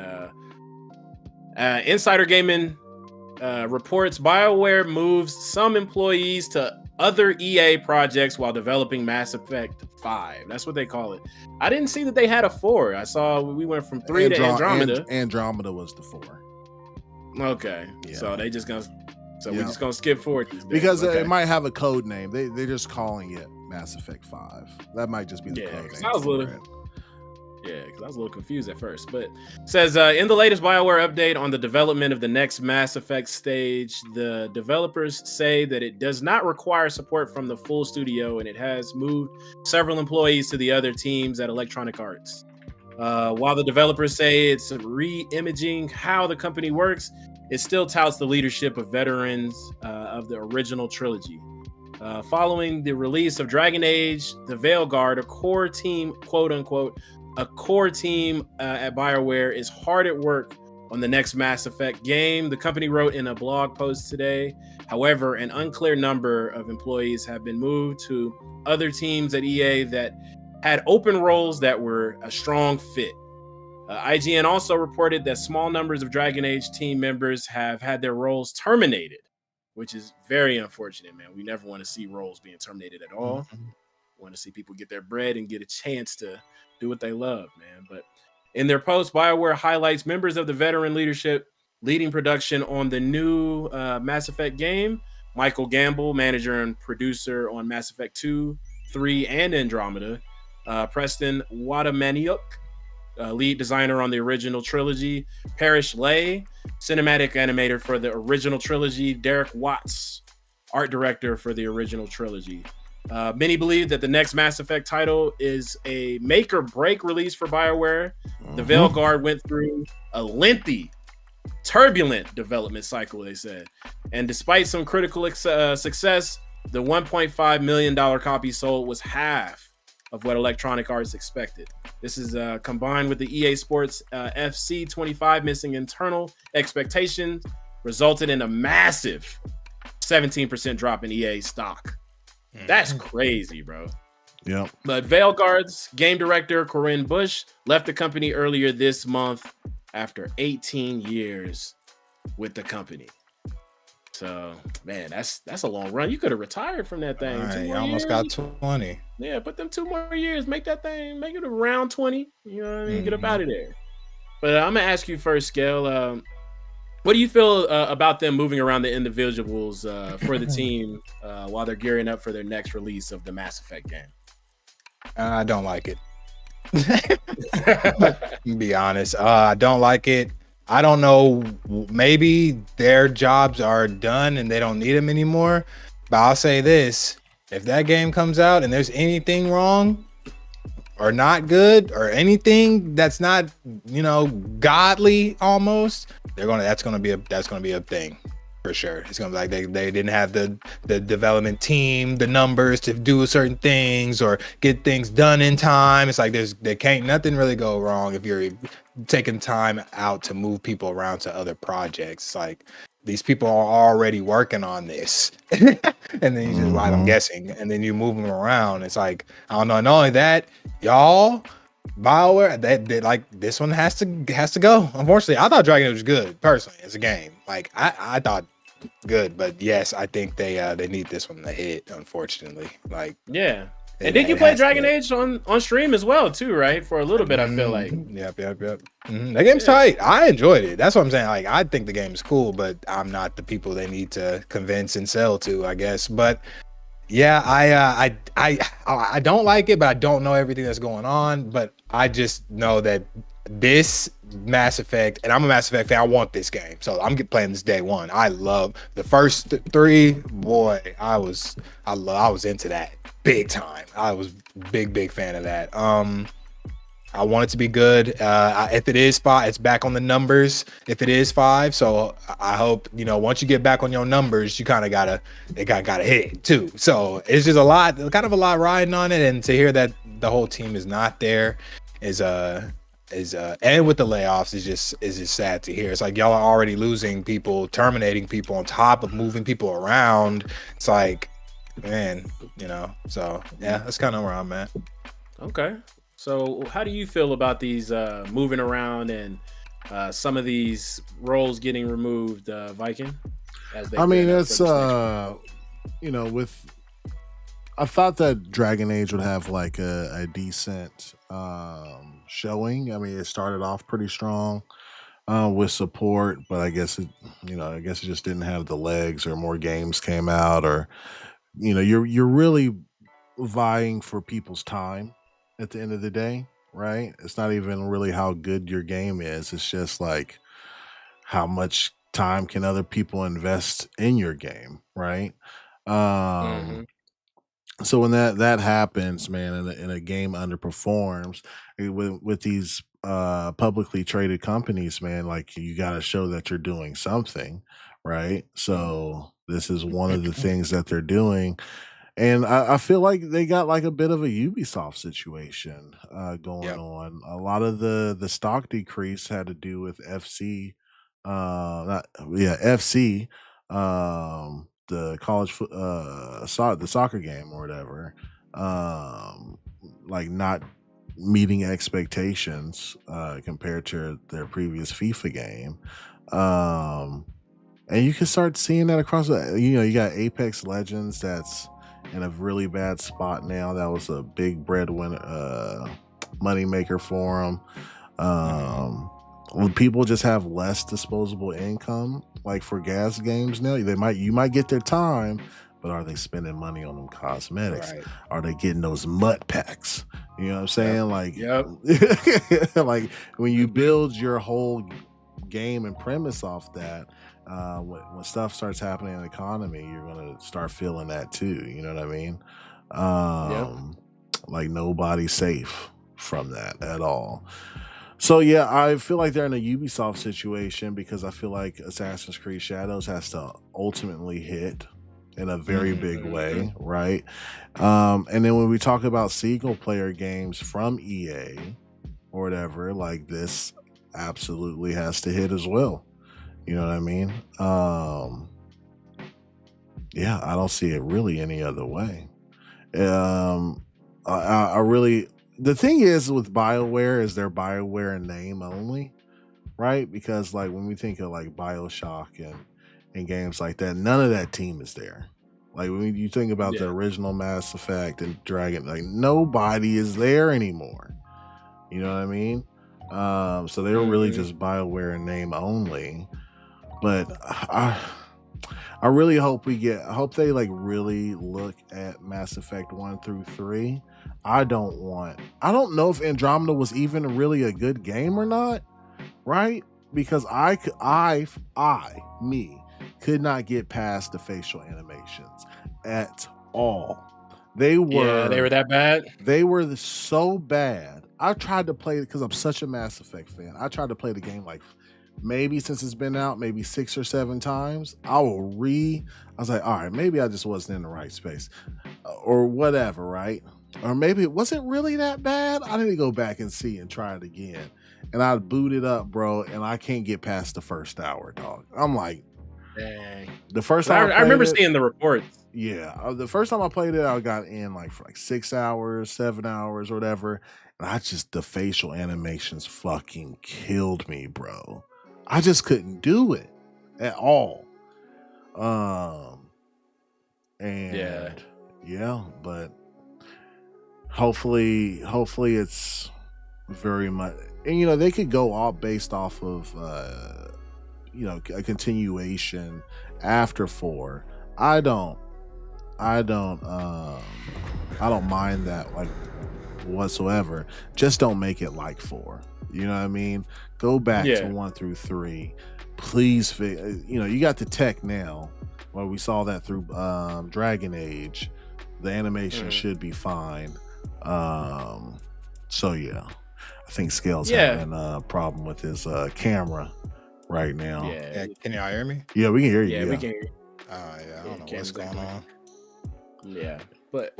[SPEAKER 3] Insider Gaming reports BioWare moves some employees to other EA projects while developing Mass Effect 5. That's what they call it. I didn't see that they had a 4. I saw we went from 3 to Andromeda.
[SPEAKER 1] Andromeda was the 4.
[SPEAKER 3] Okay.
[SPEAKER 1] Yeah.
[SPEAKER 3] So they just gonna we're just gonna skip forward these days.
[SPEAKER 1] Because
[SPEAKER 3] okay.
[SPEAKER 1] it might have a code name. They're just calling it Mass Effect 5. That might just be the code name.
[SPEAKER 3] Because I was a little confused at first, but it says in the latest BioWare update on the development of the next Mass Effect stage, the developers say that it does not require support from the full studio, and it has moved several employees to the other teams at Electronic Arts. While the developers say it's re-imaging how the company works, it still touts the leadership of veterans of the original trilogy. Following the release of Dragon Age, the Veil Guard, a core team, quote unquote, at BioWare is hard at work on the next Mass Effect game, the company wrote in a blog post today. However, an unclear number of employees have been moved to other teams at EA that had open roles that were a strong fit. IGN also reported that small numbers of Dragon Age team members have had their roles terminated, which is very unfortunate, man. We never want to see roles being terminated at all.
[SPEAKER 1] Mm-hmm.
[SPEAKER 3] We want to see people get their bread and get a chance to do what they love, man. But in their post, BioWare highlights members of the veteran leadership leading production on the new Mass Effect game. Michael Gamble, manager and producer on Mass Effect 2, 3, and Andromeda. Preston Watamaniuk, lead designer on the original trilogy. Parrish Lay, cinematic animator for the original trilogy. Derek Watts, art director for the original trilogy. Many believe that the next Mass Effect title is a make or break release for BioWare. The Veil Guard went through a lengthy, turbulent development cycle, they said. And despite some critical success, the $1.5 million copy sold was half of what Electronic Arts expected. This is combined with the EA Sports FC 25 missing internal expectations, resulted in a massive 17% drop in EA stock. That's crazy, bro.
[SPEAKER 1] Yeah.
[SPEAKER 3] But Veil Guard's game director, Corinne Bush, left the company earlier this month after 18 years with the company. So, man, that's a long run. You could have retired from that thing.
[SPEAKER 2] Right, you almost got 20.
[SPEAKER 3] Yeah, put them 2 more years. Make that thing, make it around 20. You know what I mean? Get up out of there. But I'm going to ask you first, Scale. What do you feel about them moving around the individuals for the team while they're gearing up for their next release of the Mass Effect game?
[SPEAKER 2] I don't like it. Be honest. I don't like it. I don't know. Maybe their jobs are done and they don't need them anymore. But I'll say this: if that game comes out and there's anything wrong or not good or anything that's not, godly almost, that's gonna be a thing for sure. It's gonna be like they didn't have the development team, the numbers to do certain things or get things done in time. It's like there can't nothing really go wrong if you're taking time out to move people around to other projects. It's like these people are already working on this. And then you just, I'm guessing, and then you move them around. It's like, I don't know. Not only that, y'all, Bioware, that like this one has to go. Unfortunately, I thought Dragon Age was good personally as a game. Like I thought good, but yes, I think they need this one to hit. Unfortunately, like
[SPEAKER 3] yeah. And did you play Dragon Age on stream as well too, right? For a little bit, I feel like.
[SPEAKER 2] Yep. That game's tight. I enjoyed it. That's what I'm saying. Like, I think the game is cool, but I'm not the people they need to convince and sell to, I guess. But yeah, I don't like it, but I don't know everything that's going on. But I just know that this Mass Effect, and I'm a Mass Effect fan. I want this game, so I'm playing this day one. I love the first three. Boy, I was into that big time. I was big fan of that. I want it to be good. If it is 5, it's back on the numbers. If it is 5, so I hope once you get back on your numbers, you kind of gotta hit it too. So it's just a lot riding on it, and to hear that the whole team is not there is and with the layoffs is just sad to hear. It's like y'all are already losing people, terminating people on top of moving people around. It's like, man, so yeah, that's kind of where I'm at.
[SPEAKER 3] Okay. So how do you feel about these moving around and some of these roles getting removed, Viking?
[SPEAKER 1] I mean, it's I thought that Dragon Age would have like a decent showing. I mean, it started off pretty strong with support, but I guess it just didn't have the legs, or more games came out, or you're really vying for people's time at the end of the day, right? It's not even really how good your game is. It's just like how much time can other people invest in your game, right? So when that happens, man, and a game underperforms with these publicly traded companies, man, like you got to show that you're doing something, right? So this is one of the things that they're doing. And I feel like they got like a bit of a Ubisoft situation going on. A lot of the stock decrease had to do with FC, FC, the the soccer game or whatever, like not meeting expectations compared to their previous FIFA game. And you can start seeing that across you got Apex Legends that's in a really bad spot now. That was a big breadwinner, money maker for them. When people just have less disposable income, like for gas games now, you might get their time, but are they spending money on them cosmetics? Right. Are they getting those MUT packs? You know what I'm saying? Like when you build your whole game and premise off that, when stuff starts happening in the economy, you're gonna start feeling that too. You know what I mean? Like nobody's safe from that at all. So yeah, I feel like they're in a Ubisoft situation because I feel like Assassin's Creed Shadows has to ultimately hit in a very big way, right? And then when we talk about single player games from EA or whatever, like this absolutely has to hit as well. You know what I mean? Yeah, I don't see it really any other way. I really, the thing is with BioWare is their BioWare name only, right? Because like when we think of like BioShock and games like that, none of that team is there. Like when you think about the original Mass Effect and Dragon, like nobody is there anymore. You know what I mean? So they were really just BioWare in name only. But I really hope they like really look at Mass Effect 1 through 3. I don't know if Andromeda was even really a good game or not, right? because me could not get past the facial animations at all. They
[SPEAKER 3] Yeah, they
[SPEAKER 1] were
[SPEAKER 3] were that bad.
[SPEAKER 1] so bad. I tried to play it because I'm such a Mass Effect fan. I tried to play the game like maybe since it's been out, maybe 6 or 7 times. I was like, all right, maybe I just wasn't in the right space or whatever, right? Or maybe it wasn't really that bad. I need to go back and see and try it again. And I boot it up, bro, and I can't get past the first hour, dog. I'm like,
[SPEAKER 3] Dang.
[SPEAKER 1] the first
[SPEAKER 3] I,
[SPEAKER 1] time
[SPEAKER 3] I remember
[SPEAKER 1] played it,
[SPEAKER 3] seeing the reports.
[SPEAKER 1] yeah, the first time I played it, I got in like for like 6 hours, 7 hours, or whatever. And the facial animations fucking killed me, bro. I just couldn't do it at all. And yeah, but hopefully it's very much, and they could go all based off of a continuation after 4. I don't mind that like whatsoever. Just don't make it like 4. You know what I mean? Go back to 1 through 3. Please, you got the tech now. Well, we saw that through Dragon Age. The animation should be fine. So yeah, I think Scale's having a problem with his camera right now.
[SPEAKER 2] Yeah, can y'all hear me?
[SPEAKER 1] Yeah, we can hear you.
[SPEAKER 3] Yeah, we can hear you.
[SPEAKER 2] Yeah, I don't know what's going on.
[SPEAKER 3] Yeah, but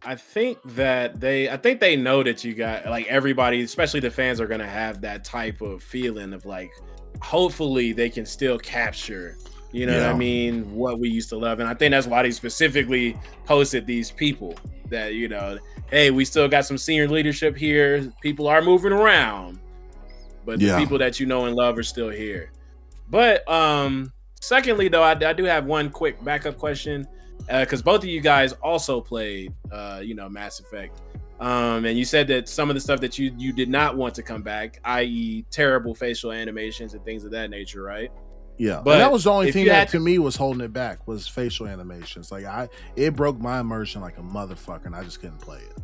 [SPEAKER 3] I think they know that you got, like, everybody, especially the fans, are gonna have that type of feeling of like, hopefully they can still capture, what I mean, what we used to love. And I think that's why they specifically posted these people that, hey, we still got some senior leadership here. People are moving around, but the people that you know and love are still here. But secondly, though, I do have one quick backup question, because both of you guys also played, Mass Effect. And you said that some of the stuff that you did not want to come back, i.e. terrible facial animations and things of that nature, right?
[SPEAKER 1] Yeah, but that was the only thing that to me was holding it back, was facial animations. Like it broke my immersion like a motherfucker, and I just couldn't play it.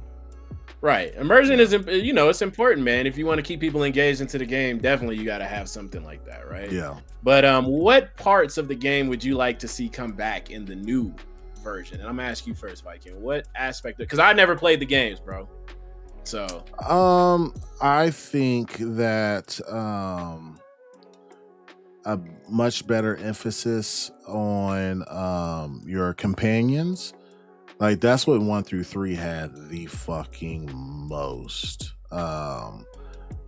[SPEAKER 3] Right, immersion is, it's important, man. If you want to keep people engaged into the game, definitely you got to have something like that, right?
[SPEAKER 1] Yeah.
[SPEAKER 3] But what parts of the game would you like to see come back in the new version? And I'm gonna ask you first, Viking. What aspect? Because I never played the games, bro. So
[SPEAKER 1] I think that a much better emphasis on your companions. Like, that's what 1 through 3 had the fucking most,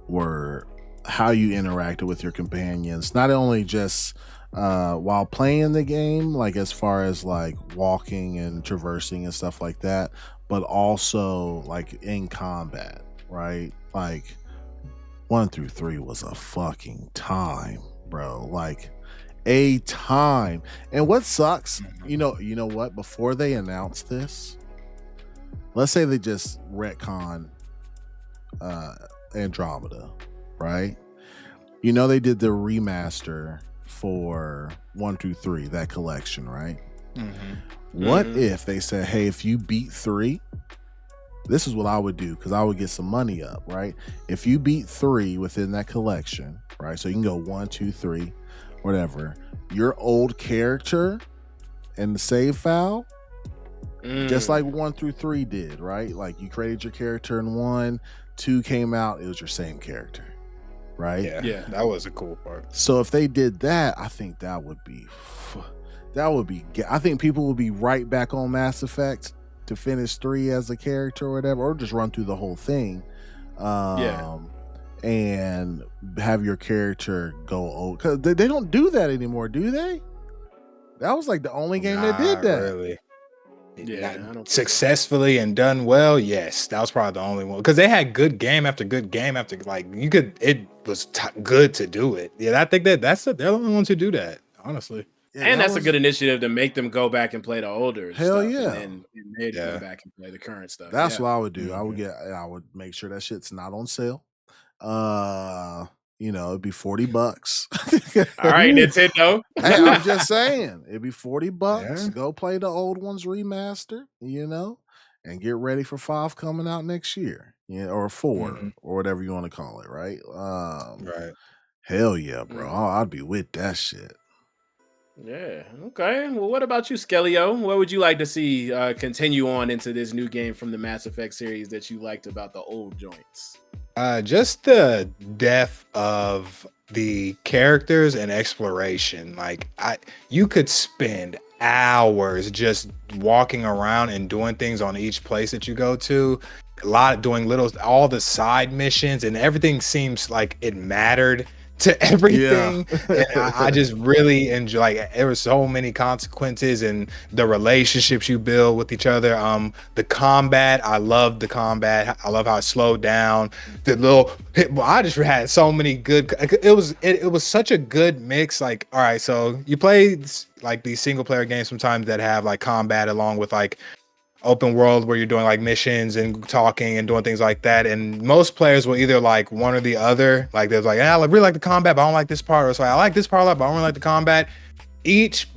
[SPEAKER 1] were how you interacted with your companions, not only just while playing the game, like as far as like walking and traversing and stuff like that, but also like in combat, right? Like 1 through 3 was a fucking time, bro. Like a time. And what sucks, you know what? Before they announced this, let's say they just retcon Andromeda, right? They did the remaster for 1 through 3, that collection, right? What if they said, hey, if you beat 3, this is what I would do, because I would get some money up, right? If you beat 3 within that collection, right? So you can go 1, 2, 3, whatever. Your old character and the save file, just like 1 through 3 did, right? Like you created your character in 1, 2 came out, it was your same character, right?
[SPEAKER 2] Yeah, that was a cool part.
[SPEAKER 1] So if they did that, I think I think people would be right back on Mass Effect to finish 3 as a character or whatever, or just run through the whole thing. And have your character go old, because they don't do that anymore, do they? That was like the only game that did that.
[SPEAKER 2] Really.
[SPEAKER 3] Yeah,
[SPEAKER 2] Successfully and done well. Yes, that was probably the only one, because they had good game after good game after, like, it was good to do it. Yeah, I think they're the only ones who do that, honestly.
[SPEAKER 3] Yeah, and that's a good initiative to make them go back and play the older
[SPEAKER 1] hell
[SPEAKER 3] stuff,
[SPEAKER 1] yeah,
[SPEAKER 3] and they'd go back and play the current stuff.
[SPEAKER 1] That's what I would do. I would make sure that shit's not on sale. It'd be $40.
[SPEAKER 3] All right, Nintendo.
[SPEAKER 1] Hey, I'm just saying, it'd be $40. Yeah. Go play the old ones remastered, and get ready for 5 coming out next year, or 4, or whatever you want to call it, right?
[SPEAKER 2] Right.
[SPEAKER 1] Hell yeah, bro. I'd be with that shit.
[SPEAKER 3] Yeah. Okay. Well, what about you, Skellio? What would you like to see continue on into this new game from the Mass Effect series that you liked about the old joints?
[SPEAKER 2] Just the depth of the characters and exploration. Like you could spend hours just walking around and doing things on each place that you go to. A lot doing all the side missions, and everything seems like it mattered to everything. Yeah. And I just really enjoy, like, there were so many consequences and the relationships you build with each other. The combat, I love the combat. I love how it slowed down. I just had so many good, it was such a good mix. Like, all right, so you play like these single player games sometimes that have like combat along with like open world where you're doing like missions and talking and doing things like that, and most players will either like one or the other. Like there's like, I really like the combat, but I don't like this part, or it's like, I like this part a lot, but I don't really like the combat. Each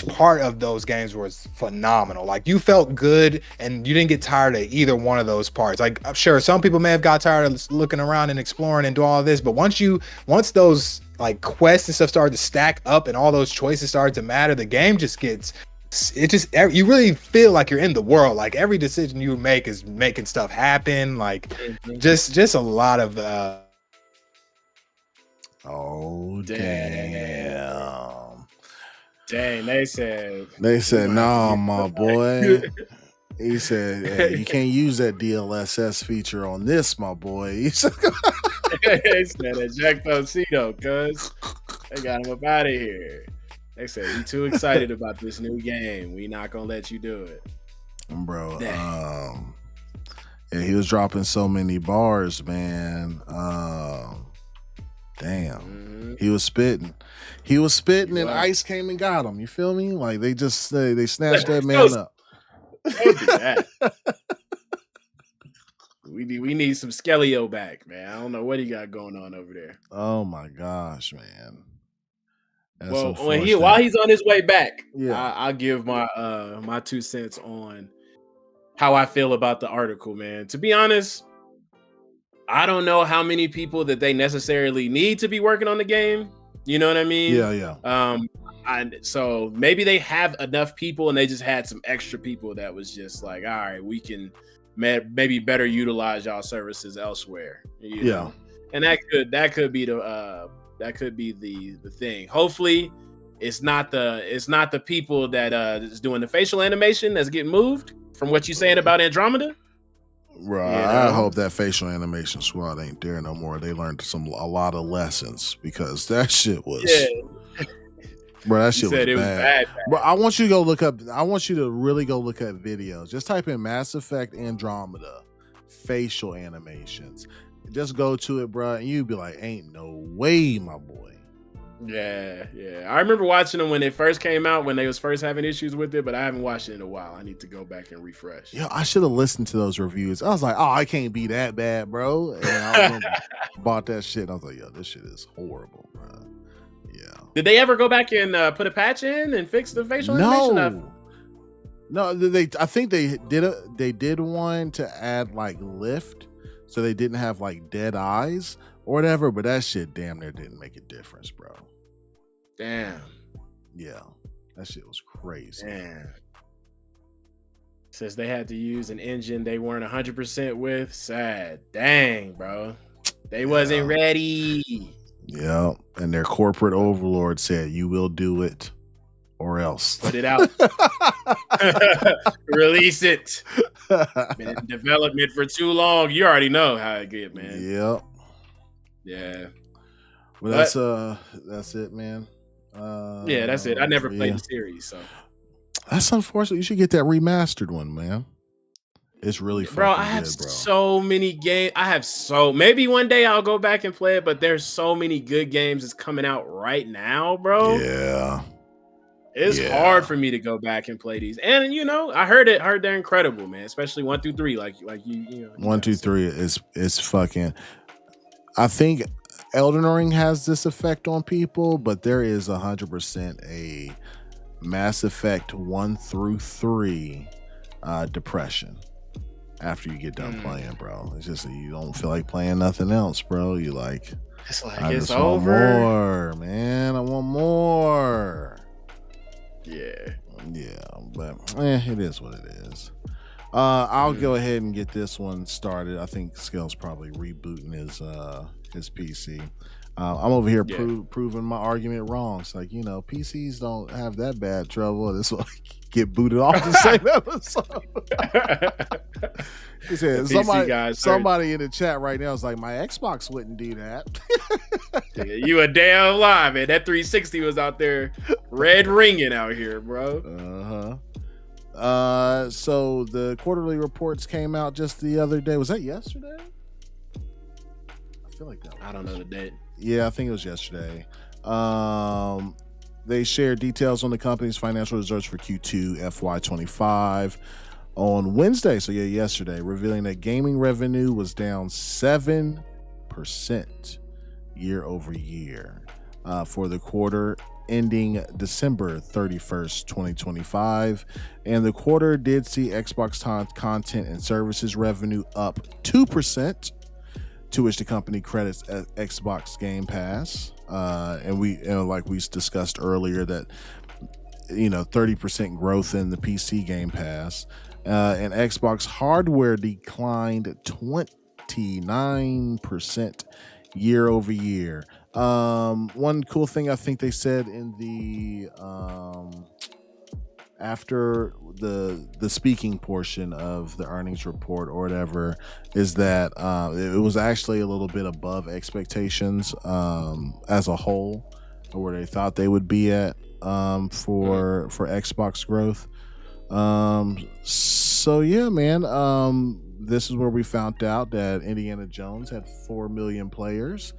[SPEAKER 2] part of those games was phenomenal. Like you felt good and you didn't get tired of either one of those parts. Like I'm sure some people may have got tired of looking around and exploring and doing all of this, but once those like quests and stuff started to stack up and all those choices started to matter, the game just gets, you really feel like you're in the world. Like every decision you make is making stuff happen. Like just a lot of
[SPEAKER 1] oh damn.
[SPEAKER 3] Dang, they said
[SPEAKER 1] nah, my boy. He said, hey, you can't use that DLSS feature on this, my boy. He said
[SPEAKER 3] ejectocito, cuz they got him up out of here. They said he too excited about this new game. We not gonna let you do it,
[SPEAKER 1] bro. Yeah, he was dropping so many bars, man. Damn, he was spitting. And Ice came and got him. You feel me? Like they snatched that man up.
[SPEAKER 3] Don't do that. We need some Skellio back, man. I don't know what he got going on over there.
[SPEAKER 1] Oh my gosh, man. That's
[SPEAKER 3] well, while he's on his way back,
[SPEAKER 1] yeah,
[SPEAKER 3] I'll give my my 2 cents on how I feel about the article, man. To be honest, I don't know how many people that they necessarily need to be working on the game. You know what I mean?
[SPEAKER 1] Yeah.
[SPEAKER 3] So maybe they have enough people and they just had some extra people that was just like, all right, we can maybe better utilize y'all services elsewhere. You know? And that could be the thing. Hopefully it's not the people that is doing the facial animation that's getting moved from what you're saying about Andromeda.
[SPEAKER 1] Right. You know? I hope that facial animation squad ain't there no more. They learned a lot of lessons, because that shit was bro, that shit was bad. Bro, I want you to really go look up videos. Just type in Mass Effect Andromeda facial animations. Just go to it, bro, and you'd be like, ain't no way, my boy.
[SPEAKER 3] Yeah. I remember watching them when it first came out, when they was first having issues with it, but I haven't watched it in a while. I need to go back and refresh.
[SPEAKER 1] Yeah, I should have listened to those reviews. I was like, oh, I can't be that bad, bro. And I bought that shit. And I was like, yo, this shit is horrible, bro. Yeah.
[SPEAKER 3] Did they ever go back and put a patch in and fix the facial animation?
[SPEAKER 1] No. I think they did one to add like lift, so they didn't have like dead eyes or whatever. But that shit damn near didn't make a difference, bro.
[SPEAKER 3] Damn.
[SPEAKER 1] Yeah, that shit was crazy.
[SPEAKER 3] Damn. Since they had to use an engine they weren't 100% with, sad. Dang, bro. They wasn't ready.
[SPEAKER 1] Yeah, and their corporate overlord said, you will do it or else.
[SPEAKER 3] Put it out. Release it. Been in development for too long. You already know how it get, man.
[SPEAKER 1] Yep.
[SPEAKER 3] Yeah.
[SPEAKER 1] Well, that's it, man.
[SPEAKER 3] Yeah, that's it. I never played the series, so
[SPEAKER 1] that's unfortunate. You should get that remastered one, man. It's really fucking
[SPEAKER 3] I have
[SPEAKER 1] good, bro.
[SPEAKER 3] so many games. Maybe one day I'll go back and play it, but there's so many good games that's coming out right now, bro.
[SPEAKER 1] Yeah.
[SPEAKER 3] It's hard for me to go back and play these. And I heard they're incredible, man. Especially 1 through 3. Like you
[SPEAKER 1] 1, 2, 3 is fucking. I think Elden Ring has this effect on people, but there is 100% a Mass Effect 1 through 3 depression. after you get done playing, bro. It's just that you don't feel like playing nothing else, bro. You like,
[SPEAKER 3] It's like
[SPEAKER 1] I
[SPEAKER 3] it's
[SPEAKER 1] just want
[SPEAKER 3] over.
[SPEAKER 1] more, man. I want more.
[SPEAKER 3] Yeah.
[SPEAKER 1] Yeah, but it is what it is. I'll go ahead and get this one started. I think Skell's probably rebooting his PC. I'm over here proving my argument wrong. It's like, PCs don't have that bad trouble. This will get booted off the same episode. He said, somebody in the chat right now is like, my Xbox wouldn't do that.
[SPEAKER 3] Yeah, you a damn lie, man. That 360 was out there red ringing out here, bro.
[SPEAKER 1] So the quarterly reports came out just the other day. Was that yesterday? I feel like that was.
[SPEAKER 3] I don't know the date.
[SPEAKER 1] Yeah, I think it was yesterday. They shared details on the company's financial results for Q2 FY25 on Wednesday. So yesterday, revealing that gaming revenue was down 7% year over year for the quarter ending December 31st, 2025. And the quarter did see Xbox content and services revenue up 2%. To which the company credits Xbox Game Pass, and like we discussed earlier, that 30% growth in the PC Game Pass, and Xbox hardware declined 29% year over year. One cool thing I think they said in the after the speaking portion of the earnings report or whatever is that it was actually a little bit above expectations as a whole, or where they thought they would be at for Xbox growth. So yeah, man, this is where we found out that Indiana Jones had 4 million players,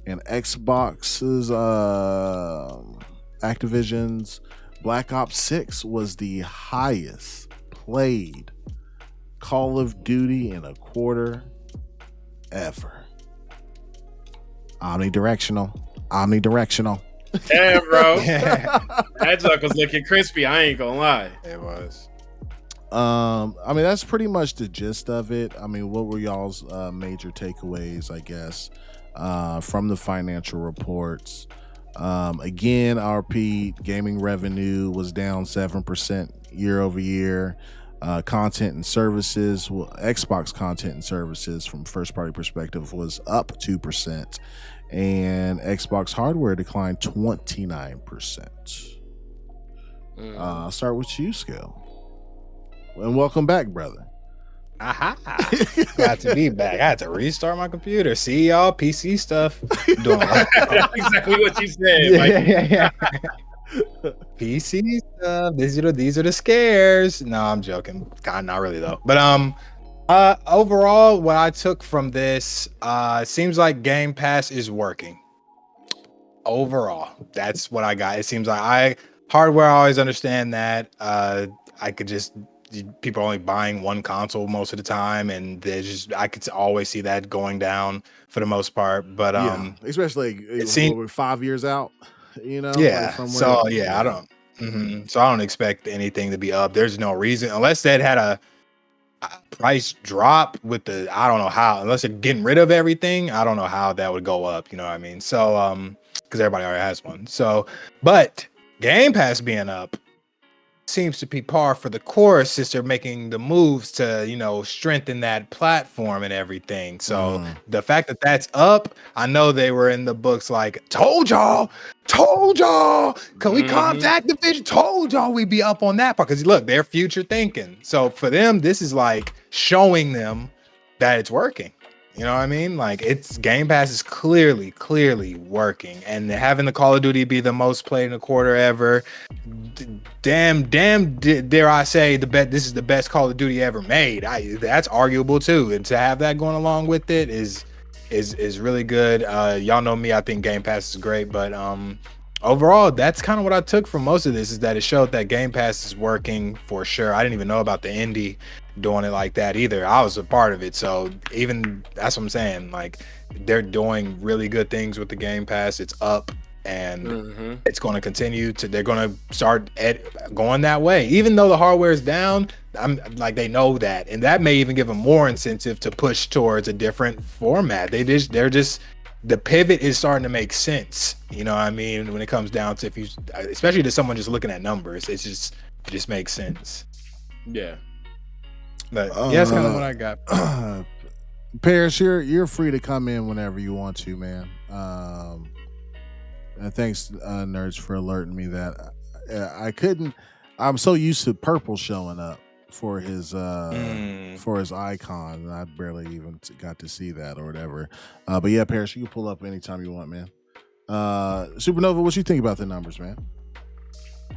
[SPEAKER 1] and Xbox's Activision's Black Ops 6 was the highest played Call of Duty in a quarter ever. Omnidirectional.
[SPEAKER 3] Damn, bro. That joke was looking crispy. I ain't gonna lie.
[SPEAKER 2] It was.
[SPEAKER 1] I mean, that's pretty much the gist of it. I mean, what were y'all's major takeaways, I guess, from the financial reports? Again, RP gaming revenue was down 7% year over year. Content and services, Xbox content and services from first party perspective was up 2%, and Xbox hardware declined 29%. I'll start with you, Skell. And welcome back, brother.
[SPEAKER 2] Aha! Glad to be back. I had to restart my computer. See y'all PC stuff. Doing
[SPEAKER 3] That's exactly what you said.
[SPEAKER 2] yeah. PC stuff. These are the scares. No, I'm joking. God, not really though. But overall, what I took from this, seems like Game Pass is working. Overall, that's what I got. It seems like hardware. I always understand that. I could just. People are only buying one console most of the time, and I could always see that going down for the most part. But
[SPEAKER 1] especially we're 5 years out,
[SPEAKER 2] Yeah. So yeah, I don't. So I don't expect anything to be up. There's no reason unless that had a price drop with I don't know how. Unless they're getting rid of everything, I don't know how that would go up. You know what I mean? So because everybody already has one. So, but Game Pass being up seems to be par for the course since they're making the moves to strengthen that platform and everything. So the fact that that's up, I know they were in the books like told y'all can we contact Activision, told y'all we'd be up on that part, because look, they're future thinking. So for them, this is like showing them that it's working. You know what I mean? Like, it's Game Pass is clearly working, and having the Call of Duty be the most played in a quarter ever. Damn, dare I say this is the best Call of Duty ever made. That's arguable too, and to have that going along with it is really good. Y'all know me, I think Game Pass is great, but overall, that's kind of what I took from most of this, is that it showed that Game Pass is working for sure. I didn't even know about the indie doing it like that either. I was a part of it, so even that's what I'm saying. Like, they're doing really good things with the Game Pass. It's up and it's going to continue to. They're going to start going that way, even though the hardware is down. I'm like, they know that, and that may even give them more incentive to push towards a different format. They're just the pivot is starting to make sense. You know what I mean? When it comes down to especially to someone just looking at numbers, it just makes sense.
[SPEAKER 3] Yeah.
[SPEAKER 2] But yeah, that's kind of what I got.
[SPEAKER 1] Paris, you're free to come in whenever you want to, man. And thanks, nerds, for alerting me that I couldn't. I'm so used to Purple showing up for his icon, and I barely even got to see that or whatever. But yeah, Paris, you can pull up anytime you want, man. Supernova, what you think about the numbers, man?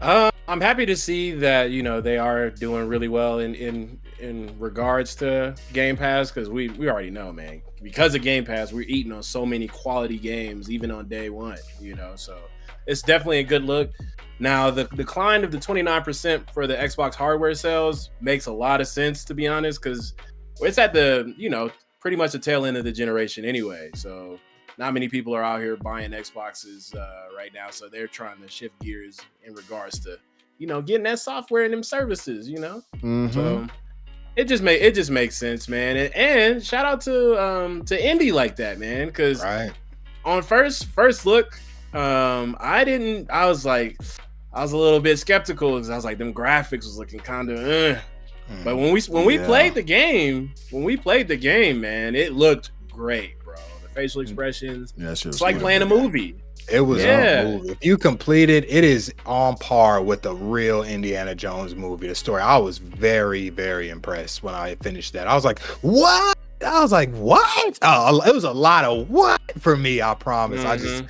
[SPEAKER 3] I'm happy to see that they are doing really well in regards to Game Pass, because we already know, man, because of Game Pass we're eating on so many quality games even on day one, so it's definitely a good look. Now the decline of the 29% for the Xbox hardware sales makes a lot of sense, to be honest, because it's at the pretty much the tail end of the generation anyway, so not many people are out here buying Xboxes right now, so they're trying to shift gears in regards to getting that software and them services, So it just makes sense, man. And shout out to indie like that, man, because on first look, I was a little bit skeptical because I was like, them graphics was looking kind of but when we played the game, man, it looked great, bro. The facial expressions, it's like playing a movie.
[SPEAKER 2] It was a movie. If you complete it, it is on par with the real Indiana Jones movie. The story, I was very, very impressed when I finished that. I was like, what? I was like, what? Oh, it was a lot of what for me, I promise. I just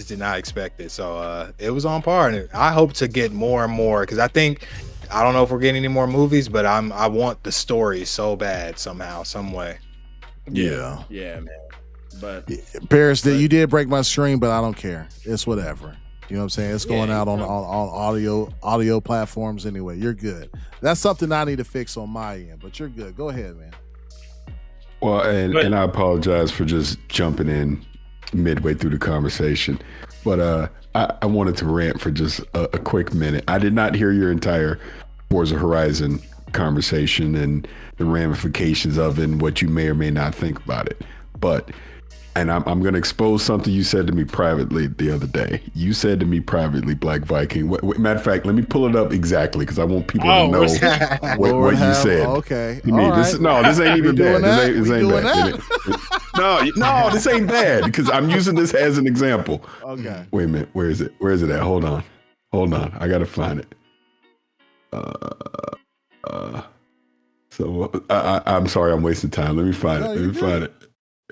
[SPEAKER 2] did not expect it. So it was on par, and I hope to get more and more, because I don't know if we're getting any more movies, but I want the story so bad somehow, some way.
[SPEAKER 1] Yeah,
[SPEAKER 3] man. But
[SPEAKER 1] Paris, you did break my stream, but I don't care. It's whatever. You know what I'm saying? It's going out on audio platforms anyway. You're good. That's something I need to fix on my end, but you're good. Go ahead, man.
[SPEAKER 4] Well, and I apologize for just jumping in midway through the conversation, but I wanted to rant for just a quick minute. I did not hear your entire Forza Horizon conversation and the ramifications of it and what you may or may not think about it, but. And I'm going to expose something you said to me privately the other day. You said to me privately, Black Viking. Matter of fact, let me pull it up exactly because I want people to know what you said.
[SPEAKER 1] Okay.
[SPEAKER 4] To me. This ain't even bad. This ain't bad. No, this ain't bad because I'm using this as an example.
[SPEAKER 1] Okay.
[SPEAKER 4] Wait a minute. Where is it? Where is it at? Hold on. I got to find it. So I'm sorry. I'm wasting time. Let me find it.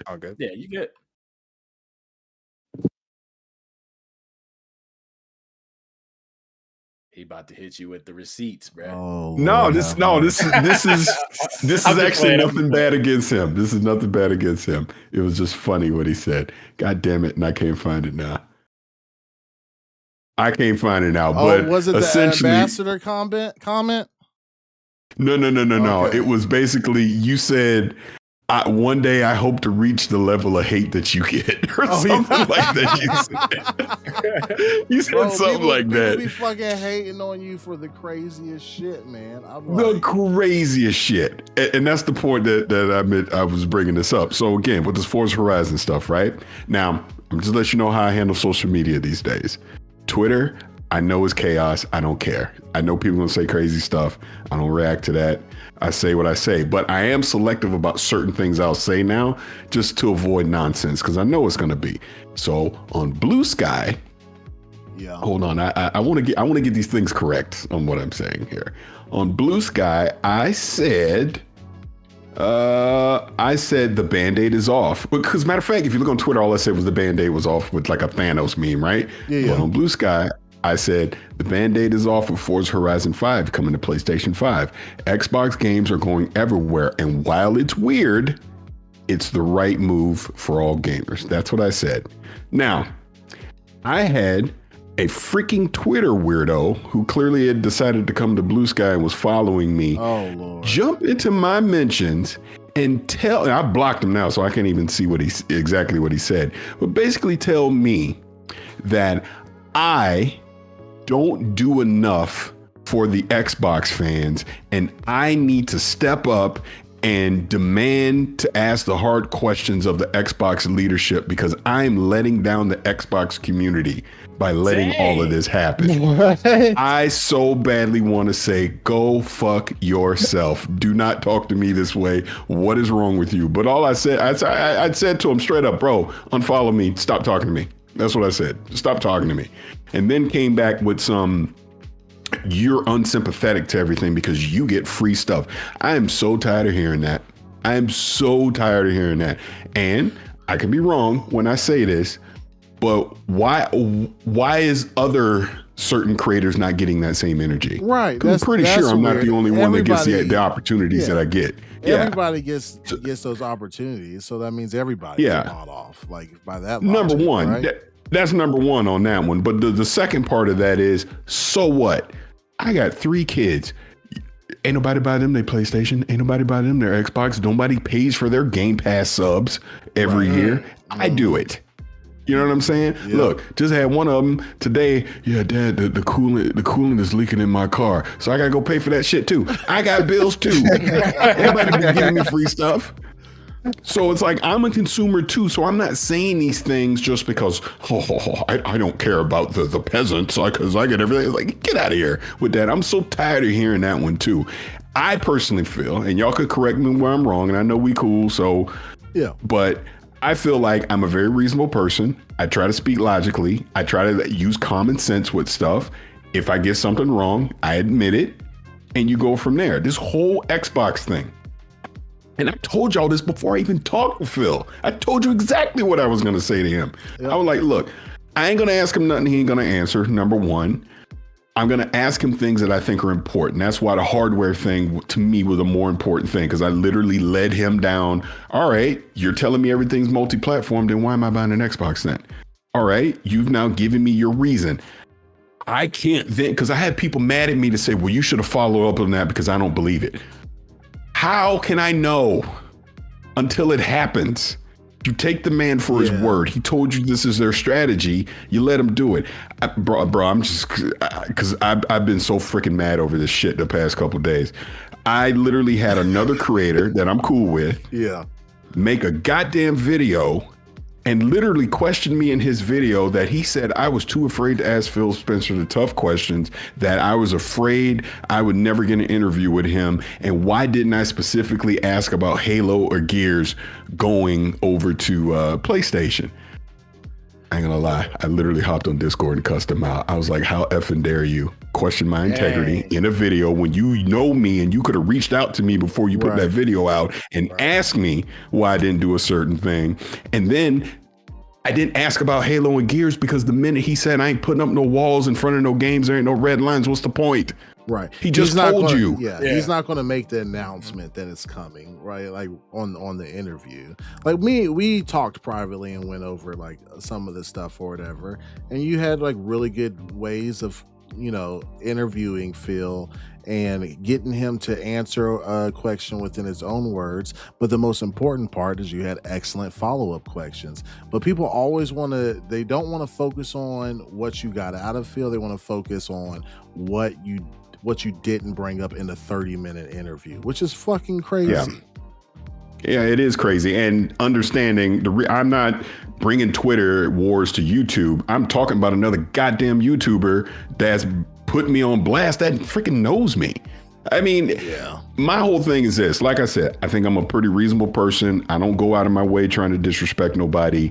[SPEAKER 2] All good.
[SPEAKER 3] Yeah, you good. He about to hit you with the receipts, bro.
[SPEAKER 4] Oh, this is actually nothing bad against him. This is nothing bad against him. It was just funny what he said. God damn it, and I can't find it now. But
[SPEAKER 1] was it
[SPEAKER 4] essentially,
[SPEAKER 1] the ambassador comment?
[SPEAKER 4] No.
[SPEAKER 1] Okay.
[SPEAKER 4] It was basically, you said, one day I hope to reach the level of hate that you get, or something like that. You said something like that.
[SPEAKER 1] People be fucking hating on you for the craziest shit, man.
[SPEAKER 4] The craziest shit, and that's the point that I was bringing this up. So again, with this Forza Horizon stuff, right now, I'm just let you know how I handle social media these days. Twitter, I know it's chaos. I don't care. I know people gonna say crazy stuff. I don't react to that. I say what I say, but I am selective about certain things I'll say now just to avoid nonsense because I know it's gonna be. So on Blue Sky, hold on, I want to get these things correct on what I'm saying here. On Blue Sky, I said the Band-Aid is off. Because matter of fact, if you look on Twitter, all I said was the Band-Aid was off with like a Thanos meme, right?
[SPEAKER 1] Yeah.
[SPEAKER 4] But on Blue Sky, I said the Band-Aid is off with Forza Horizon 5 coming to PlayStation 5. Xbox games are going everywhere. And while it's weird, it's the right move for all gamers. That's what I said. Now, I had a freaking Twitter weirdo who clearly had decided to come to Blue Sky and was following me.
[SPEAKER 1] Oh, Lord.
[SPEAKER 4] Jump into my mentions and and I blocked him now, so I can't even see exactly what he said. But basically tell me that I don't do enough for the Xbox fans, and I need to step up and demand to ask the hard questions of the Xbox leadership because I'm letting down the Xbox community by letting all of this happen.
[SPEAKER 2] What?
[SPEAKER 4] I so badly want to say, go fuck yourself. Do not talk to me this way. What is wrong with you? But all I said, I said to him straight up, bro, unfollow me. Stop talking to me. That's what I said. Stop talking to me. And then came back with some, you're unsympathetic to everything because you get free stuff. I am so tired of hearing that. I am so tired of hearing that. And I can be wrong when I say this, but why is other certain creators not getting that same energy?
[SPEAKER 1] Right.
[SPEAKER 4] I'm pretty sure I'm not the only one that gets
[SPEAKER 1] Everybody-
[SPEAKER 4] the opportunities that I get. Yeah.
[SPEAKER 1] Everybody gets those opportunities, so that means everybody's bought off. Like by that
[SPEAKER 4] Number
[SPEAKER 1] logic,
[SPEAKER 4] one,
[SPEAKER 1] right?
[SPEAKER 4] that's number one on that one. But the second part of that is, so what? I got 3 kids. Ain't nobody buy them their PlayStation. Ain't nobody buy them their Xbox. Nobody pays for their Game Pass subs every year. I do it. You know what I'm saying?
[SPEAKER 1] Yeah.
[SPEAKER 4] Look, just had one of them today. Yeah, Dad, the coolant is leaking in my car, so I gotta go pay for that shit too. I got bills too. Everybody be giving me free stuff. So it's like I'm a consumer too. So I'm not saying these things just because I don't care about the peasants because I get everything. It's like, get out of here with that. I'm so tired of hearing that one too. I personally feel, and y'all could correct me where I'm wrong, and I know we cool. So
[SPEAKER 1] Yeah.
[SPEAKER 4] but I feel like I'm a very reasonable person. I try to speak logically. I try to use common sense with stuff. If I get something wrong, I admit it, and you go from there. This whole Xbox thing. And I told y'all this before I even talked to Phil. I told you exactly what I was going to say to him. Yep. I was like, look, I ain't going to ask him nothing he ain't going to answer, number one. I'm going to ask him things that I think are important. That's why the hardware thing to me was a more important thing, because I literally led him down. All right, you're telling me everything's multi-platform, then why am I buying an Xbox then? All right, you've now given me your reason. I can't then, because I had people mad at me to say, well, you should have followed up on that because I don't believe it. How can I know until it happens? You take the man for his word. He told you this is their strategy. You let him do it. Bro, I'm just, because I've been so freaking mad over this shit the past couple of days. I literally had another creator that I'm cool with make a goddamn video and literally questioned me in his video that he said I was too afraid to ask Phil Spencer the tough questions, that I was afraid I would never get an interview with him. And why didn't I specifically ask about Halo or Gears going over to PlayStation? I ain't gonna lie. I literally hopped on Discord and cussed him out. I was like, how effing dare you question my integrity in a video when you know me and you could have reached out to me before you put that video out and asked me why I didn't do a certain thing. And then I didn't ask about Halo and Gears because the minute he said I ain't putting up no walls in front of no games, there ain't no red lines, what's the point?
[SPEAKER 1] Right.
[SPEAKER 4] He just told you.
[SPEAKER 1] Yeah, he's not going to make the announcement that it's coming, right? Like on the interview. Like we talked privately and went over like some of the stuff or whatever. And you had like really good ways of, you know, interviewing Phil and getting him to answer a question within his own words. But the most important part is you had excellent follow-up questions. But people always they don't want to focus on what you got out of Phil. They want to focus on what you didn't bring up in the 30-minute interview, which is fucking crazy.
[SPEAKER 4] Yeah, it is crazy. And understanding I'm not bringing Twitter wars to YouTube. I'm talking about another goddamn YouTuber that's put me on blast that freaking knows me. I mean, my whole thing is this. Like I said, I think I'm a pretty reasonable person. I don't go out of my way trying to disrespect nobody.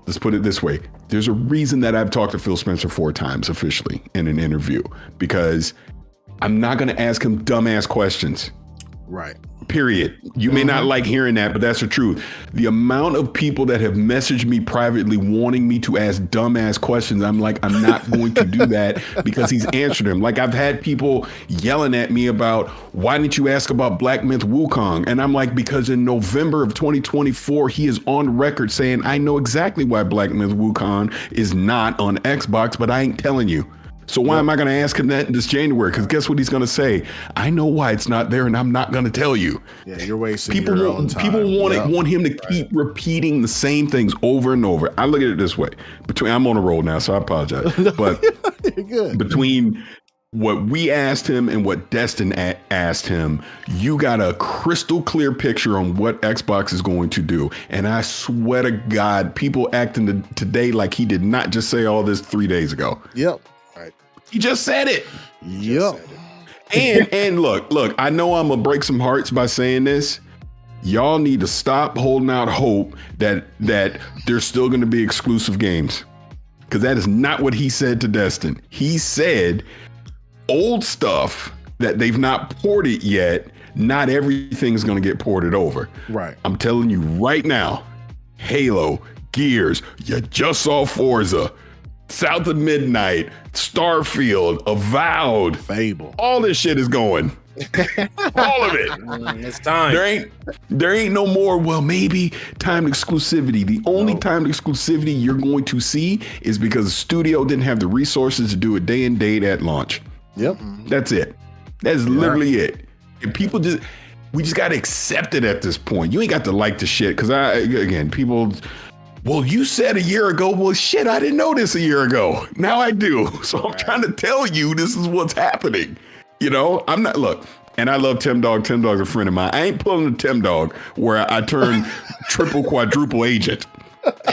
[SPEAKER 4] Let's put it this way. There's a reason that I've talked to Phil Spencer 4 times officially in an interview, because I'm not going to ask him dumbass questions.
[SPEAKER 1] Right.
[SPEAKER 4] Period. You may not like hearing that, but that's the truth. The amount of people that have messaged me privately wanting me to ask dumbass questions, I'm like, I'm not going to do that because he's answered them. Like I've had people yelling at me about, why didn't you ask about Black Myth Wukong? And I'm like, because in November of 2024, he is on record saying, I know exactly why Black Myth Wukong is not on Xbox, but I ain't telling you. So why am I going to ask him that in this January? Because guess what he's going to say? I know why it's not there, and I'm not going to tell you.
[SPEAKER 1] Yeah, you're wasting your own time.
[SPEAKER 4] People want him to keep repeating the same things over and over. I look at it this way. I'm on a roll now, so I apologize. But
[SPEAKER 1] you're good.
[SPEAKER 4] Between what we asked him and what Destin asked him, you got a crystal clear picture on what Xbox is going to do. And I swear to God, people acting today like he did not just say all this 3 days ago.
[SPEAKER 1] Yep.
[SPEAKER 4] He just said it.
[SPEAKER 1] Yep.
[SPEAKER 4] And look, I know I'm gonna break some hearts by saying this. Y'all need to stop holding out hope that there's still gonna be exclusive games. Because that is not what he said to Destin. He said old stuff that they've not ported yet, not everything's gonna get ported over.
[SPEAKER 1] Right.
[SPEAKER 4] I'm telling you right now, Halo, Gears, you just saw Forza, South of Midnight, Starfield, Avowed,
[SPEAKER 1] Fable.
[SPEAKER 4] All this shit is going. All of it.
[SPEAKER 3] It's time.
[SPEAKER 4] There ain't no more, well, maybe timed exclusivity. The only timed exclusivity you're going to see is because the studio didn't have the resources to do a day and date at launch.
[SPEAKER 1] Yep.
[SPEAKER 4] That's it. That's literally it. And we just got to accept it at this point. You ain't got to like the shit. Because people... Well, you said a year ago, well, shit, I didn't know this a year ago. Now I do. So I'm trying to tell you this is what's happening. You know, I'm not, look, and I love Tim Dog. Tim Dog's a friend of mine. I ain't pulling a Tim Dog where I turn triple, quadruple agent.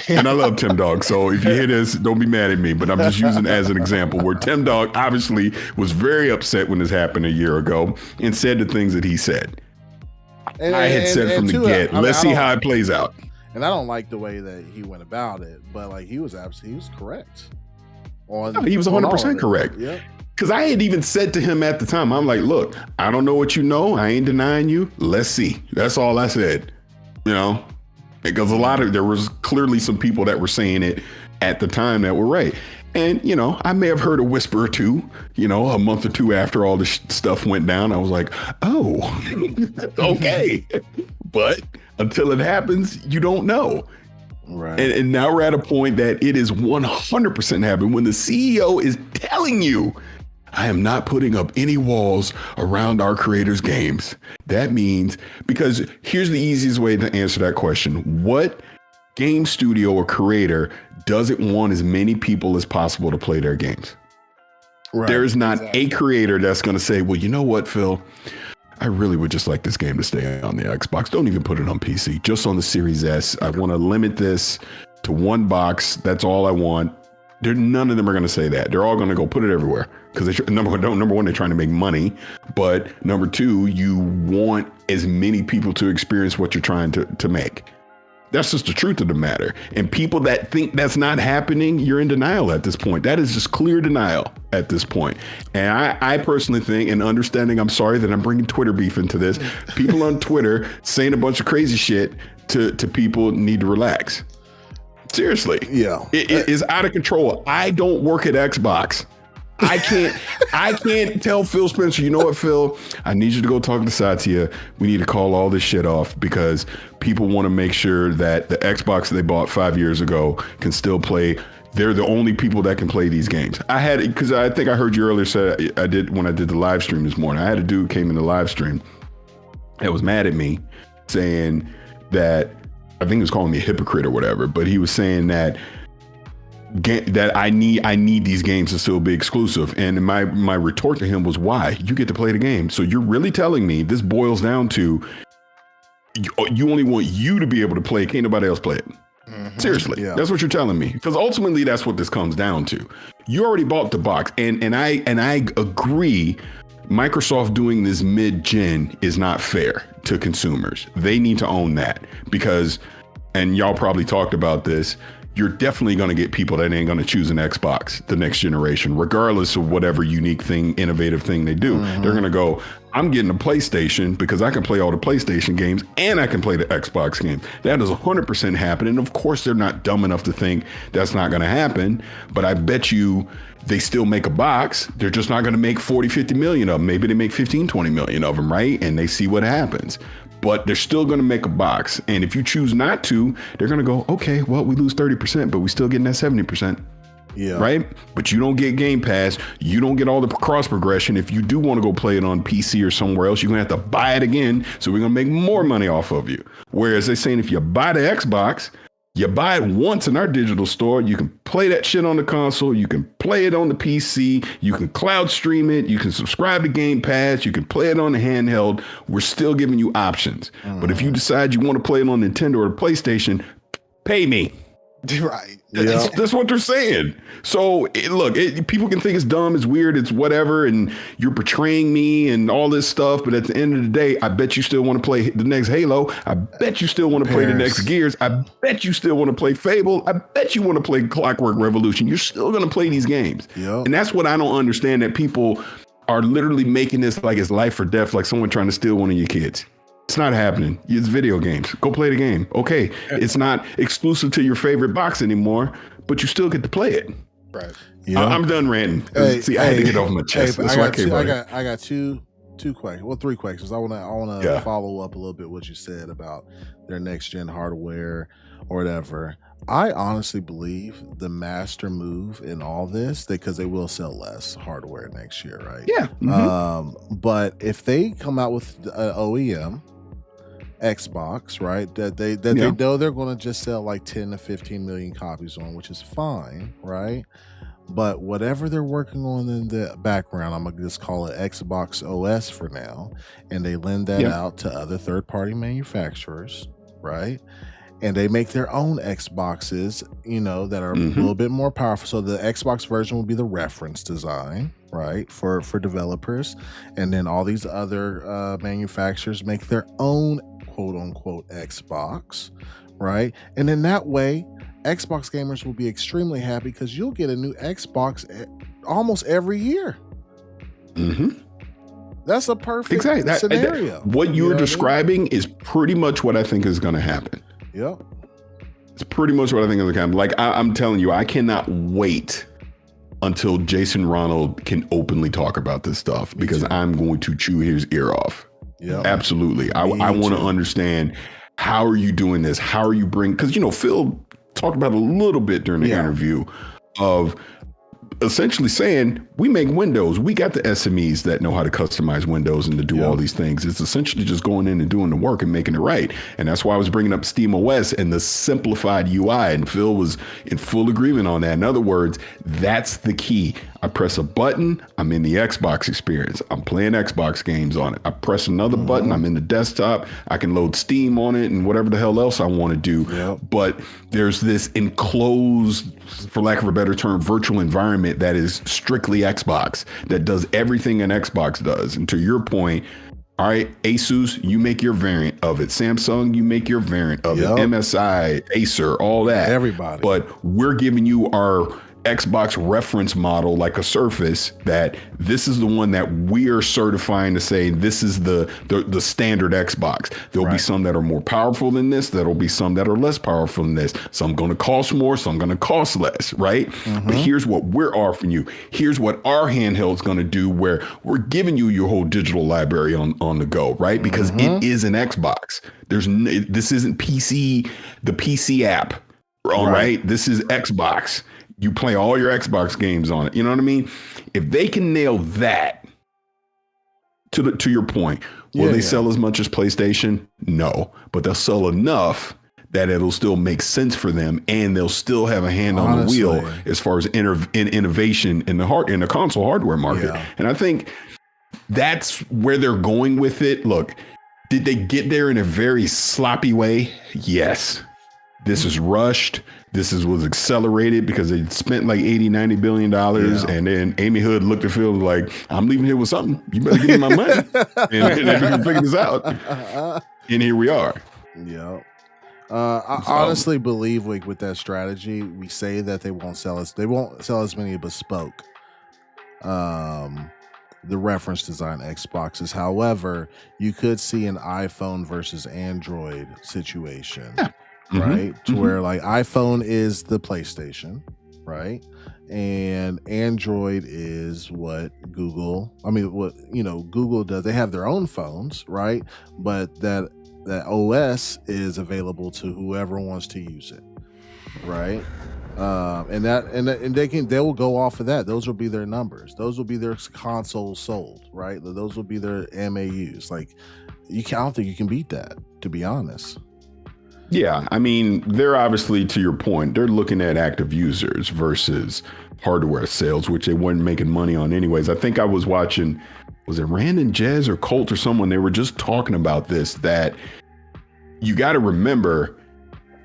[SPEAKER 4] And I love Tim Dog. So if you hear this, don't be mad at me. But I'm just using it as an example where Tim Dog obviously was very upset when this happened a year ago and said the things that he said. I had said from the get, let's see how it plays out.
[SPEAKER 1] And I don't like the way that he went about it, but like he was correct.
[SPEAKER 4] He was 100% correct.
[SPEAKER 1] Yeah.
[SPEAKER 4] Because I had even said to him at the time, I'm like, look, I don't know what you know. I ain't denying you. Let's see. That's all I said. You know, because there was clearly some people that were saying it at the time that were right. And, you know, I may have heard a whisper or two, you know, a month or two after all this stuff went down. I was like, oh, okay. But until it happens, you don't know.
[SPEAKER 1] Right.
[SPEAKER 4] And now we're at a point that it is 100% happening when the CEO is telling you, I am not putting up any walls around our creators' games. That means, because here's the easiest way to answer that question. What game studio or creator doesn't want as many people as possible to play their games? Right. There's not a creator that's going to say, well, you know what, Phil? I really would just like this game to stay on the Xbox. Don't even put it on PC, just on the Series S. I want to limit this to one box. That's all I want. None of them are going to say that. They're all going to go put it everywhere because number one, they're trying to make money. But number two, you want as many people to experience what you're trying to make. That's just the truth of the matter. And people that think that's not happening, you're in denial at this point. That is just clear denial at this point. And I personally think, and understanding, I'm sorry that I'm bringing Twitter beef into this. People on Twitter saying a bunch of crazy shit to people need to relax. Seriously.
[SPEAKER 1] Yeah.
[SPEAKER 4] It is out of control. I don't work at Xbox. I can't tell Phil Spencer, you know what, Phil? I need you to go talk to Satya. We need to call all this shit off because people want to make sure that the Xbox they bought 5 years ago can still play. They're the only people that can play these games. Because I think I heard you earlier say when I did the live stream this morning, I had a dude came in the live stream that was mad at me saying that, I think he was calling me a hypocrite or whatever, but he was saying that I need these games to still be exclusive. And my retort to him was, why? You get to play the game. So you're really telling me this boils down to you only want you to be able to play. Can't nobody else play it. Mm-hmm. Seriously. Yeah. That's what you're telling me. Because ultimately that's what this comes down to. You already bought the box. And I agree. Microsoft doing this mid-gen is not fair to consumers. They need to own that because, and y'all probably talked about this, you're definitely going to get people that ain't going to choose an Xbox the next generation, regardless of whatever unique thing, innovative thing they do. Mm-hmm. They're going to go, I'm getting a PlayStation because I can play all the PlayStation games and I can play the Xbox game. That is 100% happening. Of course, they're not dumb enough to think that's not going to happen, but I bet you they still make a box. They're just not going to make 40, 50 million of them. Maybe they make 15, 20 million of them, right? And they see what happens. But they're still going to make a box. And if you choose not to, they're going to go, okay, well, we lose 30%, but we still getting that 70%.
[SPEAKER 1] Yeah.
[SPEAKER 4] Right? But you don't get Game Pass. You don't get all the cross progression. If you do want to go play it on PC or somewhere else, you're going to have to buy it again. So we're going to make more money off of you. Whereas they're saying if you buy the Xbox, you buy it once in our digital store, you can play that shit on the console, you can play it on the PC, you can cloud stream it, you can subscribe to Game Pass, you can play it on the handheld. We're still giving you options. But if you decide you want to play it on Nintendo or PlayStation, pay me.
[SPEAKER 2] Right.
[SPEAKER 4] That's what they're saying. So look, people can think it's dumb, it's weird, it's whatever, and you're betraying me and all this stuff. But at the end of the day, I bet you still want to play the next Halo. I bet you still want to play the next Gears. I bet you still want to play Fable. I bet you want to play Clockwork Revolution. You're still going to play these games.
[SPEAKER 1] Yep.
[SPEAKER 4] And that's what I don't understand, that people are literally making this like it's life or death, like someone trying to steal one of your kids. It's not happening. It's video games. Go play the game. Okay. It's not exclusive to your favorite box anymore, but you still get to play it.
[SPEAKER 2] Right.
[SPEAKER 1] Yeah.
[SPEAKER 4] I'm done ranting. See, I had to get off my chest. That's why I came right.
[SPEAKER 1] I got two questions. Well, three questions. I want to follow up a little bit what you said about their next gen hardware or whatever. I honestly believe the master move in all this, because they will sell less hardware next year, right?
[SPEAKER 4] Yeah. Mm-hmm.
[SPEAKER 1] But if they come out with an OEM Xbox, right, that they know they're going to just sell like 10 to 15 million copies on, which is fine, right? But whatever they're working on in the background, I'm going to just call it Xbox OS for now, and they lend that out to other third-party manufacturers, right? And they make their own Xboxes, that are a little bit more powerful. So the Xbox version will be the reference design, right, for developers. And then all these other manufacturers make their own quote-unquote Xbox, right? And in that way, Xbox gamers will be extremely happy because you'll get a new Xbox almost every year.
[SPEAKER 4] Mm-hmm.
[SPEAKER 1] That's a perfect scenario.
[SPEAKER 4] What you're describing is pretty much what I think is going to happen.
[SPEAKER 1] Yep.
[SPEAKER 4] It's pretty much what I think is going to happen. Like, I'm telling you, I cannot wait until Jason Ronald can openly talk about this stuff, because I'm going to chew his ear off. Yeah, absolutely. I want to understand, how are you doing this? How are you bringing? Because Phil talked about a little bit during the interview of essentially saying, we make Windows. We got the SMEs that know how to customize Windows and to do all these things. It's essentially just going in and doing the work and making it right. And that's why I was bringing up Steam OS and the simplified UI. And Phil was in full agreement on that. In other words, that's the key. I press a button, I'm in the Xbox experience. I'm playing Xbox games on it. I press another button, I'm in the desktop. I can load Steam on it and whatever the hell else I want to do. Yep. But there's this enclosed, for lack of a better term, virtual environment that is strictly Xbox, that does everything an Xbox does. And to your point, all right, Asus, you make your variant of it. Samsung, you make your variant of it. MSI, Acer, all that.
[SPEAKER 1] Everybody.
[SPEAKER 4] But we're giving you our Xbox reference model, like a Surface, that this is the one that we are certifying to say this is the standard Xbox. There'll be some that are more powerful than this. There'll be some that are less powerful than this. Some going to cost more, some going to cost less, right? But here's what we're offering you. Here's what our handheld's going to do, where we're giving you your whole digital library on the go, right? Because it is an Xbox. This isn't PC, the PC app, all right? This is Xbox. You play all your Xbox games on it. You know what I mean? If they can nail that, to your point, will they sell as much as PlayStation? No, but they'll sell enough that it'll still make sense for them, and they'll still have a hand on the wheel as far as innovation in the console hardware market. And I think that's where they're going with it. Look, did they get there in a very sloppy way? Yes. This is rushed. This was accelerated because they spent like $80-90 billion. And then Amy Hood looked at Phil like, I'm leaving here with something. You better give me my money. and we can figure this out. And here we are.
[SPEAKER 1] Yeah. I honestly believe with that strategy, we say that they won't sell as many bespoke the reference design Xboxes. However, you could see an iPhone versus Android situation. Right? To where like iPhone is the PlayStation, right? And Android is what Google does. They have their own phones, right? But that OS is available to whoever wants to use it, right? And they will go off of that. Those will be their numbers. Those will be their consoles sold, right? Those will be their MAUs. Like I don't think you can beat that, to be honest.
[SPEAKER 4] Yeah, I mean, they're obviously, to your point, they're looking at active users versus hardware sales, which they weren't making money on anyways. I think I was watching, was it Rand and Jez or Colt or someone? They were just talking about this, that you got to remember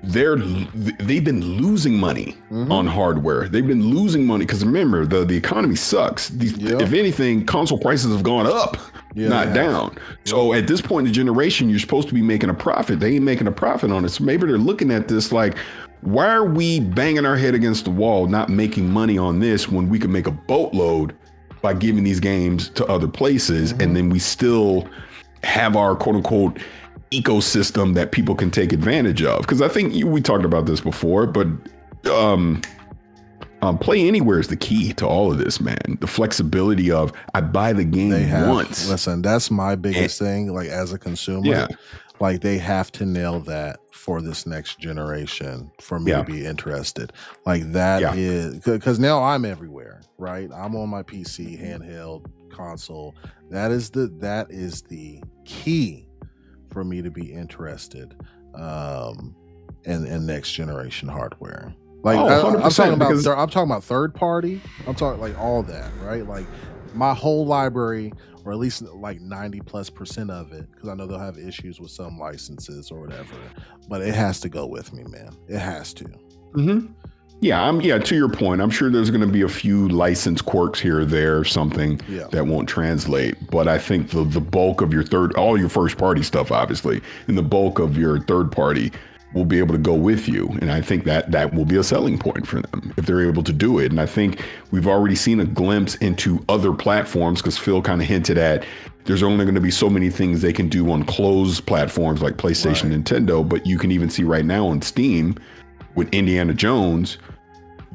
[SPEAKER 4] they've been losing money on hardware. They've been losing money because remember, the economy sucks. If anything, console prices have gone up, not down. So at this point in the generation, you're supposed to be making a profit. They ain't making a profit on it. So maybe they're looking at this like, why are we banging our head against the wall, not making money on this when we could make a boatload by giving these games to other places, and then we still have our quote unquote ecosystem that people can take advantage of? Because I think we talked about this before, but play anywhere is the key to all of this, man. The flexibility of I buy the game once.
[SPEAKER 1] Listen, that's my biggest thing. Like as a consumer, like they have to nail that for this next generation for me to be interested. Like that is because now I'm everywhere, right? I'm on my PC, handheld, console. That is the key for me to be interested in next generation hardware. Like I'm talking about third party. I'm talking like all that, right? Like my whole library, or at least like 90+% of it, because I know they'll have issues with some licenses or whatever, but it has to go with me, man. It has to.
[SPEAKER 4] Yeah, to your point, I'm sure there's going to be a few license quirks here or there, something that won't translate. But I think the bulk of all your first party stuff, obviously, and the bulk of your third party will be able to go with you. And I think that will be a selling point for them if they're able to do it. And I think we've already seen a glimpse into other platforms, because Phil kind of hinted at there's only going to be so many things they can do on closed platforms like PlayStation, Nintendo. But you can even see right now on Steam with Indiana Jones,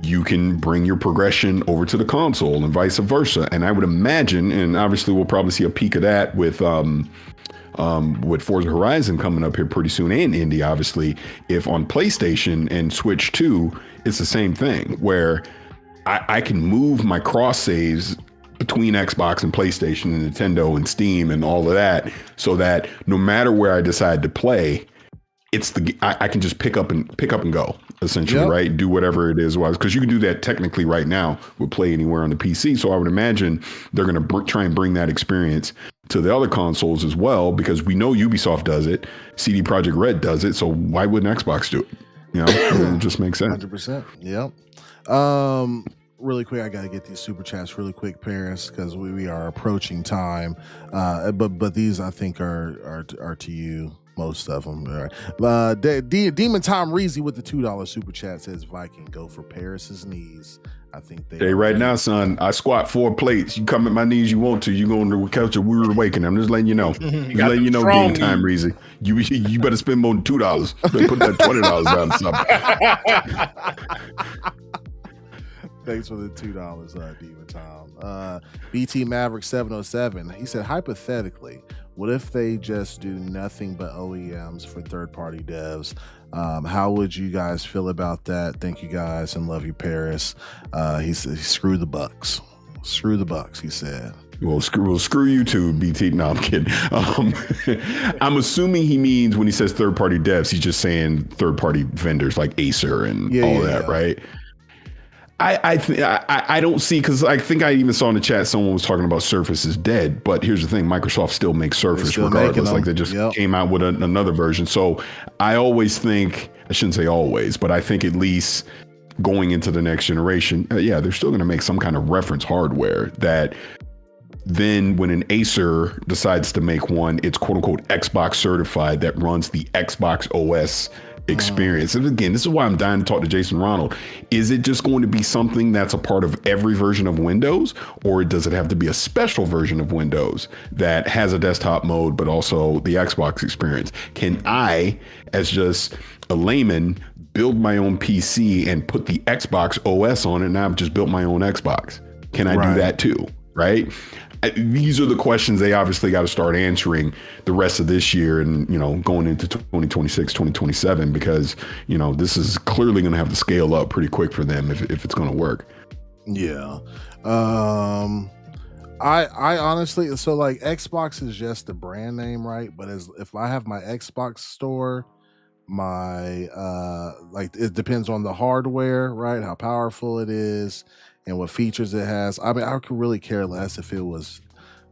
[SPEAKER 4] you can bring your progression over to the console and vice versa. And I would imagine, and obviously we'll probably see a peek of that with Forza Horizon coming up here pretty soon, and Indy, obviously, if on PlayStation and Switch 2, it's the same thing where I can move my cross saves between Xbox and PlayStation and Nintendo and Steam and all of that, so that no matter where I decide to play, I can just pick up and go, essentially, right? Do whatever it is, because you can do that technically right now with Play Anywhere on the PC. So I would imagine they're going to try and bring that experience to the other consoles as well, because we know Ubisoft does it, CD Projekt Red does it. So why wouldn't Xbox do it? You know, it just makes sense.
[SPEAKER 1] 100%. Yep. Really quick, I got to get these super chats really quick, Paris, because we are approaching time. But these I think are to you. Most of them. All right. Demon Tom Reezy with the $2 super chat says, Viking, go for Paris's knees. I think
[SPEAKER 4] they right now, son, I squat 4 plates. You come at my knees, you want to. You going to catch a weird awakening. I'm just letting you know. Letting you know, Demon Time Reezy. You better spend more than $2. Better put that $20 down something.
[SPEAKER 1] Thanks for the $2, Demon Tom. BT Maverick 707. He said, hypothetically, what if they just do nothing but OEMs for third-party devs? How would you guys feel about that? Thank you guys and love you, Paris. He said, screw the Bucks. Screw the Bucks, he said.
[SPEAKER 4] Well, screw you too, BT. No, I'm kidding. I'm assuming he means when he says third-party devs, he's just saying third-party vendors like Acer and all that, right? I don't see, because I think I even saw in the chat someone was talking about Surface is dead, but here's the thing, Microsoft still makes Surface regardless. Like they just came out with another version. So I always think, I shouldn't say always, but I think at least going into the next generation, they're still going to make some kind of reference hardware that then when an Acer decides to make one, it's quote unquote Xbox certified, that runs the Xbox OS experience. And again, this is why I'm dying to talk to Jason Ronald. Is it just going to be something that's a part of every version of Windows, or does it have to be a special version of Windows that has a desktop mode but also the Xbox experience? Can I, as just a layman, build my own PC and put the Xbox OS on it, and I've just built my own Xbox? Can I do that too? Right? these are the questions they obviously got to start answering the rest of this year and, going into 2026, 2027, because, this is clearly going to have to scale up pretty quick for them if it's going to work.
[SPEAKER 1] Yeah. I honestly, so like Xbox is just the brand name, right? But if I have my Xbox store, my like it depends on the hardware, right? How powerful it is and what features it has. I mean, I could really care less if it was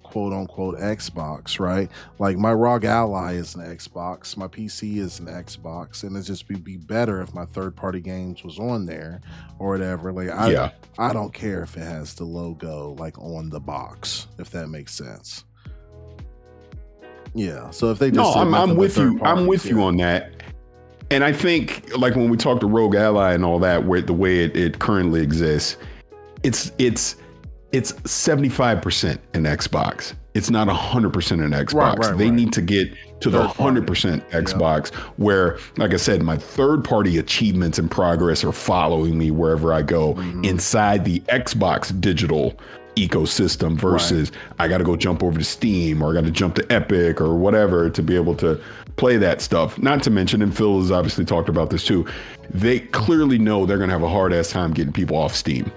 [SPEAKER 1] quote unquote Xbox, right? Like my ROG Ally is an Xbox, my PC is an Xbox, and it'd just be better if my third party games was on there or whatever. Like I don't care if it has the logo like on the box, if that makes sense. Yeah. So if they just
[SPEAKER 4] I'm with you. I'm with you on that. And I think like when we talk to ROG Ally and all that, where the way it currently exists, it's 75% in Xbox. It's not 100% in Xbox.
[SPEAKER 1] Right,
[SPEAKER 4] they need to get to the 100% Xbox, where, like I said, my third party achievements and progress are following me wherever I go inside the Xbox digital ecosystem versus I got to go jump over to Steam or I got to jump to Epic or whatever to be able to play that stuff. Not to mention, and Phil has obviously talked about this too, they clearly know they're going to have a hard ass time getting people off Steam,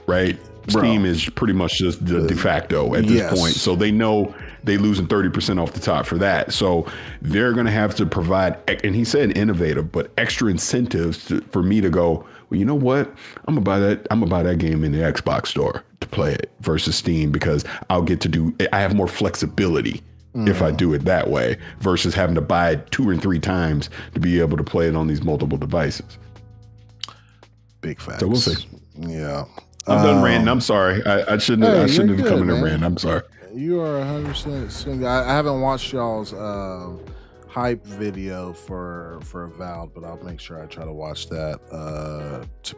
[SPEAKER 4] right? Steam is pretty much just the de facto at this point. So they know they losing 30% off the top for that. So they're going to have to provide, and he said innovative, but extra incentives for me to go, well, you know what? I'm gonna buy that game in the Xbox store to play it versus Steam, because I have more flexibility if I do it that way versus having to buy it 2 or 3 times to be able to play it on these multiple devices.
[SPEAKER 1] Big facts.
[SPEAKER 4] So we'll see.
[SPEAKER 1] Yeah.
[SPEAKER 4] I'm done ranting. I'm sorry. I shouldn't have come in and rant. I'm sorry.
[SPEAKER 1] You are 100%. I haven't watched y'all's hype video for Avowed, but I'll make sure I try to watch that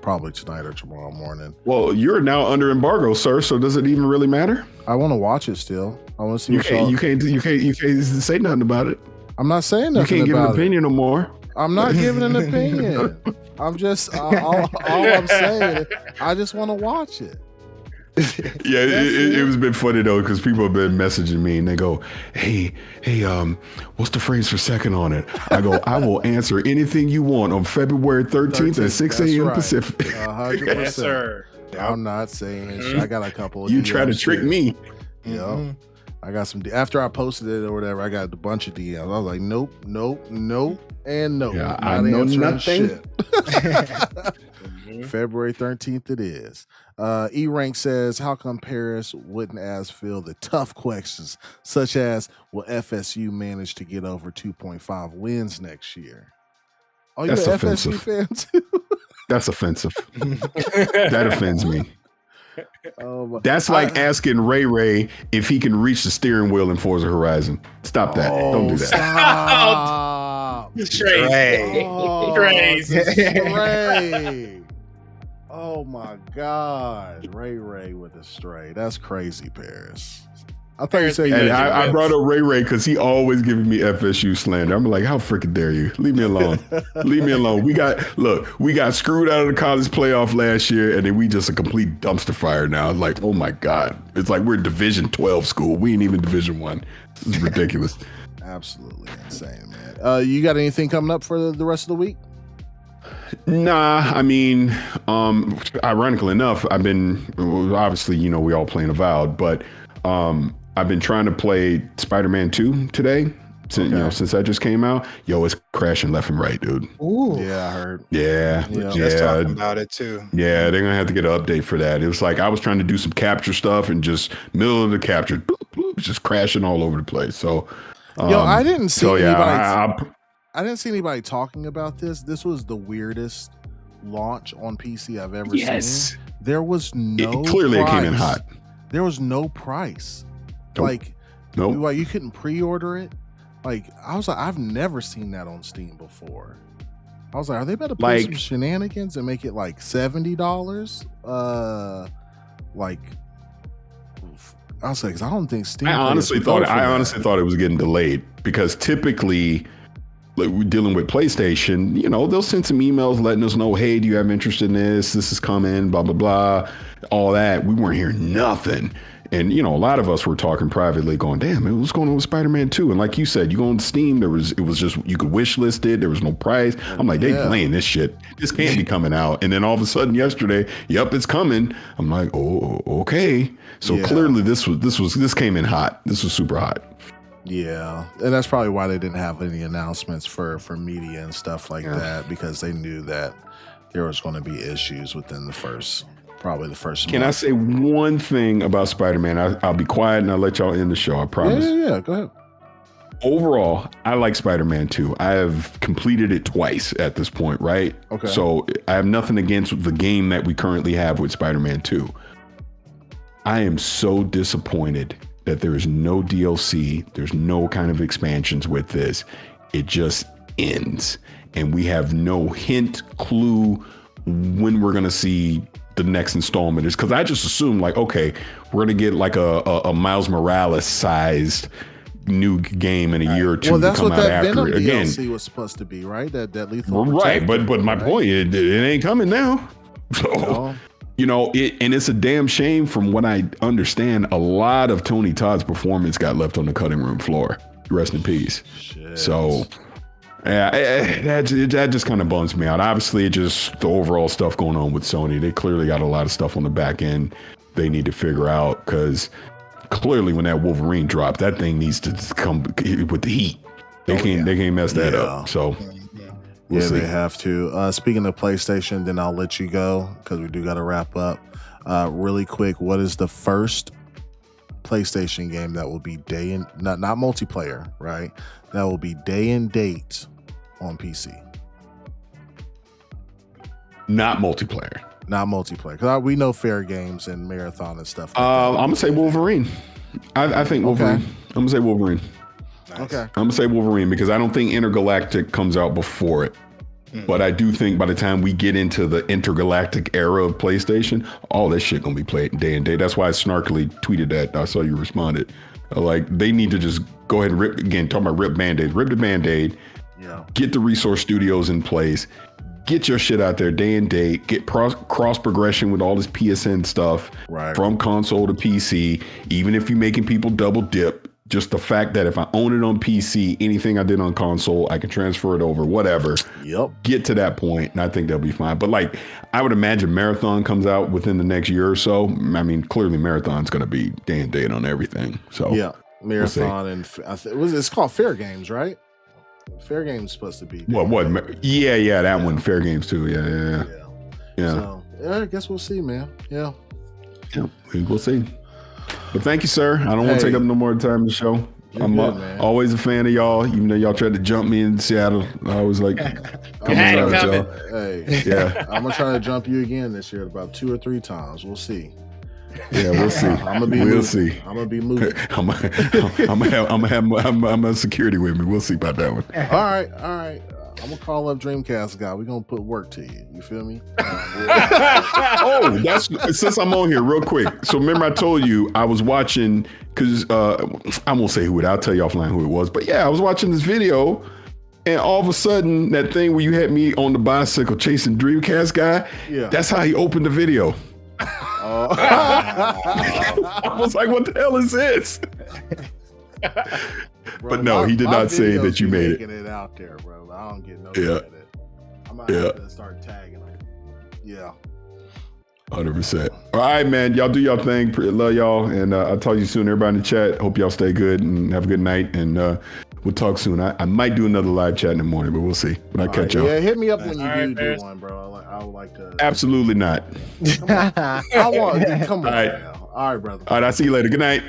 [SPEAKER 1] probably tonight or tomorrow morning.
[SPEAKER 4] Well, you're now under embargo, sir. So does it even really matter?
[SPEAKER 1] I want to watch it still. I want to see.
[SPEAKER 4] You can't say nothing about it.
[SPEAKER 1] I'm not saying nothing.
[SPEAKER 4] You can't give an
[SPEAKER 1] it.
[SPEAKER 4] opinion no more.
[SPEAKER 1] I'm not giving an opinion. I'm just all I'm saying. I just want to watch it.
[SPEAKER 4] Yeah, it was a bit funny though, because people have been messaging me and they go, hey, what's the frames per second on it? I go, I will answer anything you want on February 13th at 6 a.m. Pacific.
[SPEAKER 1] 100%.
[SPEAKER 3] Yes, sir.
[SPEAKER 1] I'm not saying shit. I got a couple.
[SPEAKER 4] You try to trick me.
[SPEAKER 1] Yeah. I got some. After I posted it or whatever, I got a bunch of DMs. I was like, nope, and no.
[SPEAKER 4] Yeah, I know nothing.
[SPEAKER 1] February 13th it is. E-Rank says, how come Paris wouldn't ask Phil the tough questions, such as, will FSU manage to get over 2.5 wins next year? Oh, you're an FSU fan too?
[SPEAKER 4] That's offensive. That offends me. That's like asking Ray if he can reach the steering wheel in Forza Horizon. Stop that. Don't do that.
[SPEAKER 1] Stop.
[SPEAKER 3] Crazy.
[SPEAKER 1] Oh my God. Ray with a stray. That's crazy, Paris. I thought you said
[SPEAKER 4] I brought up Ray because he always giving me FSU slander. I'm like, how freaking dare you? Leave me alone. Leave me alone. We got screwed out of the college playoff last year, and then we just a complete dumpster fire now. It's like, oh my God. It's like we're Division 12 school. We ain't even Division 1. This is ridiculous.
[SPEAKER 1] Absolutely insane, man. You got anything coming up for the rest of the week?
[SPEAKER 4] Nah, I mean, ironically enough, I've been, obviously, we all playing Avowed, but I've been trying to play Spider-Man 2 today. Since that just came out. It's crashing left and right, dude.
[SPEAKER 2] Ooh.
[SPEAKER 1] Yeah, I heard.
[SPEAKER 4] Yeah.
[SPEAKER 2] Just talking about it too.
[SPEAKER 4] Yeah, they're gonna have to get an update for that. It was like I was trying to do some capture stuff and just middle of the capture, bloop, bloop, just crashing all over the place. So,
[SPEAKER 1] I didn't see anybody.
[SPEAKER 4] I
[SPEAKER 1] didn't see anybody talking about this. This was the weirdest launch on PC I've ever seen. There was no
[SPEAKER 4] clearly
[SPEAKER 1] price.
[SPEAKER 4] It came in hot.
[SPEAKER 1] There was no price.
[SPEAKER 4] Nope.
[SPEAKER 1] Like you couldn't pre-order it. Like I was like, I've never seen that on Steam before. I was like, are they about to play some shenanigans and make it like $70? Like I was like, 'cause I don't think Steam.
[SPEAKER 4] I honestly thought it was getting delayed because typically, like we're dealing with PlayStation, they'll send some emails letting us know, hey, do you have interest in this? This is coming, blah blah blah, all that. We weren't hearing nothing. And a lot of us were talking privately, going, "Damn, man, what's going on with Spider-Man 2?" And like you said, you go on Steam, it was just you could wish list it. There was no price. I'm like, they playing this shit. This can't be coming out. And then all of a sudden yesterday, yep, it's coming. I'm like, oh, okay. So clearly this came in hot. This was super hot.
[SPEAKER 1] Yeah, and that's probably why they didn't have any announcements for media and stuff like that, because they knew that there was going to be issues within the first month.
[SPEAKER 4] Can I say one thing about Spider-Man? I'll be quiet and I'll let y'all end the show. I promise.
[SPEAKER 1] Yeah, go ahead.
[SPEAKER 4] Overall, I like Spider-Man 2. I have completed it twice at this point, right?
[SPEAKER 1] Okay.
[SPEAKER 4] So I have nothing against the game that we currently have with Spider-Man 2. I am so disappointed that there is no DLC. There's no kind of expansions with this. It just ends. And we have no hint, clue when we're going to see the next installment is, because I just assume like, okay, we're going to get like a Miles Morales sized new game in a year or two.
[SPEAKER 1] Well, that's
[SPEAKER 4] to come
[SPEAKER 1] what
[SPEAKER 4] out
[SPEAKER 1] that
[SPEAKER 4] after
[SPEAKER 1] Venom
[SPEAKER 4] it. Again,
[SPEAKER 1] DLC was supposed to be, right? That lethal.
[SPEAKER 4] Right, but my point, it ain't coming now. So, and it's a damn shame. From what I understand, a lot of Tony Todd's performance got left on the cutting room floor. Rest in peace.
[SPEAKER 1] Shit.
[SPEAKER 4] So, yeah, that just kind of bums me out. Obviously, it just the overall stuff going on with Sony. They clearly got a lot of stuff on the back end they need to figure out, because clearly when that Wolverine dropped, that thing needs to come with the heat. They can't mess that up. So. We'll see.
[SPEAKER 1] They have to. Speaking of PlayStation, then I'll let you go because we do got to wrap up. Really quick, what is the first PlayStation game that will be not multiplayer, right? That will be day and date on PC.
[SPEAKER 4] Not multiplayer.
[SPEAKER 1] Not multiplayer, because we know Fair Games and Marathon and stuff. Like
[SPEAKER 4] I'm gonna say Wolverine. I think Wolverine.
[SPEAKER 1] Okay.
[SPEAKER 4] I'm gonna say Wolverine.
[SPEAKER 1] Nice. Okay.
[SPEAKER 4] I'm gonna say Wolverine because I don't think Intergalactic comes out before it. But I do think by the time we get into the intergalactic era of PlayStation, all this shit gonna be played day and day. That's why I snarkily tweeted that. I saw you responded. Like, they need to just go ahead and talking about rip Band-Aids. Rip the Band-Aid.
[SPEAKER 1] Yeah.
[SPEAKER 4] Get the resource studios in place. Get your shit out there day and day. Get cross progression with all this PSN stuff from console to PC. Even if you're making people double dip, just the fact that if I own it on PC, anything I did on console, I can transfer it over, whatever.
[SPEAKER 1] Yep.
[SPEAKER 4] Get to that point, and I think they'll be fine. But like, I would imagine Marathon comes out within the next year or so. I mean, clearly Marathon's going to be day and date on everything. So
[SPEAKER 1] yeah, Marathon and it's called Fair Games, right? Fair Games is supposed to be.
[SPEAKER 4] What? Yeah, that one. Fair Games too. Yeah.
[SPEAKER 1] So, I guess we'll see, man. Yeah,
[SPEAKER 4] we'll see. But thank you, sir. I don't want to take up no more time in the show. I'm always a fan of y'all, even though y'all tried to jump me in Seattle. I was like,
[SPEAKER 1] I'm gonna try to jump you again this year about 2 or 3 times. We'll see.
[SPEAKER 4] Yeah, we'll see. We'll see.
[SPEAKER 1] I'm gonna be moving.
[SPEAKER 4] I'm a security with me. We'll see about that one.
[SPEAKER 1] All right. I'm gonna call up Dreamcast guy. We're gonna put work to you. You feel me?
[SPEAKER 4] Oh, that's since I'm on here real quick. So remember I told you I was watching, because I won't say who it. I'll tell you offline who it was. But yeah, I was watching this video, and all of a sudden that thing where you had me on the bicycle chasing Dreamcast guy. Yeah, that's how he opened the video. I was like, what the hell is this?
[SPEAKER 1] Bro,
[SPEAKER 4] but no, he did not say that you made
[SPEAKER 1] it out there, bro. I don't get no credit. I'm gonna have to start tagging them. Yeah.
[SPEAKER 4] 100%. All right, man. Y'all do y'all thing. Love y'all. And I'll talk to you soon. Everybody in the chat. Hope y'all stay good and have a good night. And we'll talk soon. I might do another live chat in the morning, but we'll see. But I'll catch y'all.
[SPEAKER 1] Yeah, hit me up when you do one, bro. I would like to.
[SPEAKER 4] Absolutely not.
[SPEAKER 1] Come on. All right. Now. All right, brother.
[SPEAKER 4] All right. I'll see you later. Good night.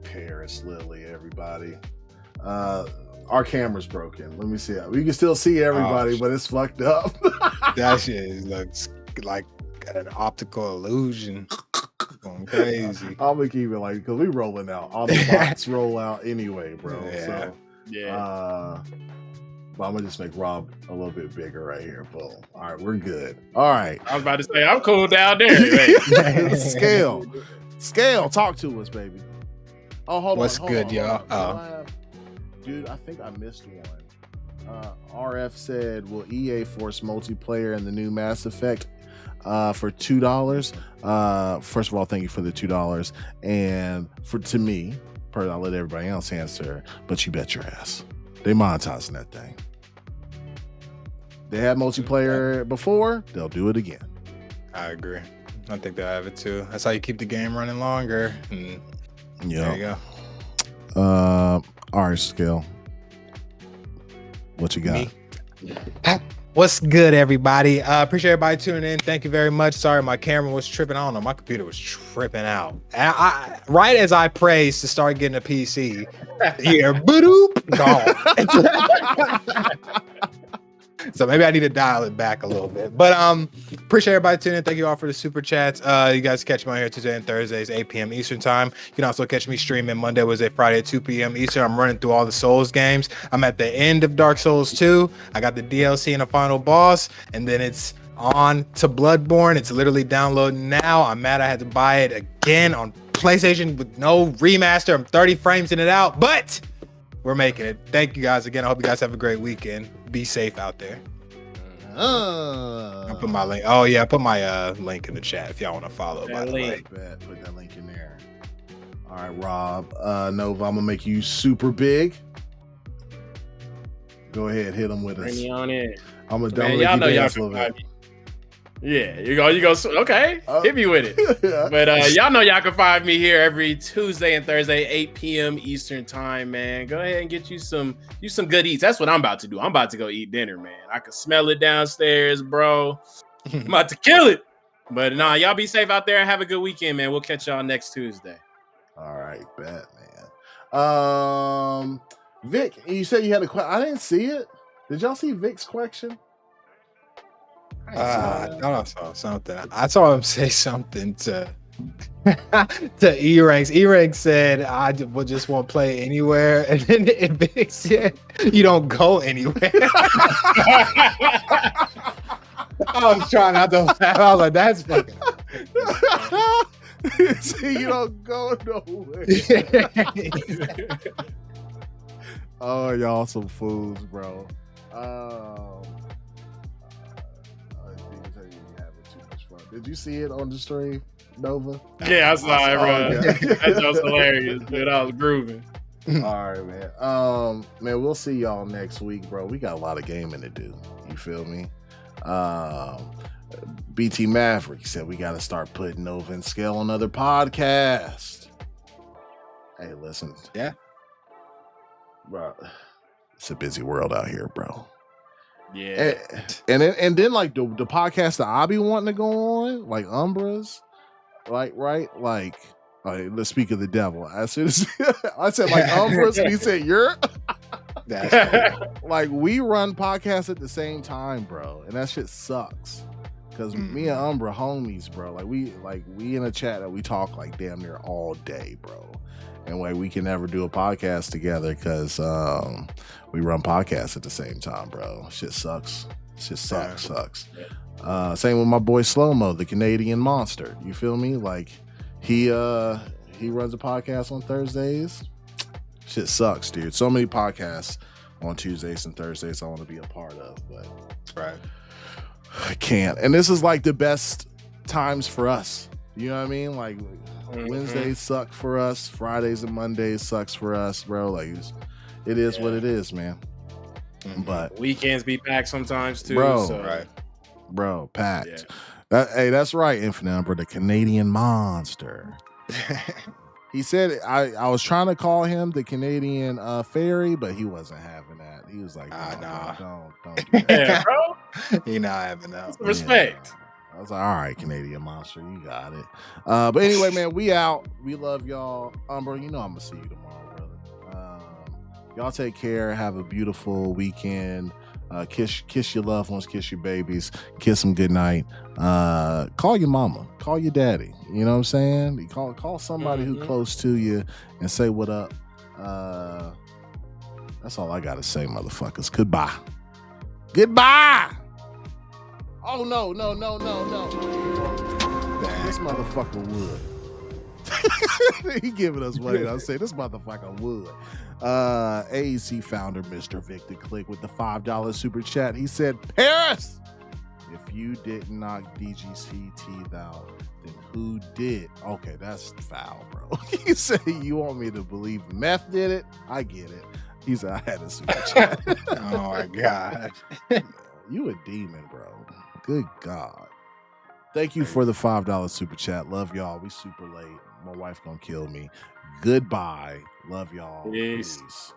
[SPEAKER 1] Paris Lily, everybody. Our camera's broken. Let me see. We can still see everybody, but it's fucked up.
[SPEAKER 2] That shit looks like an optical illusion. Going crazy.
[SPEAKER 1] I'm gonna keep it like, because we rolling out. All the bots roll out anyway, bro. Yeah. So but I'm gonna just make Rob a little bit bigger right here. Boom. All right, we're good. All right.
[SPEAKER 3] I was about to say I'm cool down there.
[SPEAKER 1] Scale, talk to us, baby. Oh, hold on.
[SPEAKER 2] What's good, y'all?
[SPEAKER 1] Dude, I think I missed one. RF said, will EA force multiplayer in the new Mass Effect? for $2. First of all, thank you for the $2. And to me, I'll let everybody else answer, but you bet your ass. They monetizing that thing. They had multiplayer before, they'll do it again.
[SPEAKER 2] I agree. I think they'll have it too. That's how you keep the game running longer. And there you go.
[SPEAKER 1] All right, Skill. What you got?
[SPEAKER 2] Me? What's good, everybody? Appreciate everybody tuning in. Thank you very much. Sorry, my camera was tripping. I don't know. My computer was tripping out. Right as I praised to start getting a PC, here, boop, gone. So maybe I need to dial it back a little bit. But appreciate everybody tuning in. Thank you all for the super chats. You guys catch me on here Tuesday and Thursdays, 8 p.m. Eastern time. You can also catch me streaming Monday, Wednesday, Friday at 2 p.m. Eastern. I'm running through all the Souls games. I'm at the end of Dark Souls 2. I got the DLC and the final boss, and then it's on to Bloodborne. It's literally downloading now. I'm mad I had to buy it again on PlayStation with no remaster. I'm 30 frames in it out, but we're making it. Thank you guys again. I hope you guys have a great weekend. Be safe out there. I'll put my link. Oh yeah, I put my link in the chat if y'all want to follow. By the way,
[SPEAKER 1] put that link in there. All right, Rob. Nova, I'm gonna make you super big. Go ahead, hit them with us.
[SPEAKER 3] Bring me on in.
[SPEAKER 1] I'm gonna
[SPEAKER 3] Man, y'all know y'all can find me. Yeah, you go. Okay, hit me with it. But y'all know y'all can find me here every Tuesday and Thursday, 8 p.m. Eastern time. Man, go ahead and get you some good eats. That's what I'm about to do. I'm about to go eat dinner, man. I can smell it downstairs, bro. I'm about to kill it. But nah, y'all be safe out there and have a good weekend, man. We'll catch y'all next Tuesday.
[SPEAKER 1] All right, bet, man. Vic, you said you had a question. I didn't see it. Did y'all see Vic's question?
[SPEAKER 2] I thought I saw something. I saw him say something to E-Ranks. E-Ranks said, I just won't play anywhere. And then Vic said, you don't go anywhere. I was trying not to laugh. I was like, that's fucking.
[SPEAKER 1] See, you don't go nowhere. Oh, y'all some fools, bro. Did you see it on the stream, Nova?
[SPEAKER 3] Yeah, I saw it, bro. That was hilarious, dude. I was grooving.
[SPEAKER 1] All right, man. Man, we'll see y'all next week, bro. We got a lot of gaming to do. You feel me? BT Maverick said we got to start putting Nova and Scale on other podcasts. Hey, listen.
[SPEAKER 2] Yeah.
[SPEAKER 1] Bro, it's a busy world out here, bro.
[SPEAKER 3] Yeah.
[SPEAKER 1] And then like the podcast that I be wanting to go on, like Umbra's, like, right? Like, let's speak of the devil. I said like Umbra's, and he said you're
[SPEAKER 2] That's
[SPEAKER 1] like we run podcasts at the same time, bro, and that shit sucks. Cause me and Umbra homies, bro. Like we in a chat that we talk like damn near all day, bro. And like we can never do a podcast together because we run podcasts at the same time, bro. Shit sucks. Shit sucks. Same with my boy Slow Mo, the Canadian monster. You feel me? Like he runs a podcast on Thursdays. Shit sucks, dude. So many podcasts on Tuesdays and Thursdays I want to be a part of, but
[SPEAKER 2] right.
[SPEAKER 1] I can't. And this is like the best times for us. You know what I mean? Like Wednesdays suck for us. Fridays and Mondays sucks for us, bro. Like it is what it is, man. But
[SPEAKER 3] weekends be packed sometimes too,
[SPEAKER 1] bro.
[SPEAKER 3] So.
[SPEAKER 1] Right, bro, packed. Yeah. Hey, that's right, Infinite Umber, the Canadian monster. He said I was trying to call him the Canadian fairy, but he wasn't having that. He was like,
[SPEAKER 2] nah.
[SPEAKER 1] Don't do that.
[SPEAKER 3] Yeah, bro.
[SPEAKER 2] He not having that.
[SPEAKER 3] Respect.
[SPEAKER 1] Yeah. I was like, all right, Canadian monster, you got it. But anyway, man, we out. We love y'all. Umber, you know I'm gonna see you tomorrow, brother. Y'all take care. Have a beautiful weekend. Kiss your loved ones, kiss your babies, kiss them goodnight. Call your mama, call your daddy. You know what I'm saying? Call somebody who close to you and say what up. That's all I gotta say, motherfuckers. Goodbye. Oh no. This motherfucker would. He giving us money. I say this motherfucker would. AEC founder Mr. Victor Click with the $5 super chat. He said, Paris, If you didn't knock DGC teeth out, then who did? Okay, that's foul, bro. You say you want me to believe Meth did it? I get it. He said I had a super chat.
[SPEAKER 2] Oh my god.
[SPEAKER 1] You a demon, bro. Good God. Thank you for the $5 super chat. Love y'all. We super late. My wife gonna kill me. Goodbye. Love y'all.
[SPEAKER 3] Peace.
[SPEAKER 1] Peace.